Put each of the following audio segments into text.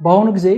በአሁኑ ጊዜ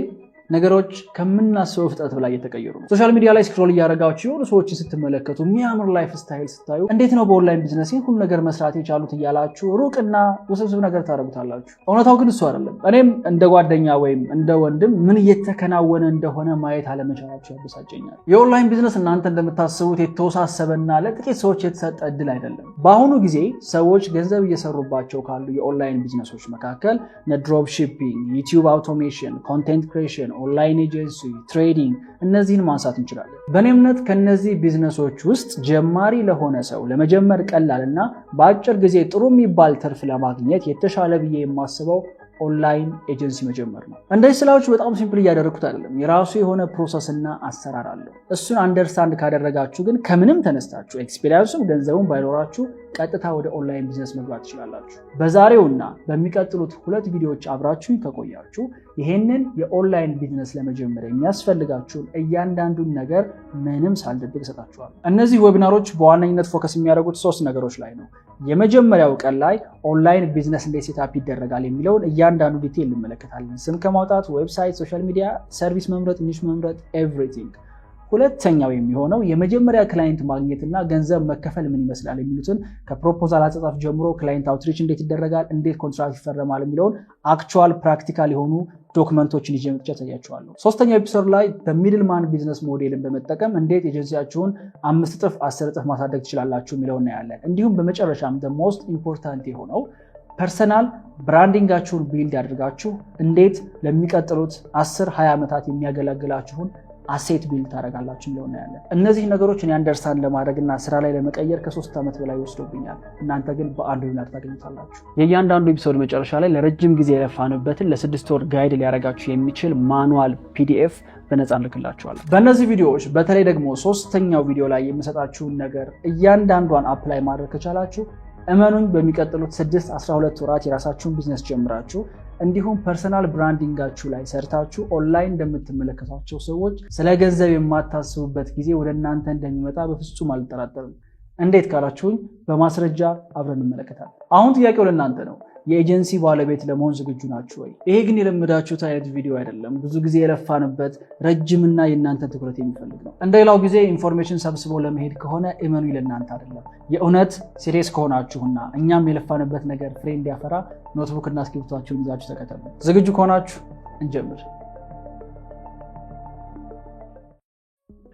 ነገሮች ከምናስበው ፍጥነት በላይ እየተቀየሩ ነው። ሶሻል ሚዲያ ላይ ስክሮል እያደረጋችሁ የሆኑ ሰዎችን ስትመለከቱ የሚያምር ላይፍ ስታይል ስታዩ እንዴት ነው በኦንላይን ቢዝነስ ሁሉ ነገር መስራት የቻሉት እያላችሁ ሩቅና ውስብስብ ነገር ታደርጉታላችሁ። እውነታው ግን እሱ አይደለም። እኔም እንደ ጓደኛ ወይም እንደ ወንድም ምን እየተከናወነ እንደሆነ ማየት አለመቻላችሁ ያበሳጨኛል። የኦንላይን ቢዝነስ እናንተ እንደምታስቡት የተወሳሰበና ለጥቂት ሰዎች የተሰጠ እድል አይደለም። በአሁኑ ጊዜ ሰዎች ገንዘብ እየሰሩባቸው ካሉ የኦንላይን ቢዝነሶች መካከል ድሮፕ ሺፒንግ፣ ዩቲዩብ አውቶሜሽን፣ ኮንቴንት ክሬሽን፣ ኦንላይን ኤጀንሲ፣ ትሬዲንግ እነዚህን ማንሳት እንችላለን። በእኔ እምነት ከነዚህ ቢዝነሶች ውስጥ ጀማሪ ለሆነ ሰው ለመጀመር ቀላልና በአጭር ጊዜ ጥሩ የሚባል ትርፍ ለማግኘት የተሻለ ብዬ የማስበው ኦንላይን ኤጀንሲ መጀመር ነው። እንደዚህ ስላችሁ በጣም ሲምፕል እያደረኩት አይደለም። የራሱ የሆነ ፕሮሰስ እና አሰራር አለው። እሱን አንደርስታንድ ካደረጋችሁ ግን ከምንም ተነስታችሁ ኤክስፒሪየንሱም ገንዘቡም ባይኖራችሁ ቀጥታ ወደ ኦንላይን ቢዝነስ መግባት ትችላላችሁ። በዛሬውና በሚቀጥሉት 2 ቪዲዮዎች አብራችሁኝ ከቆያችሁ ይሄንን የኦንላይን ቢዝነስ ለመጀመር የሚያስፈልጋችሁን እያንዳንዱን ነገር ምንም ሳልደብቅ እሰጣችኋለሁ። እነዚህ ዌቢናሮች በዋነኝነት ፎከስ የሚያደርጉት 3 ነገሮች ላይ ነው። የመጀመሪያው ቀን ላይ ኦንላይን ቢዝነስ እንዴት ሴታፕ ይደረጋል የሚለውን እያንዳንዱ ዲቴል እንመለከታለን። ስም ከማውጣት ዌብሳይት፣ ሶሻል ሚዲያ፣ ሰርቪስ መምረጥ፣ ኒሽ መምረጥ፣ ኤቭሪቲንግ። ሁለተኛው የሚሆነው የመጀመሪያ ክላይንት ማግኘትና ገንዘብ መከፈል ምን ይመስላል የሚሉትን ከፕሮፖዛል አጻጻፍ ጀምሮ ክላይንት አውትሪች እንዴት ይደረጋል፣ እንዴት ኮንትራክት ይፈረማል የሚለውን አክቹዋል ፕራክቲካል የሆኑ ዶክመንቶችን ይዤ መጥቼ ታያችኋለሁ። ሶስተኛው ኤፒሶድ ላይ በሚድልማን ቢዝነስ ሞዴልን በመጠቀም እንዴት ኤጀንሲያችሁን 5 እጥፍ 10 እጥፍ ማሳደግ ትችላላችሁ የሚለውን እናያለን። እንዲሁም በመጨረሻም the most important የሆነው ፐርሰናል ብራንዲንጋችሁን ቢልድ ያደርጋችሁ እንዴት ለሚቀጥሉት 10-20 ዓመታት የሚያገለግላችሁን አሴት ቢልድ ታደርጋላችሁ የሚለውን እናያለን። እነዚህ ነገሮች እኔ አንደርስታንድ ለማድረግና ስራ ላይ ለመቀየር ከ3 ዓመት በላይ ወስዶብኛል። እናንተ ግን በአንድ ዊናር ታገኙታላችሁ። የእያንዳንዱ ኤፒሶድ መጨረሻ ላይ ለረጅም ጊዜ የለፋንበትን ለ6 ወር ጋይድ ሊያደርጋችሁ የሚችል ማኑዋል PDF በነፃ እንልክላችኋለን። በእነዚህ ቪዲዮዎች በተለይ ደግሞ 3ኛው ቪዲዮ ላይ የምሰጣችሁን ነገር እያንዳንዷን አፕላይ ማድረግ ከቻላችሁ እመኑኝ በሚቀጥሉት 6-12 ወራት የራሳችሁን ቢዝነስ ጀምራችሁ እንዲሁም ፐርሰናል ብራንዲንጋችሁ ላይ ሰርታችሁ ኦንላይን እንደምትመለከቷቸው ሰዎች ስለ ገንዘብ የማታስቡበት ጊዜ ወደ እናንተ እንደሚመጣ በፍጹም አልጠራጠርም። እንዴት ካላችሁኝ በማስረጃ አብረን እንመለከታለን። አሁን ጥያቄው ለእናንተ ነው። የኤጀንሲ ባለቤት ለመሆን ዝግጁ ናችሁ ወይ? ይሄ ግን የለመዳችሁት አይነት ቪዲዮ አይደለም። ብዙ ጊዜ የለፋንበት ረጅምና የእናንተ ትኩረት የሚፈልግ ነው። እንደሌላው ጊዜ ኢንፎርሜሽን ሰብስቦ ለመሄድ ከሆነ እመኑ ለእናንተ አይደለም። የእውነት ሲሪየስ ከሆናችሁና እኛም የለፋንበት ነገር ፍሬ እንዲያፈራ ኖትቡክ እና እስክሪብቷችሁን ይዛችሁ ተከተሉ። ዝግጁ ከሆናችሁ እንጀምር።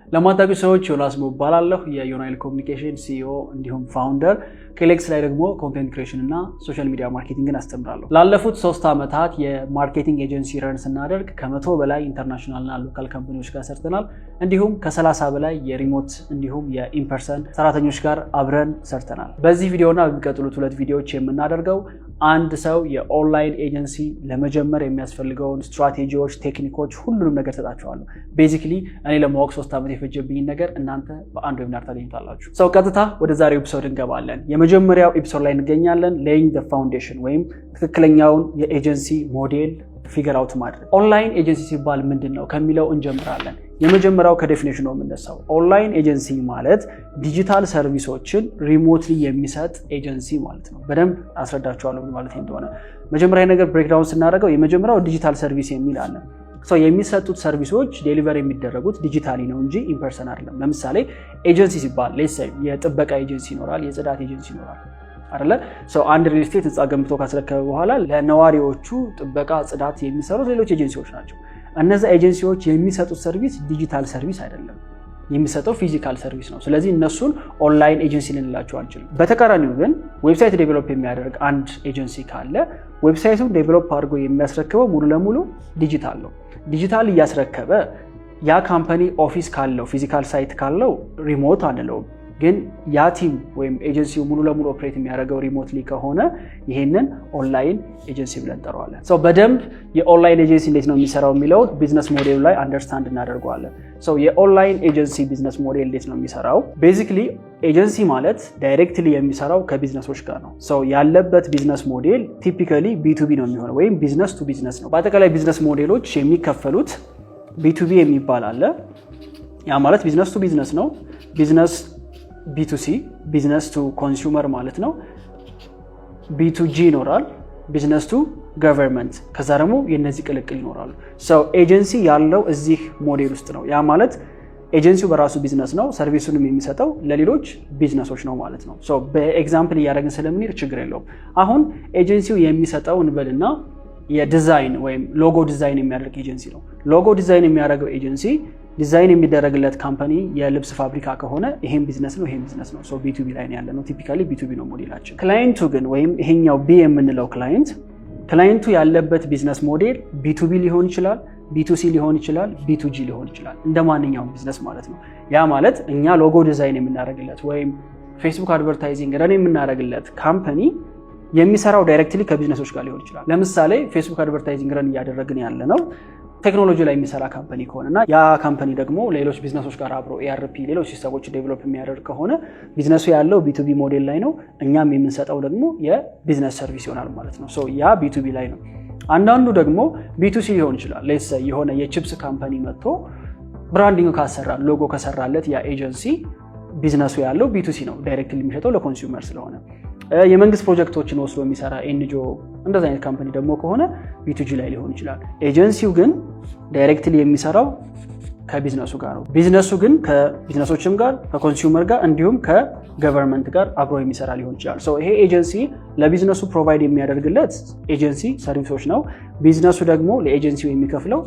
ለማታውቁ ሰዎች ዮናስ እባላለሁ። የዮናይል ኮሚኒኬሽን CEO እንዲሁም ፋውንደር። ከሌክስ ላይ ደግሞ ኮንቴንት ክሬሽን እና ሶሻል ሚዲያ ማርኬቲንግን አስተምራለሁ። ላለፉት 3 ዓመታት የማርኬቲንግ ኤጀንሲ ረን ስናደርግ ከ100 በላይ ኢንተርናሽናል እና ሎካል ካምፓኒዎች ጋር ሰርተናል። እንዲሁም ከ30 በላይ የሪሞት እንዲሁም የኢንፐርሰን ሰራተኞች ጋር አብረን ሰርተናል። በዚህ ቪዲዮና በሚቀጥሉት 2 ቪዲዮዎች የምናደርገው አንድ ሰው የኦንላይን ኤጀንሲ ለመጀመር የሚያስፈልገውን ስትራቴጂዎች፣ ቴክኒኮች ሁሉንም ነገር ሰጣችኋለሁ። ቤዚክሊ እኔ ለማወቅ 3 ዓመት የፈጀብኝ ነገር እናንተ በአንድ ዌቢናር ታገኙታላችሁ። ሰው ቀጥታ ወደ ዛሬው ኤፒሶድ እንገባለን። የመጀመሪያው ኤፒሶድ ላይ እንገኛለን። ሌይንግ ዘ ፋውንዴሽን ወይም ትክክለኛውን የኤጀንሲ ሞዴል ፊገር አውት ማድረግ። ኦንላይን ኤጀንሲ ሲባል ምንድን ነው ከሚለው እንጀምራለን። የመጀመሪያው ከዴፊኔሽኑ ነው የምነሳው። ኦንላይን ኤጀንሲ ማለት ዲጂታል ሰርቪሶችን ሪሞትሊ የሚሰጥ ኤጀንሲ ማለት ነው። በደንብ አስረዳቸዋለሁ ማለት እንደሆነ መጀመሪያ ነገር ብሬክዳውን ስናደርገው የመጀመሪያው ዲጂታል ሰርቪስ የሚል አለ። የሚሰጡት ሰርቪሶች ዴሊቨር የሚደረጉት ዲጂታሊ ነው እንጂ ኢንፐርሰን አይደለም። ለምሳሌ ኤጀንሲ ሲባል ሌትስ ሴይ የጥበቃ ኤጀንሲ ይኖራል፣ የጽዳት ኤጀንሲ ይኖራል አይደለ? አንድ ሪል ስቴት ህንፃ ገንብቶ ካስረከበ በኋላ ለነዋሪዎቹ ጥበቃ፣ ጽዳት የሚሰሩት ሌሎች ኤጀንሲዎች ናቸው። እነዚህ ኤጀንሲዎች የሚሰጡት ሰርቪስ ዲጂታል ሰርቪስ አይደለም፣ የሚሰጠው ፊዚካል ሰርቪስ ነው። ስለዚህ እነሱን ኦንላይን ኤጀንሲ ልንላቸው አንችልም። በተቃራኒው ግን ዌብሳይት ዴቨሎፕ የሚያደርግ አንድ ኤጀንሲ ካለ ዌብሳይቱን ዴቨሎፕ አድርጎ የሚያስረክበው ሙሉ ለሙሉ ዲጂታል ነው። ዲጂታል እያስረከበ ያ ካምፓኒ ኦፊስ ካለው ፊዚካል ሳይት ካለው ሪሞት አንለውም። ግን ያ ቲም ወይም ኤጀንሲው ሙሉ ለሙሉ ኦፕሬት የሚያደርገው ሪሞትሊ ከሆነ ይሄንን ኦንላይን ኤጀንሲ ብለን እንጠራዋለን። በደንብ የኦንላይን ኤጀንሲ እንዴት ነው የሚሰራው የሚለው ቢዝነስ ሞዴሉ ላይ አንደርስታንድ እናደርገዋለን። የኦንላይን ኤጀንሲ ቢዝነስ ሞዴል እንዴት ነው የሚሰራው? ቤዚክሊ ኤጀንሲ ማለት ዳይሬክትሊ የሚሰራው ከቢዝነሶች ጋር ነው። ያለበት ቢዝነስ ሞዴል ቲፒካሊ ቢቱቢ ነው የሚሆነው ወይም ቢዝነስ ቱ ቢዝነስ ነው። በአጠቃላይ ቢዝነስ ሞዴሎች የሚከፈሉት ቢቱቢ የሚባል አለ። ያ ማለት ቢዝነስ ቱ ቢዝነስ ነው። ቢዝነስ ቢቱሲ ቢዝነስ ቱ ኮንሱመር ማለት ነው። ቢቱጂ ይኖራል፣ ቢዝነስ ቱ ገቨርንመንት ከዛ ደግሞ የነዚህ ቅልቅል ይኖራሉ። ሶ ኤጀንሲ ያለው እዚህ ሞዴል ውስጥ ነው። ያ ማለት ኤጀንሲው በራሱ ቢዝነስ ነው፣ ሰርቪሱንም የሚሰጠው ለሌሎች ቢዝነሶች ነው ማለት ነው። ሶ በኤግዛምፕል እያደረግን ስለምንሄድ ችግር የለውም። አሁን ኤጀንሲው የሚሰጠው እንበልና የዲዛይን ወይም ሎጎ ዲዛይን የሚያደርግ ኤጀንሲ ነው። ሎጎ ዲዛይን የሚያደርገው ኤጀንሲ ዲዛይን የሚደረግለት ካምፓኒ የልብስ ፋብሪካ ከሆነ ይሄን ቢዝነስ ነው፣ ይሄን ቢዝነስ ነው። ሶ ቢቱቢ ላይ ነው ያለነው። ቲፒካሊ ቢቱቢ ነው ሞዴላችን። ክላይንቱ ግን ወይም ይሄኛው ቢ የምንለው ክላይንቱ ያለበት ቢዝነስ ሞዴል ቢቱቢ ሊሆን ይችላል፣ ቢቱሲ ሊሆን ይችላል፣ ቢቱጂ ሊሆን ይችላል። እንደ ማንኛውም ቢዝነስ ማለት ነው። ያ ማለት እኛ ሎጎ ዲዛይን የምናደርግለት ወይም ፌስቡክ አድቨርታይዚንግ ረን የምናደርግለት ካምፓኒ የሚሰራው ዳይሬክትሊ ከቢዝነሶች ጋር ሊሆን ይችላል። ለምሳሌ ፌስቡክ አድቨርታይዚንግ ረን እያደረግን ያለ ነው ቴክኖሎጂ ላይ የሚሰራ ካምፓኒ ከሆነና ያ ካምፓኒ ደግሞ ሌሎች ቢዝነሶች ጋር አብሮ ERP ሌሎች ሲስተሞች ዴቨሎፕ የሚያደርግ ከሆነ ቢዝነሱ ያለው ቢቱቢ ሞዴል ላይ ነው። እኛም የምንሰጠው ደግሞ የቢዝነስ ሰርቪስ ይሆናል ማለት ነው። ሶ ያ ቢቱቢ ላይ ነው። አንዳንዱ ደግሞ ቢቱሲ ሊሆን ይችላል። ሌትስ ሴይ የሆነ የቺፕስ ካምፓኒ መጥቶ ብራንዲንግ ካሰራ ሎጎ ከሰራለት ያ ኤጀንሲ ቢዝነሱ ያለው ቢቱሲ ነው፣ ዳይሬክትሊ የሚሸጠው ለኮንሱመር ስለሆነ። የመንግስት ፕሮጀክቶችን ወስዶ የሚሰራ ኤንጂኦ እንደዚህ አይነት ካምፓኒ ደግሞ ከሆነ ቢቱጂ ላይ ሊሆን ይችላል። ኤጀንሲው ግን ዳይሬክትሊ የሚሰራው ከቢዝነሱ ጋር ነው። ቢዝነሱ ግን ከቢዝነሶችም ጋር ከኮንሱመር ጋር እንዲሁም ከገቨርንመንት ጋር አብሮ የሚሰራ ሊሆን ይችላል። ሶ ይሄ ኤጀንሲ ለቢዝነሱ ፕሮቫይድ የሚያደርግለት ኤጀንሲ ሰርቪሶች ነው። ቢዝነሱ ደግሞ ለኤጀንሲው የሚከፍለው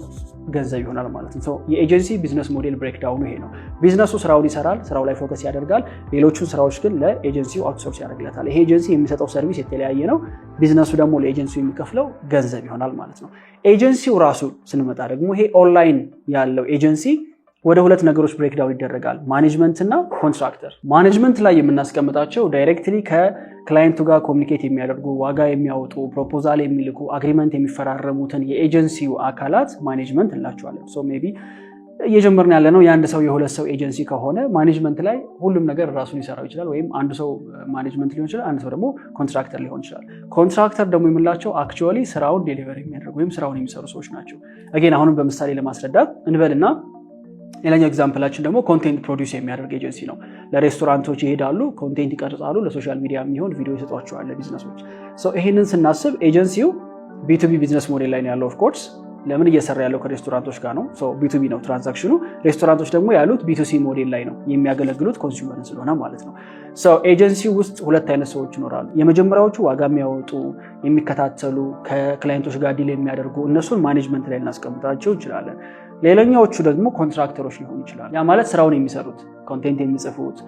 ገንዘብ ይሆናል ማለት ነው። ሶ የኤጀንሲ ቢዝነስ ሞዴል ብሬክዳውኑ ይሄ ነው። ቢዝነሱ ስራውን ይሰራል፣ ስራው ላይ ፎከስ ያደርጋል። ሌሎቹን ስራዎች ግን ለኤጀንሲው አውትሶርስ ያደርግለታል። ይሄ ኤጀንሲ የሚሰጠው ሰርቪስ የተለያየ ነው። ቢዝነሱ ደግሞ ለኤጀንሲው የሚከፍለው ገንዘብ ይሆናል ማለት ነው። ኤጀንሲው ራሱ ስንመጣ ደግሞ ይሄ ኦንላይን ያለው ኤጀንሲ ወደ ሁለት ነገሮች ብሬክዳውን ይደረጋል፣ ማኔጅመንት እና ኮንትራክተር። ማኔጅመንት ላይ የምናስቀምጣቸው ዳይሬክትሊ ከክላይንቱ ጋር ኮሚኒኬት የሚያደርጉ ዋጋ የሚያወጡ ፕሮፖዛል የሚልኩ አግሪመንት የሚፈራረሙትን የኤጀንሲው አካላት ማኔጅመንት እንላቸዋለን። ሶ ሜይ ቢ እየጀመርን ያለ ነው የአንድ ሰው የሁለት ሰው ኤጀንሲ ከሆነ ማኔጅመንት ላይ ሁሉም ነገር ራሱን ሊሰራው ይችላል። ወይም አንዱ ሰው ማኔጅመንት ሊሆን ይችላል፣ አንድ ሰው ደግሞ ኮንትራክተር ሊሆን ይችላል። ኮንትራክተር ደግሞ የምንላቸው አክቹዋሊ ስራውን ዴሊቨር የሚያደርጉ ወይም ስራውን የሚሰሩ ሰዎች ናቸው። አጌን አሁንም በምሳሌ ለማስረዳት እንበልና ሌላኛው ኤግዛምፕላችን ደግሞ ኮንቴንት ፕሮዲውስ የሚያደርግ ኤጀንሲ ነው። ለሬስቶራንቶች ይሄዳሉ፣ ኮንቴንት ይቀርጻሉ፣ ለሶሻል ሚዲያ የሚሆን ቪዲዮ ይሰጧቸዋል ለቢዝነሶች። ሶ ይሄንን ስናስብ ኤጀንሲው ቢቱቢ ቢዝነስ ሞዴል ላይ ነው ያለው። ኦፍ ኮርስ ለምን እየሰራ ያለው ከሬስቶራንቶች ጋር ነው። ሶ ቢቱቢ ነው ትራንዛክሽኑ። ሬስቶራንቶች ደግሞ ያሉት ቢቱሲ ሞዴል ላይ ነው የሚያገለግሉት ኮንሱመርን ስለሆነ ማለት ነው። ሶ ኤጀንሲ ውስጥ ሁለት አይነት ሰዎች ይኖራሉ። የመጀመሪያዎቹ ዋጋ የሚያወጡ የሚከታተሉ፣ ከክላይንቶች ጋር ዲል የሚያደርጉ እነሱን ማኔጅመንት ላይ እናስቀምጣቸው እንችላለን። ሌላኛዎቹ ደግሞ ኮንትራክተሮች ሊሆኑ ይችላል። ያ ማለት ስራውን የሚሰሩት ኮንቴንት የሚጽፉት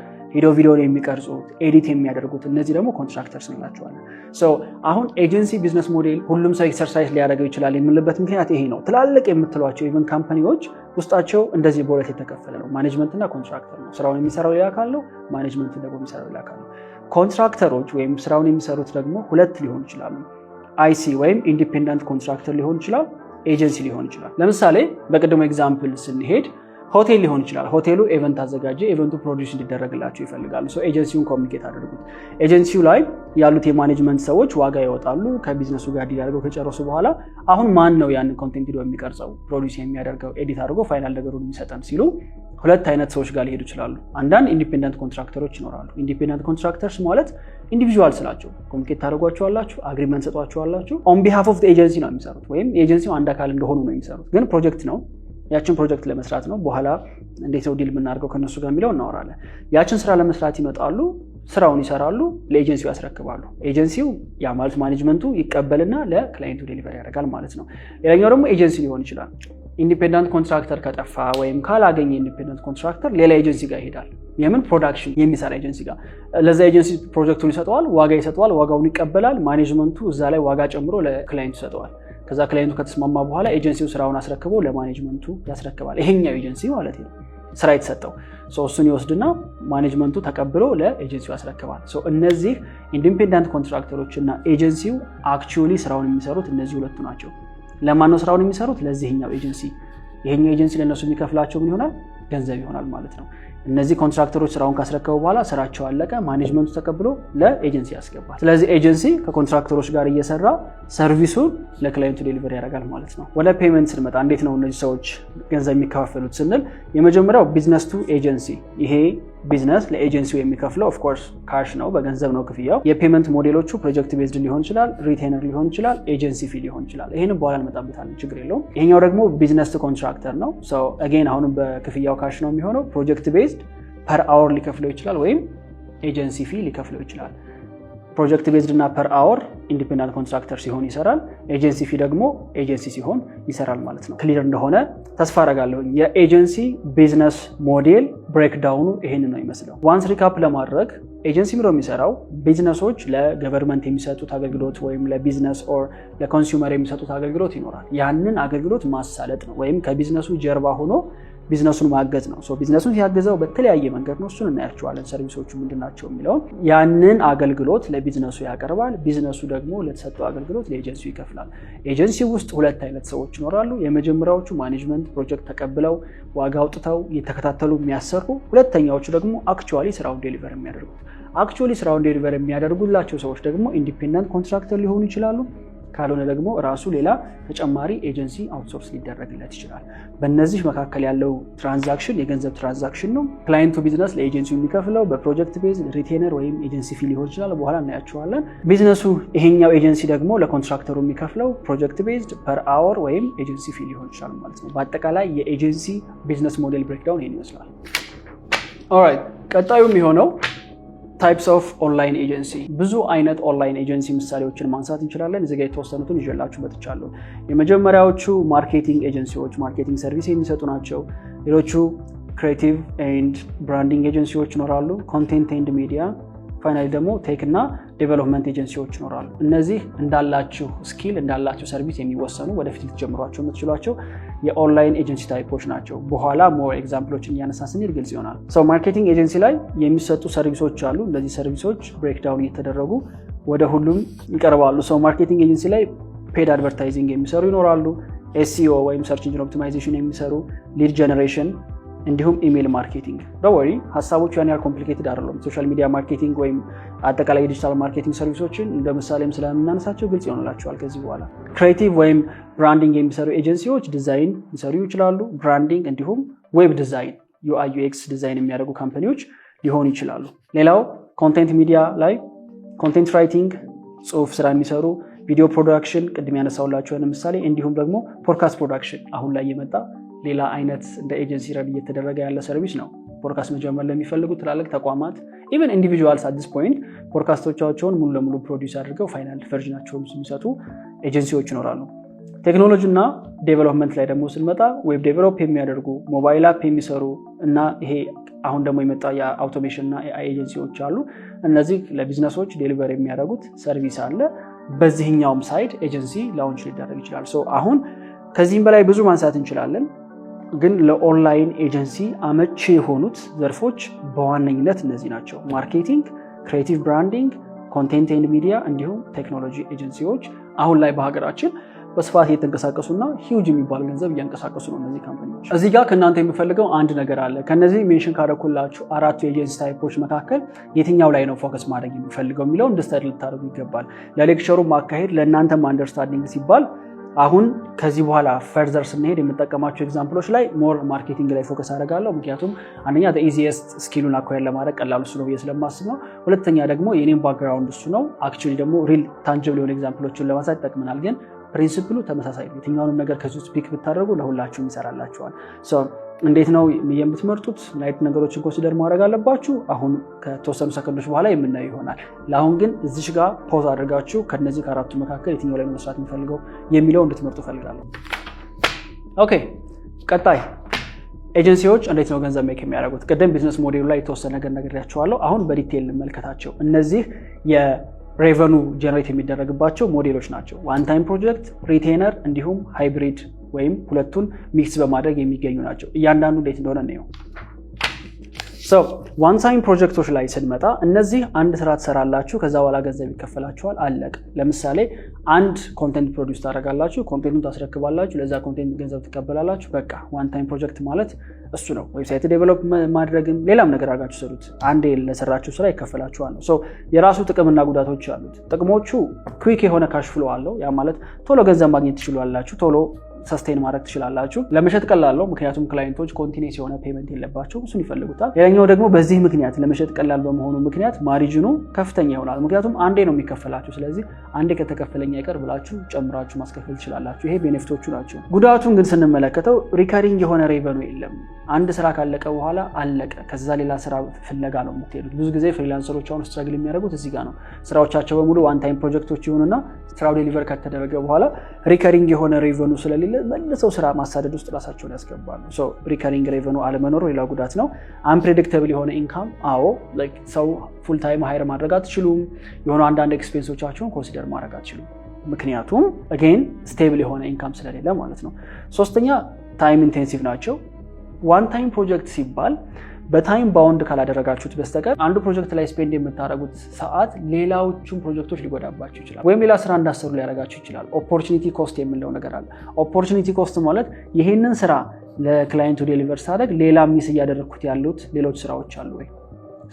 ቪዲዮን የሚቀርጹት ኤዲት የሚያደርጉት እነዚህ ደግሞ ኮንትራክተርስ እንላቸዋለን። ሶ አሁን ኤጀንሲ ቢዝነስ ሞዴል ሁሉም ሰው ኤክሰርሳይዝ ሊያደርገው ይችላል የምንልበት ምክንያት ይሄ ነው። ትላልቅ የምትሏቸው ኢቨን ካምፓኒዎች ውስጣቸው እንደዚህ በሁለት የተከፈለ ነው፣ ማኔጅመንት እና ኮንትራክተር ነው። ስራውን የሚሰራው ሌላ አካል ነው፣ ማኔጅመንት ደግሞ የሚሰራው ሌላ አካል ነው። ኮንትራክተሮች ወይም ስራውን የሚሰሩት ደግሞ ሁለት ሊሆኑ ይችላሉ። አይሲ ወይም ኢንዲፔንደንት ኮንትራክተር ሊሆን ይችላል፣ ኤጀንሲ ሊሆን ይችላል። ለምሳሌ በቅድሞ ኤግዛምፕል ስንሄድ ሆቴል ሊሆን ይችላል። ሆቴሉ ኤቨንት አዘጋጀ፣ ኤቨንቱ ፕሮዲውስ እንዲደረግላቸው ይፈልጋሉ። ሶ ኤጀንሲውን ኮሚኒኬት አድርጉት። ኤጀንሲው ላይ ያሉት የማኔጅመንት ሰዎች ዋጋ ይወጣሉ። ከቢዝነሱ ጋር ዲል አድርገው ከጨረሱ በኋላ አሁን ማን ነው ያንን ኮንቴንት ቪዲዮ የሚቀርጸው፣ ፕሮዲውስ የሚያደርገው፣ ኤዲት አድርጎ ፋይናል ነገሩን የሚሰጠን ሲሉ ሁለት አይነት ሰዎች ጋር ሊሄዱ ይችላሉ። አንዳንድ ኢንዲፔንደንት ኮንትራክተሮች ይኖራሉ። ኢንዲፔንደንት ኮንትራክተርስ ማለት ኢንዲቪጁዋል ስላቸው ኮሚኒኬት ታደርጓቸዋላችሁ፣ አግሪመንት ሰጧቸዋላችሁ። ኦን ቢሃፍ ኦፍ ኤጀንሲ ነው የሚሰሩት፣ ወይም የኤጀንሲው አንድ አካል እንደሆኑ ነው የሚሰሩት። ግን ፕሮጀክት ነው፣ ያችን ፕሮጀክት ለመስራት ነው። በኋላ እንዴት ነው ዲል የምናደርገው ከነሱ ጋር የሚለው እናወራለን። ያችን ስራ ለመስራት ይመጣሉ፣ ስራውን ይሰራሉ፣ ለኤጀንሲው ያስረክባሉ። ኤጀንሲው ያ ማለት ማኔጅመንቱ ይቀበልና ለክላይንቱ ዴሊቨር ያደርጋል ማለት ነው። ሌላኛው ደግሞ ኤጀንሲ ሊሆን ይችላል። ኢንዲፔንደንት ኮንትራክተር ከጠፋ ወይም ካላገኘ ኢንዲፔንደንት ኮንትራክተር ሌላ ኤጀንሲ ጋር ይሄዳል። የምን ፕሮዳክሽን የሚሰራ ኤጀንሲ ጋር ለዛ ኤጀንሲ ፕሮጀክቱን ይሰጠዋል፣ ዋጋ ይሰጠዋል፣ ዋጋውን ይቀበላል። ማኔጅመንቱ እዛ ላይ ዋጋ ጨምሮ ለክላይንቱ ይሰጠዋል። ከዛ ክላይንቱ ከተስማማ በኋላ ኤጀንሲው ስራውን አስረክቦ ለማኔጅመንቱ ያስረክባል። ይሄኛው ኤጀንሲ ማለት ነው ስራ የተሰጠው። እሱን ይወስድና ማኔጅመንቱ ተቀብሎ ለኤጀንሲው ያስረክባል። እነዚህ ኢንዲፔንደንት ኮንትራክተሮች እና ኤጀንሲው አክቹዋሊ ስራውን የሚሰሩት እነዚህ ሁለቱ ናቸው። ለማን ነው ስራውን የሚሰሩት? ለዚህኛው ኤጀንሲ። ይሄኛው ኤጀንሲ ለነሱ የሚከፍላቸው ምን ይሆናል? ገንዘብ ይሆናል ማለት ነው። እነዚህ ኮንትራክተሮች ስራውን ካስረከቡ በኋላ ስራቸው አለቀ፣ ማኔጅመንቱ ተቀብሎ ለኤጀንሲ ያስገባል። ስለዚህ ኤጀንሲ ከኮንትራክተሮች ጋር እየሰራ ሰርቪሱን ለክላይንቱ ዴሊቨሪ ያደርጋል ማለት ነው። ወደ ፔመንት ስንመጣ እንዴት ነው እነዚህ ሰዎች ገንዘብ የሚከፋፈሉት ስንል የመጀመሪያው ቢዝነስ ቱ ኤጀንሲ፣ ይሄ ቢዝነስ ለኤጀንሲው የሚከፍለው ኦፍ ኮርስ ካሽ ነው፣ በገንዘብ ነው ክፍያው። የፔመንት ሞዴሎቹ ፕሮጀክት ቤዝድ ሊሆን ይችላል፣ ሪቴነር ሊሆን ይችላል፣ ኤጀንሲ ፊ ሊሆን ይችላል። ይሄንን በኋላ እንመጣበታለን፣ ችግር የለውም። ይሄኛው ደግሞ ቢዝነስ ቱ ኮንትራክተር ነው። ሶ አጌን አሁንም በክፍያው ካሽ ነው የሚሆነው። ፕሮጀክት ቤዝድ ፐር አወር ሊከፍለው ይችላል ወይም ኤጀንሲ ፊ ሊከፍለው ይችላል። ፕሮጀክት ቤዝድ እና ፐር አወር ኢንዲፔንደንት ኮንትራክተር ሲሆን ይሰራል። ኤጀንሲ ፊ ደግሞ ኤጀንሲ ሲሆን ይሰራል ማለት ነው። ክሊር እንደሆነ ተስፋ አደርጋለሁ። የኤጀንሲ ቢዝነስ ሞዴል ብሬክዳውኑ ይሄን ነው የሚመስለው። ዋንስ ሪካፕ ለማድረግ ኤጀንሲ ምሮ የሚሰራው ቢዝነሶች ለገቨርንመንት የሚሰጡት አገልግሎት ወይም ለቢዝነስ ኦር ለኮንሱመር የሚሰጡት አገልግሎት ይኖራል። ያንን አገልግሎት ማሳለጥ ነው ወይም ከቢዝነሱ ጀርባ ሆኖ ቢዝነሱን ማገዝ ነው። ቢዝነሱን ሲያገዘው በተለያየ መንገድ ነው። እሱን እናያቸዋለን። ሰርቪሶቹ ምንድናቸው የሚለውን ያንን አገልግሎት ለቢዝነሱ ያቀርባል። ቢዝነሱ ደግሞ ለተሰጠው አገልግሎት ለኤጀንሲው ይከፍላል። ኤጀንሲ ውስጥ ሁለት አይነት ሰዎች ይኖራሉ። የመጀመሪያዎቹ ማኔጅመንት ፕሮጀክት ተቀብለው ዋጋ አውጥተው እየተከታተሉ የሚያሰሩ፣ ሁለተኛዎቹ ደግሞ አክቹዋሊ ስራውን ዴሊቨር የሚያደርጉት። አክቹዋሊ ስራውን ዴሊቨር የሚያደርጉላቸው ሰዎች ደግሞ ኢንዲፔንደንት ኮንትራክተር ሊሆኑ ይችላሉ። ካልሆነ ደግሞ ራሱ ሌላ ተጨማሪ ኤጀንሲ አውትሶርስ ሊደረግለት ይችላል። በእነዚህ መካከል ያለው ትራንዛክሽን የገንዘብ ትራንዛክሽን ነው። ክላይንቱ ቢዝነስ ለኤጀንሲው የሚከፍለው በፕሮጀክት ቤዝ ሪቴነር ወይም ኤጀንሲ ፊ ሊሆን ይችላል። በኋላ እናያቸዋለን። ቢዝነሱ ይሄኛው ኤጀንሲ ደግሞ ለኮንትራክተሩ የሚከፍለው ፕሮጀክት ቤዝድ ፐር አወር ወይም ኤጀንሲ ፊ ሊሆን ይችላል ማለት ነው። በአጠቃላይ የኤጀንሲ ቢዝነስ ሞዴል ብሬክዳውን ይሄን ይመስላል። ኦልራይት፣ ቀጣዩ የሚሆነው ታይፕስ ኦፍ ኦንላይን ኤጀንሲ። ብዙ አይነት ኦንላይን ኤጀንሲ ምሳሌዎችን ማንሳት እንችላለን። እዚህ ጋር የተወሰኑትን ይዤላችሁ መጥቻለሁ። የመጀመሪያዎቹ ማርኬቲንግ ኤጀንሲዎች ማርኬቲንግ ሰርቪስ የሚሰጡ ናቸው። ሌሎቹ ክሬቲቭ ኤንድ ብራንዲንግ ኤጀንሲዎች ይኖራሉ። ኮንቴንት ኤንድ ሚዲያ፣ ፋይናሊ ደግሞ ቴክ እና ዴቨሎፕመንት ኤጀንሲዎች ይኖራሉ። እነዚህ እንዳላችሁ ስኪል እንዳላችሁ ሰርቪስ የሚወሰኑ ወደፊት ልትጀምሯቸው የምትችሏቸው የኦንላይን ኤጀንሲ ታይፖች ናቸው። በኋላ ሞር ኤግዛምፕሎችን እያነሳ ስንሄድ ግልጽ ይሆናል። ማርኬቲንግ ኤጀንሲ ላይ የሚሰጡ ሰርቪሶች አሉ። እነዚህ ሰርቪሶች ብሬክዳውን እየተደረጉ ወደ ሁሉም ይቀርባሉ። ማርኬቲንግ ኤጀንሲ ላይ ፔድ አድቨርታይዚንግ የሚሰሩ ይኖራሉ። ኤስኢኦ ወይም ሰርች ኢንጂን ኦፕቲማይዜሽን የሚሰሩ፣ ሊድ ጀነሬሽን እንዲሁም ኢሜይል ማርኬቲንግ። ዶንት ሀሳቦቹ ያን ያህል ኮምፕሊኬትድ አይደለም። ሶሻል ሚዲያ ማርኬቲንግ ወይም አጠቃላይ የዲጂታል ማርኬቲንግ ሰርቪሶችን እንደ ምሳሌም ስለምናነሳቸው ግልጽ ይሆንላቸዋል ከዚህ በኋላ። ክሬቲቭ ወይም ብራንዲንግ የሚሰሩ ኤጀንሲዎች ዲዛይን ሊሰሩ ይችላሉ። ብራንዲንግ እንዲሁም ዌብ ዲዛይን ዩአይ ዩኤክስ ዲዛይን የሚያደርጉ ካምፓኒዎች ሊሆኑ ይችላሉ። ሌላው ኮንቴንት ሚዲያ ላይ ኮንቴንት ራይቲንግ ጽሁፍ ስራ የሚሰሩ፣ ቪዲዮ ፕሮዳክሽን ቅድም ያነሳውላቸውን ምሳሌ፣ እንዲሁም ደግሞ ፖድካስት ፕሮዳክሽን አሁን ላይ የመጣ ሌላ አይነት እንደ ኤጀንሲ ረድ እየተደረገ ያለ ሰርቪስ ነው። ፖድካስት መጀመር ለሚፈልጉ ትላልቅ ተቋማት ኢቨን ኢንዲቪጁዋልስ አት ዲስ ፖይንት ፖድካስቶቻቸውን ሙሉ ለሙሉ ፕሮዲውስ አድርገው ፋይናል ቨርዥናቸውን የሚሰጡ ኤጀንሲዎች ይኖራሉ። ቴክኖሎጂ እና ዴቨሎፕመንት ላይ ደግሞ ስንመጣ ዌብ ዴቨሎፕ የሚያደርጉ ሞባይል አፕ የሚሰሩ እና ይሄ አሁን ደግሞ የመጣ የአውቶሜሽን እና ኤአይ ኤጀንሲዎች አሉ። እነዚህ ለቢዝነሶች ዴሊቨር የሚያደርጉት ሰርቪስ አለ። በዚህኛውም ሳይድ ኤጀንሲ ላውንች ሊደረግ ይችላል። አሁን ከዚህም በላይ ብዙ ማንሳት እንችላለን። ግን ለኦንላይን ኤጀንሲ አመቺ የሆኑት ዘርፎች በዋነኝነት እነዚህ ናቸው። ማርኬቲንግ፣ ክሬቲቭ ብራንዲንግ፣ ኮንቴንት ኤንድ ሚዲያ እንዲሁም ቴክኖሎጂ ኤጀንሲዎች አሁን ላይ በሀገራችን በስፋት እየተንቀሳቀሱና ሂውጅ የሚባል ገንዘብ እያንቀሳቀሱ ነው እነዚህ ካምፓኒዎች። እዚህ ጋር ከእናንተ የሚፈልገው አንድ ነገር አለ። ከነዚህ ሜንሽን ካደረኩላችሁ አራቱ የኤጀንሲ ታይፖች መካከል የትኛው ላይ ነው ፎከስ ማድረግ የሚፈልገው የሚለው እንድስተዲ ልታደርጉ ይገባል። ለሌክቸሩ ማካሄድ ለእናንተም አንደርስታንዲንግ ሲባል አሁን ከዚህ በኋላ ፈርዘር ስንሄድ የምጠቀማቸው ኤግዛምፕሎች ላይ ሞር ማርኬቲንግ ላይ ፎከስ አደርጋለሁ። ምክንያቱም አንደኛ ኢዚየስት ስኪሉን አኳየር ለማድረግ ቀላሉ እሱ ነው ብዬ ስለማስብ ነው። ሁለተኛ ደግሞ የኔም ባክግራውንድ እሱ ነው። አክቹዋሊ ደግሞ ሪል ታንጅብል የሆነ ኤግዛምፕሎችን ለማሳየት ይጠቅመናል። ግን ፕሪንሲፕሉ ተመሳሳይ ነው። የትኛውንም ነገር ከዚህ ውስጥ ፒክ ብታደርጉ ለሁላችሁም ይሰራላችኋል። እንዴት ነው የምትመርጡት? ምን አይነት ነገሮችን ኮንሲደር ማድረግ አለባችሁ? አሁን ከተወሰኑ ሰከንዶች በኋላ የምናየው ይሆናል። ለአሁን ግን እዚሽ ጋር ፖዝ አድርጋችሁ ከነዚህ ከአራቱ መካከል የትኛው ላይ መስራት የሚፈልገው የሚለው እንድትመርጡ ፈልጋለሁ። ኦኬ፣ ቀጣይ ኤጀንሲዎች እንዴት ነው ገንዘብ ሜክ የሚያደርጉት? ቅድም ቢዝነስ ሞዴሉ ላይ የተወሰነ ነገር ነግሬያችኋለሁ። አሁን በዲቴይል እንመልከታቸው። እነዚህ ሬቨኑ ጀነሬት የሚደረግባቸው ሞዴሎች ናቸው። ዋን ታይም ፕሮጀክት፣ ሪቴነር እንዲሁም ሃይብሪድ ወይም ሁለቱን ሚክስ በማድረግ የሚገኙ ናቸው። እያንዳንዱ እንዴት እንደሆነ ነው። ዋን ታይም ፕሮጀክቶች ላይ ስንመጣ እነዚህ አንድ ስራ ትሰራላችሁ፣ ከዛ በኋላ ገንዘብ ይከፈላችኋል፣ አለቅ። ለምሳሌ አንድ ኮንቴንት ፕሮዲውስ ታደርጋላችሁ፣ ኮንቴንቱን ታስረክባላችሁ፣ ለዛ ኮንቴንት ገንዘብ ትቀበላላችሁ። በቃ ዋን ታይም ፕሮጀክት ማለት እሱ ነው። ዌብሳይት ዴቨሎፕ ማድረግም ሌላም ነገር አድርጋችሁ ሰሩት፣ አንዴ ለሰራችሁ ስራ ይከፈላችኋል ነው። የራሱ ጥቅምና ጉዳቶች አሉት። ጥቅሞቹ ኩዊክ የሆነ ካሽ ፍሎ አለው። ያ ማለት ቶሎ ገንዘብ ማግኘት ትችላላችሁ፣ ቶሎ ሰስቴን ማድረግ ትችላላችሁ። ለመሸጥ ቀላል ነው፣ ምክንያቱም ክላይንቶች ኮንቲኒየስ የሆነ ፔመንት የለባቸውም፣ እሱን ይፈልጉታል። ሌላኛው ደግሞ በዚህ ምክንያት ለመሸጥ ቀላል በመሆኑ ምክንያት ማርጂኑ ከፍተኛ ይሆናል፣ ምክንያቱም አንዴ ነው የሚከፈላችሁ። ስለዚህ አንዴ ከተከፈለኛ ይቀር ብላችሁ ጨምራችሁ ማስከፈል ትችላላችሁ። ይሄ ቤኔፊቶቹ ናቸው። ጉዳቱን ግን ስንመለከተው ሪካሪንግ የሆነ ሬቨኑ የለም። አንድ ስራ ካለቀ በኋላ አለቀ፣ ከዛ ሌላ ስራ ፍለጋ ነው የምትሄዱት። ብዙ ጊዜ ፍሪላንሰሮች አሁን ስትራግል የሚያደርጉት እዚህ ጋር ነው። ስራዎቻቸው በሙሉ ዋን ታይም ፕሮጀክቶች ይሆኑና ስራው ዴሊቨር ከተደረገ በኋላ ሪከሪንግ የሆነ ሬቨኑ ስለሌለ መልሰው ስራ ማሳደድ ውስጥ ራሳቸውን ያስገባሉ። ሶ ሪከሪንግ ሬቨኑ አለመኖር ሌላ ጉዳት ነው። አንፕሬዲክተብል የሆነ ኢንካም፣ አዎ ላይክ ሰው ፉል ታይም ሃይር ማድረግ አትችሉም። የሆኑ አንዳንድ ኤክስፔንሶቻቸውን ኮንሲደር ማድረግ አትችሉም፣ ምክንያቱም አጌን ስቴብል የሆነ ኢንካም ስለሌለ ማለት ነው። ሶስተኛ ታይም ኢንቴንሲቭ ናቸው። ዋን ታይም ፕሮጀክት ሲባል በታይም ባውንድ ካላደረጋችሁት በስተቀር አንዱ ፕሮጀክት ላይ ስፔንድ የምታደርጉት ሰዓት ሌላዎቹን ፕሮጀክቶች ሊጎዳባችሁ ይችላል፣ ወይም ሌላ ስራ እንዳሰሩ ሊያደርጋችሁ ይችላል። ኦፖርቹኒቲ ኮስት የምንለው ነገር አለ። ኦፖርቹኒቲ ኮስት ማለት ይሄንን ስራ ለክላይንቱ ዴሊቨር ሳደርግ ሌላ ሚስ እያደረግኩት ያሉት ሌሎች ስራዎች አሉ ወይ።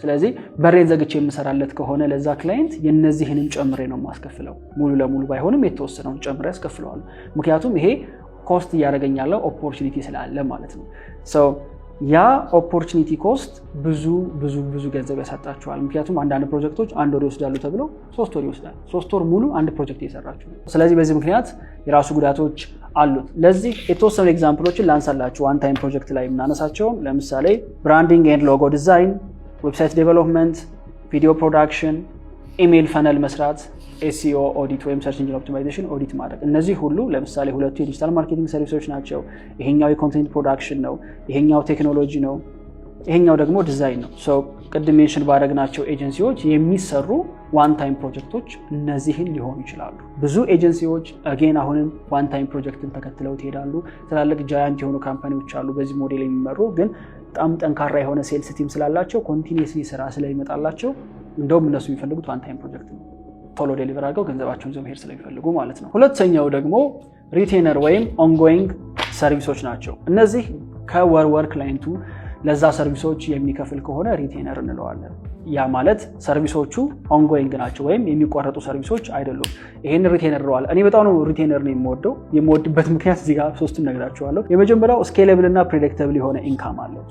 ስለዚህ በሬን ዘግቼ የምሰራለት ከሆነ ለዛ ክላይንት የነዚህንም ጨምሬ ነው የማስከፍለው። ሙሉ ለሙሉ ባይሆንም የተወሰነውን ጨምሬ ያስከፍለዋል። ምክንያቱም ይሄ ኮስት እያደረገኝ ያለው ኦፖርቹኒቲ ስላለ ማለት ነው። ያ ኦፖርቹኒቲ ኮስት ብዙ ገንዘብ ያሳጣችኋል። ምክንያቱም አንዳንድ ፕሮጀክቶች 1 ወር ይወስዳሉ ተብሎ 3 ወር ይወስዳል። 3 ወር ሙሉ አንድ ፕሮጀክት እየሰራችሁ ነው። ስለዚህ በዚህ ምክንያት የራሱ ጉዳቶች አሉት። ለዚህ የተወሰኑ ኤግዛምፕሎችን ላንሳላችሁ። ዋን ታይም ፕሮጀክት ላይ የምናነሳቸውን ለምሳሌ ብራንዲንግ ኤንድ ሎጎ ዲዛይን፣ ዌብሳይት ዴቨሎፕመንት፣ ቪዲዮ ፕሮዳክሽን፣ ኢሜይል ፈነል መስራት፣ ኤስኢኦ ኦዲት ወይም ሰርች ኢንጂን ኦፕቲማይዜሽን ኦዲት ማድረግ። እነዚህ ሁሉ ለምሳሌ ሁለቱ የዲጂታል ማርኬቲንግ ሰርቪሶች ናቸው። ይሄኛው የኮንቴንት ፕሮዳክሽን ነው፣ ይሄኛው ቴክኖሎጂ ነው፣ ይሄኛው ደግሞ ዲዛይን ነው። ቅድም ሜንሽን ባደረግናቸው ኤጀንሲዎች የሚሰሩ ዋን ታይም ፕሮጀክቶች እነዚህን ሊሆኑ ይችላሉ። ብዙ ኤጀንሲዎች አጌን አሁንም ዋን ታይም ፕሮጀክትን ተከትለው ትሄዳሉ። ትላልቅ ጃያንት የሆኑ ካምፓኒዎች አሉ በዚህ ሞዴል የሚመሩ፣ ግን በጣም ጠንካራ የሆነ ሴልስ ቲም ስላላቸው ኮንቲኒየስሊ ስራ ስለሚመጣላቸው እንደውም እነሱ የሚፈልጉት ዋን ታይም ፕሮጀክት ነው። ቶሎ ዴሊቨር አድርገው ገንዘባቸውን ይዘው መሄድ ስለሚፈልጉ ማለት ነው። ሁለተኛው ደግሞ ሪቴነር ወይም ኦንጎይንግ ሰርቪሶች ናቸው። እነዚህ ከወር ክላይንቱ ለዛ ሰርቪሶች የሚከፍል ከሆነ ሪቴነር እንለዋለን። ያ ማለት ሰርቪሶቹ ኦንጎይንግ ናቸው ወይም የሚቋረጡ ሰርቪሶች አይደሉም። ይሄን ሪቴነር እንለዋለን። እኔ በጣም ነው ሪቴነር ነው የምወድበት ምክንያት እዚህ ጋር ሶስቱን ነግራችኋለሁ። የመጀመሪያው ስኬሌብል እና ፕሬዲክተብል የሆነ ኢንካም አለው።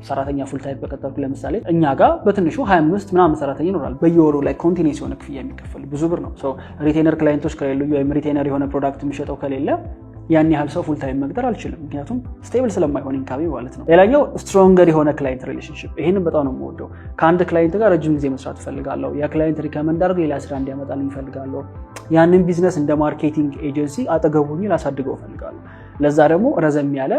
ሰራተኛ ፉል ታይም በቀጠርኩ ለምሳሌ እኛ ጋር በትንሹ 25 ምናምን ሰራተኛ ይኖራል። በየወሩ ላይ ኮንቲኒየስ የሆነ ክፍያ የሚከፈል ብዙ ብር ነው። ሪቴነር ክላይንቶች ከሌሉ ወይም ሪቴነር የሆነ ፕሮዳክት የሚሸጠው ከሌለ ያን ያህል ሰው ፉል ታይም መቅጠር አልችልም፣ ምክንያቱም ስቴብል ስለማይሆን ኢንካም ማለት ነው። ሌላኛው ስትሮንገር የሆነ ክላይንት ሪሌሽንሺፕ፣ ይሄንን በጣም ነው የምወደው። ከአንድ ክላይንት ጋር ረጅም ጊዜ መስራት እፈልጋለሁ። ያ ክላይንት ሪከመንድ አድርጎ ሌላ ስራ እንዲያመጣልኝ እፈልጋለሁ። ያንን ቢዝነስ እንደ ማርኬቲንግ ኤጀንሲ አጠገቡኝ ላሳድገው እፈልጋለሁ። ለዛ ደግሞ ረዘም ያለ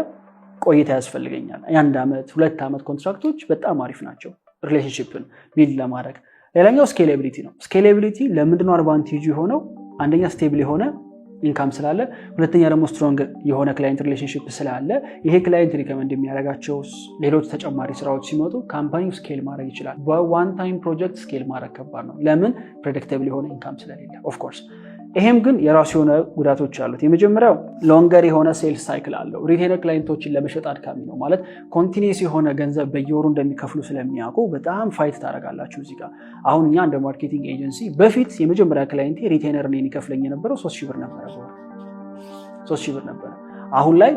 ቆይታ ያስፈልገኛል። የ1 ዓመት 2 ዓመት ኮንትራክቶች በጣም አሪፍ ናቸው ሪሌሽንሺፕን ቢልድ ለማድረግ። ሌላኛው ስኬሌቢሊቲ ነው። ስኬሌቢሊቲ ለምንድነው አድቫንቴጁ የሆነው? አንደኛ ስቴብል የሆነ ኢንካም ስላለ፣ ሁለተኛ ደግሞ ስትሮንግ የሆነ ክላይንት ሪሌሽንሺፕ ስላለ ይሄ ክላይንት ሪከመንድ የሚያደርጋቸው ሌሎች ተጨማሪ ስራዎች ሲመጡ ካምፓኒው ስኬል ማድረግ ይችላል። በዋን ታይም ፕሮጀክት ስኬል ማድረግ ከባድ ነው። ለምን? ፕሬዲክተብል የሆነ ኢንካም ስለሌለ ኦፍኮርስ። ይሄም ግን የራሱ የሆነ ጉዳቶች አሉት። የመጀመሪያው ሎንገር የሆነ ሴልስ ሳይክል አለው። ሪቴነር ክላይንቶችን ለመሸጥ አድካሚ ነው። ማለት ኮንቲኒየስ የሆነ ገንዘብ በየወሩ እንደሚከፍሉ ስለሚያውቁ በጣም ፋይት ታደርጋላችሁ እዚህ ጋር። አሁን እኛ እንደ ማርኬቲንግ ኤጀንሲ በፊት የመጀመሪያ ክላይንቴ ሪቴነር እኔን ይከፍለኝ የነበረው 3000 ብር ነበረ። 3000 ብር ነበረ። አሁን ላይ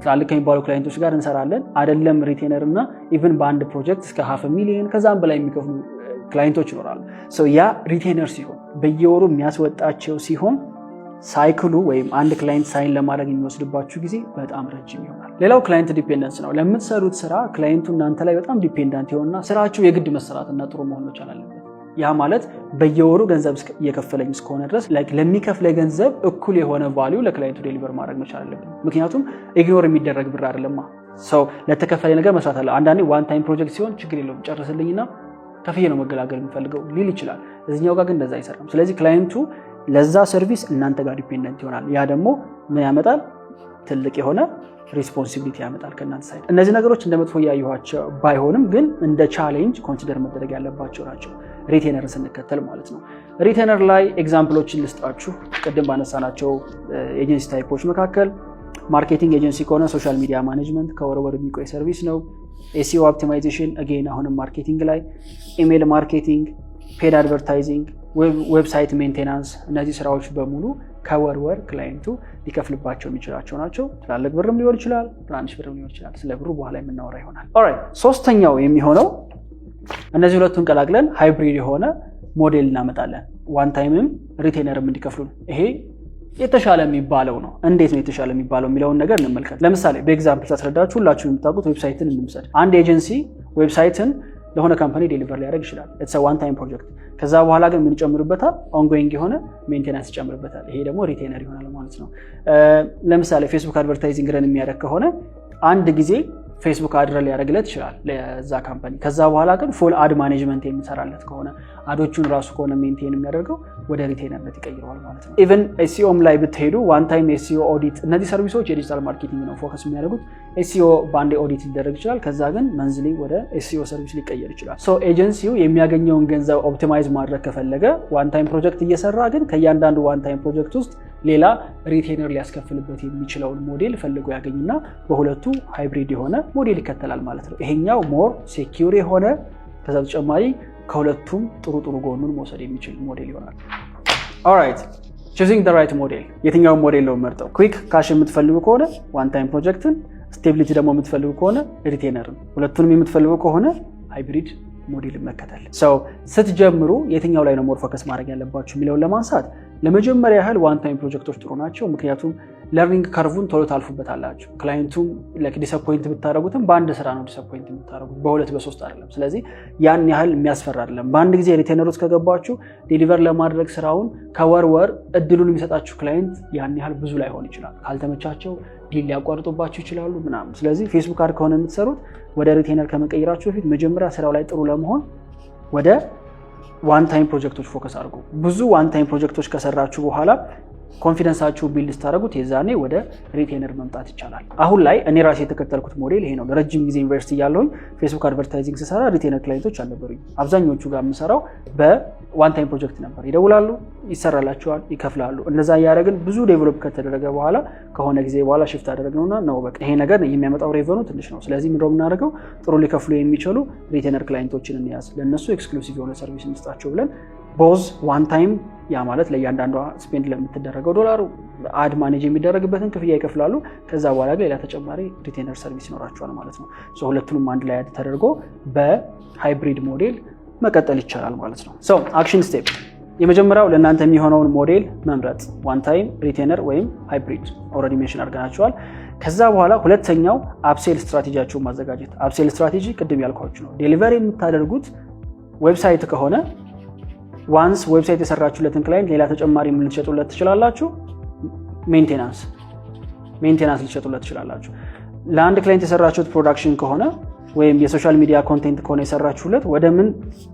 ትላልቅ ከሚባሉ ክላይንቶች ጋር እንሰራለን። አይደለም ሪቴነር እና ኢቭን በአንድ ፕሮጀክት እስከ 500,000 ከዛም በላይ የሚከፍሉ ክላይንቶች ይኖራሉ። ያ ሪቴነር ሲሆን በየወሩ የሚያስወጣቸው ሲሆን ሳይክሉ ወይም አንድ ክላይንት ሳይን ለማድረግ የሚወስድባችሁ ጊዜ በጣም ረጅም ይሆናል። ሌላው ክላይንት ዲፔንደንስ ነው። ለምትሰሩት ስራ ክላይንቱ እናንተ ላይ በጣም ዲፔንዳንት የሆነና ስራችሁ የግድ መሰራትና ጥሩ መሆን መቻል አለበት። ያ ማለት በየወሩ ገንዘብ እየከፈለኝ እስከሆነ ድረስ ለሚከፍለ ገንዘብ እኩል የሆነ ቫልዩ ለክላይንቱ ዴሊቨር ማድረግ መቻል አለብን። ምክንያቱም ኢግኖር የሚደረግ ብር አይደለማ። ለተከፈለ ነገር መስራት አለ። አንዳንዴ ዋን ታይም ፕሮጀክት ሲሆን ችግር የለውም ጨርስልኝና ከፍዬ ነው መገላገል የሚፈልገው ሊል ይችላል። እዚህኛው ጋር ግን እንደዛ አይሰራም። ስለዚህ ክላይንቱ ለዛ ሰርቪስ እናንተ ጋር ዲፔንደንት ይሆናል። ያ ደግሞ ምን ያመጣል? ትልቅ የሆነ ሪስፖንሲቢሊቲ ያመጣል ከእናንተ ሳይድ። እነዚህ ነገሮች እንደ መጥፎ እያየኋቸው ባይሆንም ግን እንደ ቻሌንጅ ኮንሲደር መደረግ ያለባቸው ናቸው፣ ሪቴነርን ስንከተል ማለት ነው። ሪቴነር ላይ ኤግዛምፕሎችን ልስጣችሁ። ቅድም ባነሳናቸው ኤጀንሲ ታይፖች መካከል ማርኬቲንግ ኤጀንሲ ከሆነ ሶሻል ሚዲያ ማኔጅመንት ከወር ወር የሚቆይ ሰርቪስ ነው። ኤስኢኦ ኦፕቲማይዜሽን አጌን አሁንም ማርኬቲንግ ላይ፣ ኢሜል ማርኬቲንግ፣ ፔድ አድቨርታይዚንግ፣ ዌብሳይት ሜንቴናንስ፣ እነዚህ ስራዎች በሙሉ ከወር ክላይንቱ ሊከፍልባቸው የሚችላቸው ናቸው። ትላልቅ ብርም ሊሆን ይችላል፣ ትናንሽ ብርም ሊሆን ይችላል። ስለ ብሩ በኋላ የምናወራ ይሆናል። ኦልራይት ሶስተኛው የሚሆነው እነዚህ ሁለቱን ቀላቅለን ሃይብሪድ የሆነ ሞዴል እናመጣለን። ዋን ታይምም ሪቴነርም እንዲከፍሉ። ይሄ የተሻለ የሚባለው ነው። እንዴት ነው የተሻለ የሚባለው የሚለውን ነገር እንመልከት። ለምሳሌ በኤግዛምፕል ታስረዳችሁ ሁላችሁ የምታውቁት ዌብሳይትን እንምሰድ። አንድ ኤጀንሲ ዌብሳይትን ለሆነ ካምፓኒ ዴሊቨር ሊያደርግ ይችላል። ኢትስ ዋን ታይም ፕሮጀክት። ከዛ በኋላ ግን ምን ይጨምርበታል? ኦንጎይንግ የሆነ ሜንቴናንስ ይጨምርበታል። ይሄ ደግሞ ሪቴነር ይሆናል ማለት ነው። ለምሳሌ ፌስቡክ አድቨርታይዚንግ ረን የሚያደርግ ከሆነ አንድ ጊዜ ፌስቡክ አድ ሊያደርግለት ይችላል ለዛ ካምፓኒ። ከዛ በኋላ ግን ፉል አድ ማኔጅመንት የሚሰራለት ከሆነ አዶቹን ራሱ ከሆነ ሜንቴን የሚያደርገው ወደ ሪቴነርነት ይቀይረዋል ማለት ነው። ኢቨን ኤስኢኦም ላይ ብትሄዱ ዋን ታይም ኤስኢኦ ኦዲት፣ እነዚህ ሰርቪሶች የዲጂታል ማርኬቲንግ ነው ፎከስ የሚያደርጉት። ኤስኢኦ በአንዴ ኦዲት ሊደረግ ይችላል። ከዛ ግን መንዝሊ ወደ ኤስኢኦ ሰርቪስ ሊቀየር ይችላል። ሶ ኤጀንሲው የሚያገኘውን ገንዘብ ኦፕቲማይዝ ማድረግ ከፈለገ ዋን ታይም ፕሮጀክት እየሰራ ግን ከእያንዳንዱ ዋን ታይም ፕሮጀክት ውስጥ ሌላ ሪቴነር ሊያስከፍልበት የሚችለውን ሞዴል ፈልጎ ያገኝና በሁለቱ ሃይብሪድ የሆነ ሞዴል ይከተላል ማለት ነው። ይሄኛው ሞር ሴኪዩር የሆነ ከዛ ተጨማሪ ከሁለቱም ጥሩ ጎኑን መውሰድ የሚችል ሞዴል ይሆናል። ኦልራይት choosing the right ሞዴል። የትኛውን ሞዴል ነው መርጠው? ኩዊክ ካሽ የምትፈልጉ ከሆነ ዋን ታይም ፕሮጀክትን፣ ስቴቢሊቲ ደግሞ የምትፈልጉ ከሆነ ሪቴነርን፣ ሁለቱንም የምትፈልጉ ከሆነ ሃይብሪድ ሞዴል መከተል። ሰው ስትጀምሩ የትኛው ላይ ነው ሞር ፎከስ ማድረግ ያለባችሁ የሚለውን ለማንሳት ለመጀመሪያ ያህል ዋን ታይም ፕሮጀክቶች ጥሩ ናቸው። ምክንያቱም ለርኒንግ ከርቭን ቶሎ ታልፉበታላችሁ። ክላይንቱም ዲስአፖይንት ብታደረጉትም በአንድ ስራ ነው ዲስአፖይንት ብታደረጉት፣ በሁለት በሶስት አይደለም። ስለዚህ ያን ያህል የሚያስፈራ አይደለም። በአንድ ጊዜ ሪቴነር ውስጥ ከገባችሁ ዴሊቨር ለማድረግ ስራውን ከወር እድሉን የሚሰጣችሁ ክላይንት ያን ያህል ብዙ ላይሆን ይችላል። ካልተመቻቸው ዲል ሊያቋርጡባችሁ ይችላሉ ምናምን። ስለዚህ ፌስቡክ አድ ከሆነ የምትሰሩት ወደ ሪቴነር ከመቀየራችሁ በፊት መጀመሪያ ስራው ላይ ጥሩ ለመሆን ወደ ዋን ታይም ፕሮጀክቶች ፎከስ አድርጉ። ብዙ ዋን ታይም ፕሮጀክቶች ከሰራችሁ በኋላ ኮንፊደንሳችሁ ቢልድ ስታደርጉት የዛኔ ወደ ሪቴነር መምጣት ይቻላል። አሁን ላይ እኔ ራሴ የተከተልኩት ሞዴል ይሄ ነው። ለረጅም ጊዜ ዩኒቨርሲቲ ያለሁኝ ፌስቡክ አድቨርታይዚንግ ስሰራ ሪቴነር ክላይንቶች አልነበሩኝ። አብዛኞቹ ጋር የምሰራው በዋን ታይም ፕሮጀክት ነበር። ይደውላሉ፣ ይሰራላቸዋል፣ ይከፍላሉ። እነዛ እያደረግን ብዙ ዴቨሎፕ ከተደረገ በኋላ ከሆነ ጊዜ በኋላ ሽፍት አደረግነውና ነው በቃ ይሄ ነገር የሚያመጣው ሬቨኑ ትንሽ ነው። ስለዚህ ምንድነው የምናደርገው? ጥሩ ሊከፍሉ የሚችሉ ሪቴነር ክላይንቶችን እንያዝ፣ ለእነሱ ኤክስክሉሲቭ የሆነ ሰርቪስ እንስጣቸው ብለን ቦዝ ዋን ታይም፣ ያ ማለት ለእያንዳንዷ ስፔንድ ለምትደረገው ዶላር አድ ማኔጅ የሚደረግበትን ክፍያ ይከፍላሉ። ከዛ በኋላ ግን ሌላ ተጨማሪ ሪቴነር ሰርቪስ ይኖራቸዋል ማለት ነው። ሁለቱንም አንድ ላይ ተደርጎ በሃይብሪድ ሞዴል መቀጠል ይቻላል ማለት ነው። አክሽን ስቴፕ፣ የመጀመሪያው ለእናንተ የሚሆነውን ሞዴል መምረጥ፣ ዋን ታይም፣ ሪቴነር ወይም ሃይብሪድ ኦልሬዲ ሜንሽን አድርገናቸዋል። ከዛ በኋላ ሁለተኛው አፕሴል ስትራቴጂያችሁን ማዘጋጀት። አፕሴል ስትራቴጂ ቅድም ያልኳችሁ ነው። ዴሊቨሪ የምታደርጉት ዌብሳይት ከሆነ ዋንስ ዌብሳይት የሰራችሁለትን ክላይንት ሌላ ተጨማሪ ምን ልትሸጡለት ትችላላችሁ? ሜንቴናንስ ልትሸጡለት ትችላላችሁ። ለአንድ ክላይንት የሰራችሁት ፕሮዳክሽን ከሆነ ወይም የሶሻል ሚዲያ ኮንቴንት ከሆነ የሰራችሁለት ወደ ምን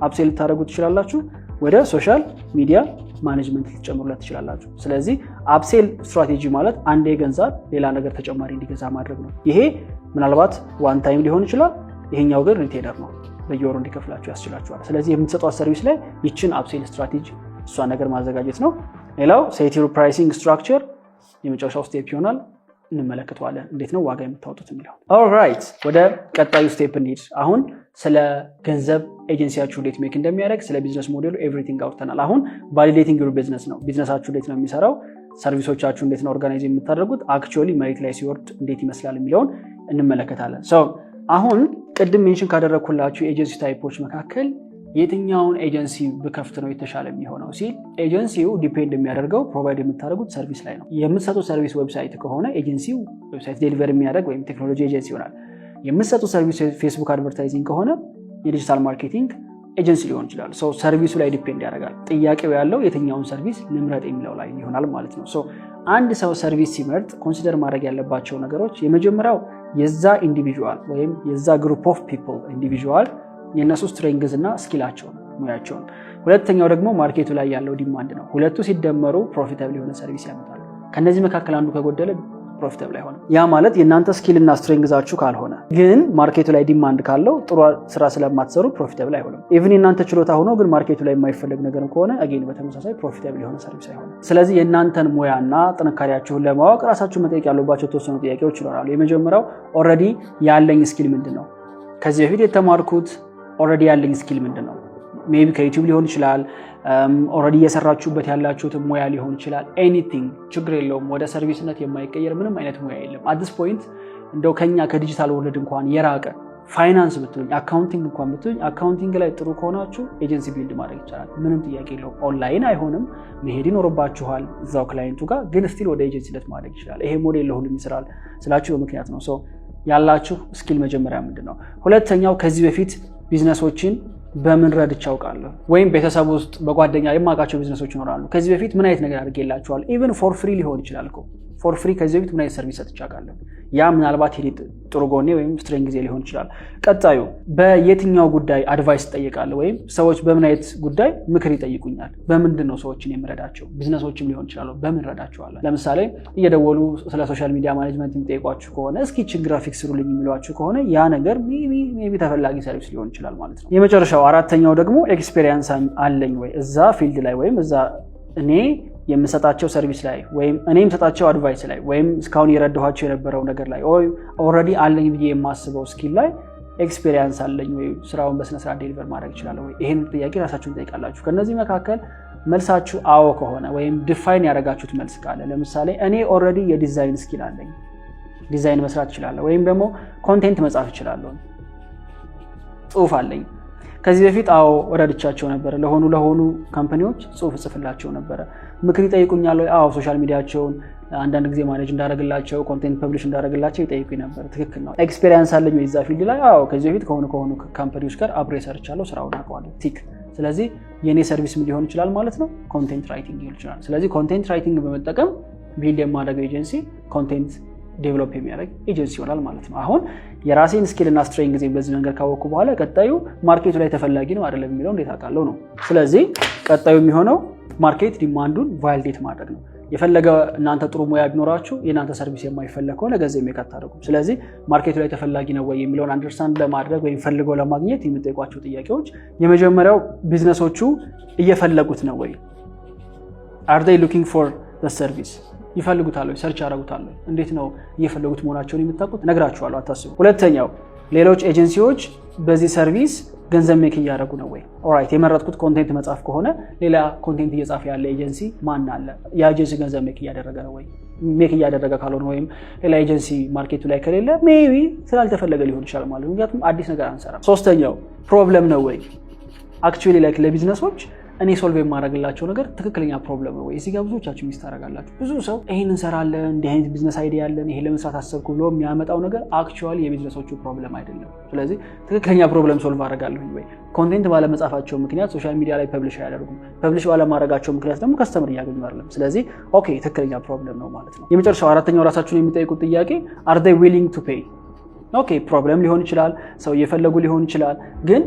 አፕሴል ልታደርጉ ትችላላችሁ? ወደ ሶሻል ሚዲያ ማኔጅመንት ልትጨምሩለት ትችላላችሁ። ስለዚህ አፕሴል ስትራቴጂ ማለት አንዴ ገንዘብ ሌላ ነገር ተጨማሪ እንዲገዛ ማድረግ ነው። ይሄ ምናልባት ዋን ታይም ሊሆን ይችላል። ይሄኛው ግን ሪቴነር ነው፣ በየወሩ እንዲከፍላችሁ ያስችላችኋል። ስለዚህ የምትሰጧት ሰርቪስ ላይ ይችን አፕሴል ስትራቴጂ እሷን ነገር ማዘጋጀት ነው። ሌላው ሴት ዩር ፕራይሲንግ ስትራክቸር የመጨረሻው ስቴፕ ይሆናል። እንመለከተዋለን እንዴት ነው ዋጋ የምታወጡት የሚለው። ኦልራይት ወደ ቀጣዩ ስቴፕ እንሂድ። አሁን ስለ ገንዘብ ኤጀንሲያችሁ እንዴት ሜክ እንደሚያደርግ ስለ ቢዝነስ ሞዴሉ ኤቭሪቲንግ አውርተናል። አሁን ቫሊዴቲንግ ዩር ቢዝነስ ነው። ቢዝነሳችሁ እንዴት ነው የሚሰራው፣ ሰርቪሶቻችሁ እንዴት ነው ኦርጋናይዝ የምታደርጉት፣ አክቹዋሊ መሬት ላይ ሲወርድ እንዴት ይመስላል የሚለውን እንመለከታለን። አሁን ቅድም ሜንሽን ካደረግኩላችሁ የኤጀንሲ ታይፖች መካከል የትኛውን ኤጀንሲ ብከፍት ነው የተሻለ የሚሆነው ሲል ኤጀንሲው ዲፔንድ የሚያደርገው ፕሮቫይድ የምታደርጉት ሰርቪስ ላይ ነው። የምትሰጡት ሰርቪስ ዌብሳይት ከሆነ ኤጀንሲው ዌብሳይት ዴሊቨር የሚያደርግ ወይም ቴክኖሎጂ ኤጀንሲ ይሆናል። የምትሰጡት ሰርቪስ ፌስቡክ አድቨርታይዚንግ ከሆነ የዲጂታል ማርኬቲንግ ኤጀንሲ ሊሆን ይችላል። ሰርቪሱ ላይ ዲፔንድ ያደርጋል። ጥያቄው ያለው የትኛውን ሰርቪስ ልምረጥ የሚለው ላይ ይሆናል ማለት ነው። አንድ ሰው ሰርቪስ ሲመርጥ ኮንሲደር ማድረግ ያለባቸው ነገሮች የመጀመሪያው የዛ ኢንዲቪጁዋል ወይም የዛ ግሩፕ ኦፍ ፒፕል ኢንዲቪጁዋል የነሱ ስትሬንግዝ እና ስኪላቸው ነው፣ ሙያቸውን። ሁለተኛው ደግሞ ማርኬቱ ላይ ያለው ዲማንድ ነው። ሁለቱ ሲደመሩ ፕሮፊታብል የሆነ ሰርቪስ ያመጣሉ። ከነዚህ መካከል አንዱ ከጎደለ ፕሮፊታብል አይሆንም። ያ ማለት የእናንተ ስኪል እና ስትሬንግዛችሁ ካልሆነ ግን ማርኬቱ ላይ ዲማንድ ካለው ጥሩ ስራ ስለማትሰሩ ፕሮፊታብል አይሆንም። ኢቭን የእናንተ ችሎታ ሆኖ ግን ማርኬቱ ላይ የማይፈለግ ነገር ከሆነ አጌን በተመሳሳይ ፕሮፊታብል የሆነ ሰርቪስ አይሆንም። ስለዚህ የእናንተን ሙያና ጥንካሬያችሁን ለማወቅ ራሳችሁ መጠየቅ ያለባቸው የተወሰኑ ጥያቄዎች ይኖራሉ። የመጀመሪያው ኦልሬዲ ያለኝ ስኪል ምንድን ነው? ከዚህ በፊት የተማርኩት ኦልሬዲ ያለኝ ስኪል ምንድን ነው? ሜቢ ከዩቲዩብ ሊሆን ይችላል ኦልሬዲ እየሰራችሁበት ያላችሁት ሙያ ሊሆን ይችላል ኤኒቲንግ ችግር የለውም ወደ ሰርቪስነት የማይቀየር ምንም አይነት ሙያ የለም at this point እንደው ከኛ ከዲጂታል ወርልድ እንኳን የራቀ ፋይናንስ ብትሉኝ አካውንቲንግ እንኳን ብትሉኝ አካውንቲንግ ላይ ጥሩ ከሆናችሁ ኤጀንሲ ቢልድ ማድረግ ይቻላል ምንም ጥያቄ የለውም ኦንላይን አይሆንም መሄድ ይኖርባችኋል እዛው ክላይንቱ ጋር ግን ስቲል ወደ ኤጀንሲነት ማድረግ ይችላል ይሄ ሞዴል ለሁሉም ይሰራል ስላችሁ በምክንያት ነው ሶ ያላችሁ ስኪል መጀመሪያ ምንድነው ሁለተኛው ከዚህ በፊት ቢዝነሶችን በምን ረድቼ አውቃለሁ ወይም ቤተሰብ ውስጥ በጓደኛ የማውቃቸው ቢዝነሶች ይኖራሉ ከዚህ በፊት ምን አይነት ነገር አድርጌላችኋል ኢቭን ፎር ፍሪ ሊሆን ይችላል እኮ ፎር ፍሪ ከዚህ በፊት ምን አይነት ሰርቪስ ሰጥቻለሁ ያ ምናልባት ጥሩ ጎኔ ወይም ስትሬንግ ጊዜ ሊሆን ይችላል ቀጣዩ በየትኛው ጉዳይ አድቫይስ ጠይቃለሁ ወይም ሰዎች በምን አይነት ጉዳይ ምክር ይጠይቁኛል በምንድነው ሰዎችን የምረዳቸው ቢዝነሶችም ሊሆን ይችላል በምን ረዳቸዋለሁ ለምሳሌ እየደወሉ ስለ ሶሻል ሚዲያ ማኔጅመንት የሚጠይቋችሁ ከሆነ እስኪ ቺ ግራፊክስ ስሩልኝ የሚሏችሁ ከሆነ ያ ነገር ሜቢ ተፈላጊ ሰርቪስ ሊሆን ይችላል ማለት ነው የመጨረሻው አራተኛው ደግሞ ኤክስፒሪየንስ አለኝ ወይ እዛ ፊልድ ላይ ወይም እዛ እኔ የምሰጣቸው ሰርቪስ ላይ ወይም እኔ የምሰጣቸው አድቫይስ ላይ ወይም እስካሁን የረዳኋቸው የነበረው ነገር ላይ ኦልሬዲ አለኝ ብዬ የማስበው ስኪል ላይ ኤክስፒሪየንስ አለኝ ወይ ስራውን በስነ ስርዓት ዴሊቨር ማድረግ ይችላል ወይ ይሄን ጥያቄ ራሳችሁን ጠይቃላችሁ ከነዚህ መካከል መልሳችሁ አዎ ከሆነ ወይም ዲፋይን ያደረጋችሁት መልስ ካለ ለምሳሌ እኔ ኦልሬዲ የዲዛይን ስኪል አለኝ ዲዛይን መስራት ይችላል ወይም ደግሞ ኮንቴንት መጻፍ ይችላል ጽሁፍ አለኝ ከዚህ በፊት አዎ ወረድቻቸው ነበር ለሆኑ ካምፓኒዎች ጽሁፍ ጽፍላቸው ነበር ምክር ይጠይቁኛል አዎ ሶሻል ሚዲያቸውን አንዳንድ ጊዜ ማኔጅ እንዳደረግላቸው ኮንቴንት ፐብሊሽ እንዳደረግላቸው ይጠይቁኝ ነበር ትክክል ነው ኤክስፒሪየንስ አለኝ ወይ እዛ ፊልድ ላይ አዎ ከዚህ በፊት ከሆኑ ካምፓኒዎች ጋር አብሬ ሰርቻለሁ ስራውን አውቀዋለሁ ቲክ ስለዚህ የኔ ሰርቪስ ምን ሊሆን ይችላል ማለት ነው ኮንቴንት ራይቲንግ ሊሆን ይችላል ስለዚህ ኮንቴንት ራይቲንግ በመጠቀም ቢልድ የማደርገው ኤጀንሲ ኮንቴንት ዴቨሎፕ የሚያደርግ ኤጀንሲ ይሆናል ማለት ነው አሁን የራሴን ስኪል እና ስትሬንግ ጊዜ በዚህ ነገር ካወቅኩ በኋላ ቀጣዩ ማርኬቱ ላይ ተፈላጊ ነው አይደለም የሚለው እንዴት አውቃለሁ ነው ስለዚህ ቀጣዩ የሚሆነው ማርኬት ዲማንዱን ቫሊዴት ማድረግ ነው የፈለገ እናንተ ጥሩ ሙያ ቢኖራችሁ የናንተ ሰርቪስ የማይፈልግ ከሆነ ገንዘብ ሜካት ታደርጉ ስለዚህ ማርኬቱ ላይ ተፈላጊ ነው ወይ የሚለውን አንደርስታንድ ለማድረግ ወይ ፈልገው ለማግኘት የምትጠይቋቸው ጥያቄዎች የመጀመሪያው ቢዝነሶቹ እየፈለጉት ነው ወይ are they looking for the service ይፈልጉታል ሰርች ያደርጉታል እንዴት ነው እየፈለጉት መሆናቸውን የምታውቁት ነግራችኋለሁ አታስቡ ሁለተኛው ሌሎች ኤጀንሲዎች በዚህ ሰርቪስ ገንዘብ ሜክ ያደርጉ ነው ወይ ኦልራይት የመረጥኩት ኮንቴንት መጻፍ ከሆነ ሌላ ኮንቴንት እየጻፈ ያለ ኤጀንሲ ማን አለ ያ ኤጀንሲ ገንዘብ ሜክ ያደረገ ነው ወይ ሜክ ያደረገ ካልሆነ ወይም ሌላ ኤጀንሲ ማርኬቱ ላይ ከሌለ ሜቢ ስላልተፈለገ ሊሆን ይችላል ማለት ነው ምክንያቱም አዲስ ነገር አንሰራም ሶስተኛው ፕሮብለም ነው ወይ አክቹአሊ ላይክ ለቢዝነሶች እኔ ሶልቭ የማደርግላቸው ነገር ትክክለኛ ፕሮብለም ነው ወይ እዚህ ጋር ብዙዎቻችሁ ሚስ ታደርጋላችሁ ብዙ ሰው ይሄን እንሰራለን እንዲህ አይነት ቢዝነስ አይዲያ ያለን ይሄን ለመስራት አሰብኩ ብሎ የሚያመጣው ነገር አክቹአሊ የቢዝነሶቹ ፕሮብለም አይደለም ስለዚህ ትክክለኛ ፕሮብለም ሶልቭ አደርጋለሁ ወይ ኮንቴንት ባለመጻፋቸው ምክንያት ሶሻል ሚዲያ ላይ ፐብሊሽ አያደርጉም ፐብሊሽ ባለማድረጋቸው ምክንያት ደግሞ ከስተመር እያገኙ አይደለም ስለዚህ ኦኬ ትክክለኛ ፕሮብለም ነው ማለት ነው የመጨረሻው አራተኛው ራሳችሁን የሚጠይቁት ጥያቄ are they willing to pay ኦኬ ፕሮብለም ሊሆን ይችላል ሰው እየፈለጉ ሊሆን ይችላል ግን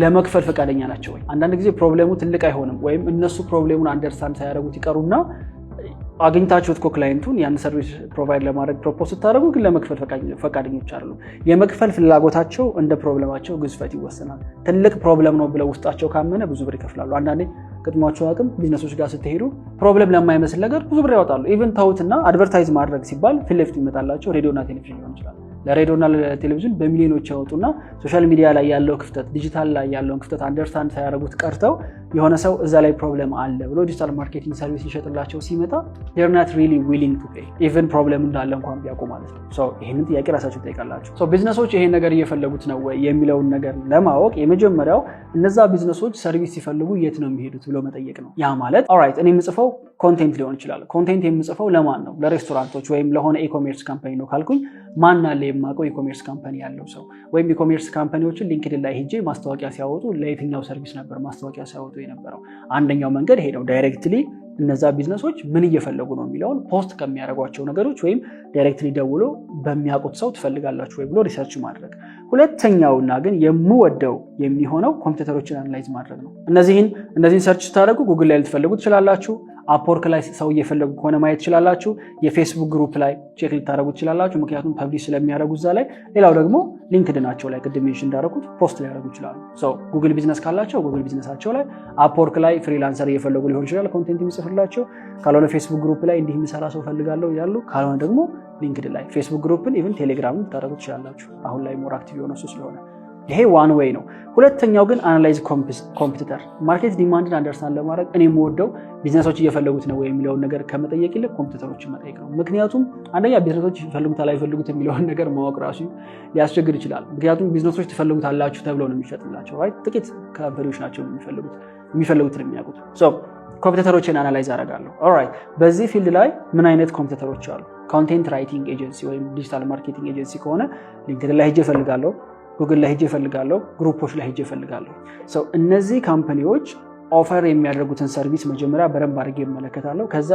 ለመክፈል ፈቃደኛ ናቸው ወይ አንዳንድ ጊዜ ፕሮብሌሙ ትልቅ አይሆንም ወይም እነሱ ፕሮብሌሙን አንደርስታንድ ሳያደርጉት ይቀሩና አግኝታችሁት ክላይንቱን ያን ሰርቪስ ፕሮቫይድ ለማድረግ ፕሮፖዝ ታደርጉ ግን ለመክፈል ፈቃደኞች አይደሉም የመክፈል ፍላጎታቸው እንደ ፕሮብሌማቸው ግዝፈት ይወሰናል ትልቅ ፕሮብሌም ነው ብለው ውስጣቸው ካመነ ብዙ ብር ይከፍላሉ አንዳንዴ ቅድማቸው አቅም ቢዝነሶች ጋር ስትሄዱ ፕሮብሌም ለማይመስል ነገር ብዙ ብር ያወጣሉ ኢቭን ታውትና አድቨርታይዝ ማድረግ ሲባል ፊት ለፊት ይመጣላቸው ሬዲዮና ቴሌቪዥን ሊሆን ይችላል ለሬዲዮና ለቴሌቪዥን በሚሊዮኖች ያወጡና ሶሻል ሚዲያ ላይ ያለው ክፍተት ዲጂታል ላይ ያለው ክፍተት አንደርስታንድ ሳያደርጉት ቀርተው የሆነ ሰው እዛ ላይ ፕሮብሌም አለ ብሎ ዲጂታል ማርኬቲንግ ሰርቪስ ይሸጥላቸው ሲመጣ they're not really willing to pay even ፕሮብሌም እንዳለ እንኳን ቢያውቁ ማለት ነው ሶ ይሄንን ጥያቄ ራሳችሁ ጠይቃላችሁ ሶ ቢዝነሶች ይሄን ነገር እየፈለጉት ነው ወይ የሚለውን ነገር ለማወቅ የመጀመሪያው እነዛ ቢዝነሶች ሰርቪስ ሲፈልጉ የት ነው የሚሄዱት ብሎ መጠየቅ ነው ያ ማለት ኦልራይት እኔ የምጽፈው ኮንቴንት ሊሆን ይችላል ኮንቴንት የምጽፈው ለማን ነው ለሬስቶራንቶች ወይም ለሆነ ኢኮሜርስ ካምፓኒ ነው ካልኩኝ ማን አለ የማውቀው ኢኮሜርስ ካምፓኒ ያለው ሰው ወይም ኢኮሜርስ ካምፓኒዎችን ሊንክድኢን ላይ ሄጄ ማስታወቂያ ሲያወጡ ለየትኛው ሰርቪስ ነበር ማስታወቂያ ሲያወጡ የነበረው አንደኛው መንገድ ሄደው ዳይሬክትሊ እነዛ ቢዝነሶች ምን እየፈለጉ ነው የሚለውን ፖስት ከሚያደርጓቸው ነገሮች ወይም ዳይሬክትሊ ደውሎ በሚያውቁት ሰው ትፈልጋላችሁ ወይ ብሎ ሪሰርች ማድረግ ሁለተኛውና ግን የምወደው የሚሆነው ኮምፒውተሮችን አናላይዝ ማድረግ ነው እነዚህን ሰርች ስታደርጉ ጉግል ላይ ልትፈልጉ ትችላላችሁ አፕወርክ ላይ ሰው እየፈለጉ ከሆነ ማየት ትችላላችሁ የፌስቡክ ግሩፕ ላይ ቼክ ልታደርጉ ትችላላችሁ ምክንያቱም ፐብሊሽ ስለሚያደርጉ እዛ ላይ ሌላው ደግሞ ሊንክድናቸው ላይ ቅድም ሜንሽን እንዳደረኩት ፖስት ሊያደርጉ ይችላሉ ሶ ጉግል ቢዝነስ ካላቸው ጉግል ቢዝነሳቸው ላይ አፕወርክ ላይ ፍሪላንሰር እየፈለጉ ሊሆን ይችላል ኮንቴንት የሚጽፍላቸው ካልሆነ ፌስቡክ ግሩፕ ላይ እንዲህ የሚሰራ ሰው ፈልጋለሁ ያሉ ካልሆነ ደግሞ ሊንክድን ላይ ፌስቡክ ግሩፕን ኢቭን ቴሌግራምን ልታደርጉ ትችላላችሁ አሁን ላይ ሞር አክቲቭ የሆነ እሱ ስለሆነ ይሄ ዋን ዌይ ነው። ሁለተኛው ግን አናላይዝ ኮምፒቲተር ማርኬት ዲማንድን አንደርስታንድ ለማድረግ እኔ የምወደው ቢዝነሶች እየፈለጉት ነው የሚለውን ነገር ከመጠየቅ ይልቅ ኮምፒቲተሮችን መጠየቅ ነው። ምክንያቱም አንደኛ ቢዝነሶች ይፈልጉታል አይፈልጉት የሚለውን ነገር ማወቅ ራሱ ሊያስቸግር ይችላል። ምክንያቱም ቢዝነሶች ትፈልጉታላችሁ ተብለው ነው የሚሸጥላቸው ራይት። ጥቂት ካምፓኒዎች ናቸው የሚፈልጉትን የሚያውቁት። ሶ ኮምፒቲተሮችን አናላይዝ አደርጋለሁ። ኦልራይት በዚህ ፊልድ ላይ ምን አይነት ኮምፒቲተሮች አሉ? ኮንቴንት ራይቲንግ ኤጀንሲ ወይም ዲጂታል ማርኬቲንግ ኤጀንሲ ከሆነ ሊንክድኢን ላይ ሄጄ እፈልጋለሁ፣ ጉግል ላይ ሄጄ እፈልጋለሁ፣ ግሩፖች ላይ ሄጄ እፈልጋለሁ። እነዚህ ካምፓኒዎች ኦፈር የሚያደርጉትን ሰርቪስ መጀመሪያ በደንብ አድርጌ እመለከታለሁ። ከዛ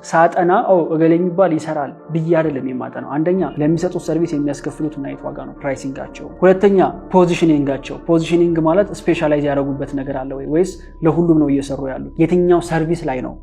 ሳጠና እገሌ የሚባል ይሰራል ብዬ አይደለም የማጠናው። አንደኛ ለሚሰጡት ሰርቪስ የሚያስከፍሉት ምን አይነት ዋጋ ነው፣ ፕራይሲንጋቸው። ሁለተኛ ፖዚሽኒንጋቸው። ፖዚሽኒንግ ማለት ስፔሻላይዝ ያደረጉበት ነገር አለ ወይስ ለሁሉም ነው እየሰሩ ያሉት? የትኛው ሰርቪስ ላይ ነው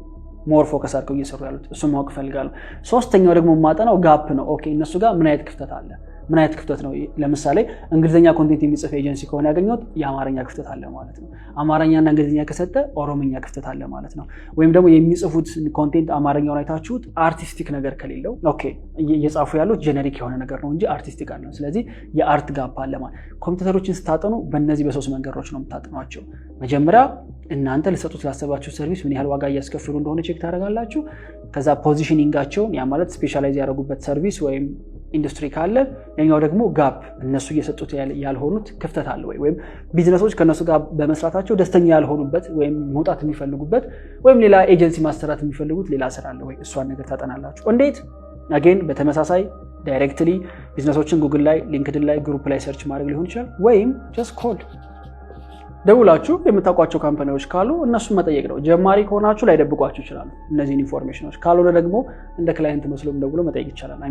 ሞር ፎከስ አድርገው እየሰሩ ያሉት? እሱን ማወቅ እፈልጋለሁ። ሶስተኛው ደግሞ የማጠናው ጋፕ ነው። ኦኬ እነሱ ጋር ምን አይነት ክፍተት አለ? ምን አይነት ክፍተት ነው? ለምሳሌ እንግሊዝኛ ኮንቴንት የሚጽፍ ኤጀንሲ ከሆነ ያገኘሁት የአማርኛ ክፍተት አለ ማለት ነው። አማርኛና እንግሊዝኛ ከሰጠ ኦሮምኛ ክፍተት አለ ማለት ነው። ወይም ደግሞ የሚጽፉት ኮንቴንት አማርኛውን አይታችሁት አርቲስቲክ ነገር ከሌለው ኦኬ እየጻፉ ያሉት ጄኔሪክ የሆነ ነገር ነው እንጂ አርቲስቲክ አለ። ስለዚህ የአርት ጋፕ አለ ማለት። ኮምፒውተሮችን ስታጠኑ በእነዚህ በሶስት መንገዶች ነው የምታጠኗቸው። መጀመሪያ እናንተ ልሰጡት ላሰባችሁ ሰርቪስ ምን ያህል ዋጋ እያስከፍሉ እንደሆነ ቼክ ታደርጋላችሁ። ከዛ ፖዚሽኒንጋቸውን ያ ማለት ስፔሻላይዝ ያደረጉበት ሰርቪስ ወይም ኢንዱስትሪ ካለ፣ ያኛው ደግሞ ጋፕ እነሱ እየሰጡት ያልሆኑት ክፍተት አለ ወይም ቢዝነሶች ከነሱ ጋር በመስራታቸው ደስተኛ ያልሆኑበት ወይም መውጣት የሚፈልጉበት ወይም ሌላ ኤጀንሲ ማሰራት የሚፈልጉት ሌላ ስራ አለ ወይ? እሷን ነገር ታጠናላችሁ። እንዴት? አጌን በተመሳሳይ ዳይሬክትሊ ቢዝነሶችን ጉግል ላይ፣ ሊንክድኢን ላይ፣ ግሩፕ ላይ ሰርች ማድረግ ሊሆን ይችላል። ወይም ጀስት ኮል ደውላችሁ የምታውቋቸው ካምፓኒዎች ካሉ እነሱን መጠየቅ ነው። ጀማሪ ከሆናችሁ ላይደብቋችሁ ይችላሉ እነዚህን ኢንፎርሜሽኖች። ካልሆነ ደግሞ እንደ ክላይንት መስሎም ደውሎ መጠየቅ ይቻላል።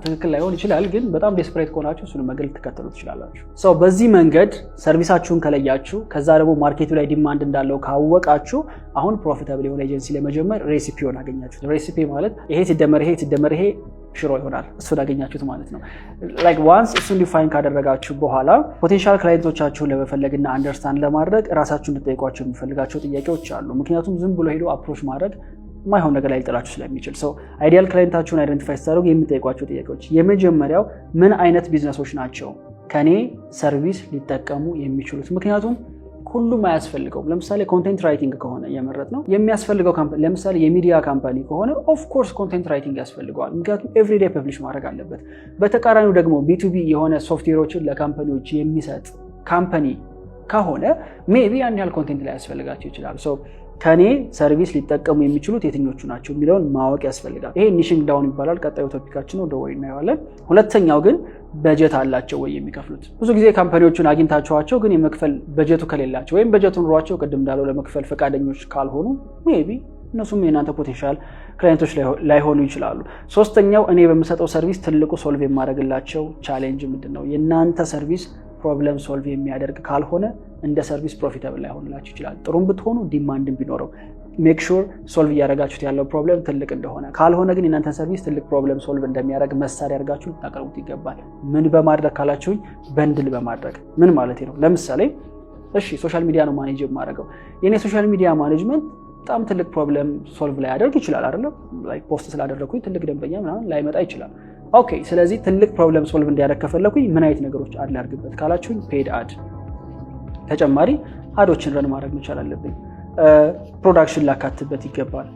ትክክል ላይሆን ይችላል፣ ግን በጣም ዴስፕሬት ከሆናችሁ እሱን መግለጽ ትከተሉ ትችላላችሁ። በዚህ መንገድ ሰርቪሳችሁን ከለያችሁ፣ ከዛ ደግሞ ማርኬቱ ላይ ዲማንድ እንዳለው ካወቃችሁ፣ አሁን ፕሮፊታብል የሆነ ኤጀንሲ ለመጀመር ሬሲፒውን አገኛችሁት። ሬሲፒ ማለት ይሄ ሲደመር ይሄ ሲደመር ይሄ ሽሮ ይሆናል። እሱን አገኛችሁት ማለት ነው። ላይክ ዋንስ እሱን ዲፋይን ካደረጋችሁ በኋላ ፖቴንሻል ክላይንቶቻችሁን ለመፈለግና አንደርስታንድ ለማድረግ ራሳችሁን እንድትጠይቋቸው የሚፈልጋቸው ጥያቄዎች አሉ። ምክንያቱም ዝም ብሎ ሄዶ አፕሮች ማድረግ ማይሆን ነገር ላይ ሊጥላችሁ ስለሚችል አይዲያል ክላይንታችሁን አይደንቲፋይ ስታደርጉ የሚጠይቋቸው ጥያቄዎች የመጀመሪያው ምን አይነት ቢዝነሶች ናቸው ከኔ ሰርቪስ ሊጠቀሙ የሚችሉት? ምክንያቱም ሁሉም አያስፈልገውም። ለምሳሌ ኮንቴንት ራይቲንግ ከሆነ የመረጥ ነው የሚያስፈልገው ካምፓኒ፣ ለምሳሌ የሚዲያ ካምፓኒ ከሆነ ኦፍ ኮርስ ኮንቴንት ራይቲንግ ያስፈልገዋል፣ ምክንያቱም ኤቭሪዴይ ፐብሊሽ ማድረግ አለበት። በተቃራኒው ደግሞ ቢቱቢ የሆነ ሶፍትዌሮችን ለካምፓኒዎች የሚሰጥ ካምፓኒ ከሆነ ሜቢ ያን ያህል ኮንቴንት ላይ ያስፈልጋቸው ይችላል። ከኔ ሰርቪስ ሊጠቀሙ የሚችሉት የትኞቹ ናቸው የሚለውን ማወቅ ያስፈልጋል። ይሄ ኒሽንግ ዳውን ይባላል። ቀጣዩ ቶፒካችን ነው፣ ደወይ እናየዋለን። ሁለተኛው ግን በጀት አላቸው ወይ የሚከፍሉት? ብዙ ጊዜ ካምፓኒዎቹን አግኝታቸዋቸው ግን የመክፈል በጀቱ ከሌላቸው ወይም በጀቱ ኑሯቸው ቅድም እንዳለው ለመክፈል ፈቃደኞች ካልሆኑ ሜቢ እነሱም የእናንተ ፖቴንሻል ክላይንቶች ላይሆኑ ይችላሉ። ሶስተኛው እኔ በምሰጠው ሰርቪስ ትልቁ ሶልቭ የማደርግላቸው ቻሌንጅ ምንድን ነው? የእናንተ ሰርቪስ ፕሮብለም ሶልቭ የሚያደርግ ካልሆነ እንደ ሰርቪስ ፕሮፊታብል ላይሆንላችሁ ይችላል። ጥሩም ብትሆኑ ዲማንድም ቢኖረው ሜክ ሹር ሶልቭ እያደረጋችሁት ያለው ፕሮብለም ትልቅ እንደሆነ፣ ካልሆነ ግን የእናንተን ሰርቪስ ትልቅ ፕሮብለም ሶልቭ እንደሚያደርግ መሳሪያ አድርጋችሁ ልታቀርቡት ይገባል። ምን በማድረግ ካላችሁኝ፣ በንድል በማድረግ ምን ማለት ነው? ለምሳሌ ሶሻል ሚዲያ ነው ማኔጅ የማደርገው። የኔ ሶሻል ሚዲያ ማኔጅመንት በጣም ትልቅ ፕሮብለም ሶልቭ ላይ ያደርግ ይችላል አይደለም? ላይክ ፖስት ስላደረኩኝ ትልቅ ደንበኛ ምናምን ላይመጣ ይችላል። ኦኬ፣ ስለዚህ ትልቅ ፕሮብለም ሶልቭ እንዲያደርግ ከፈለኩኝ ምን አይነት ነገሮች አድ ላድርግበት ካላችሁኝ፣ ፔድ አድ፣ ተጨማሪ አዶችን ረን ማድረግ መቻል አለብኝ። ፕሮዳክሽን ላካትበት ይገባል።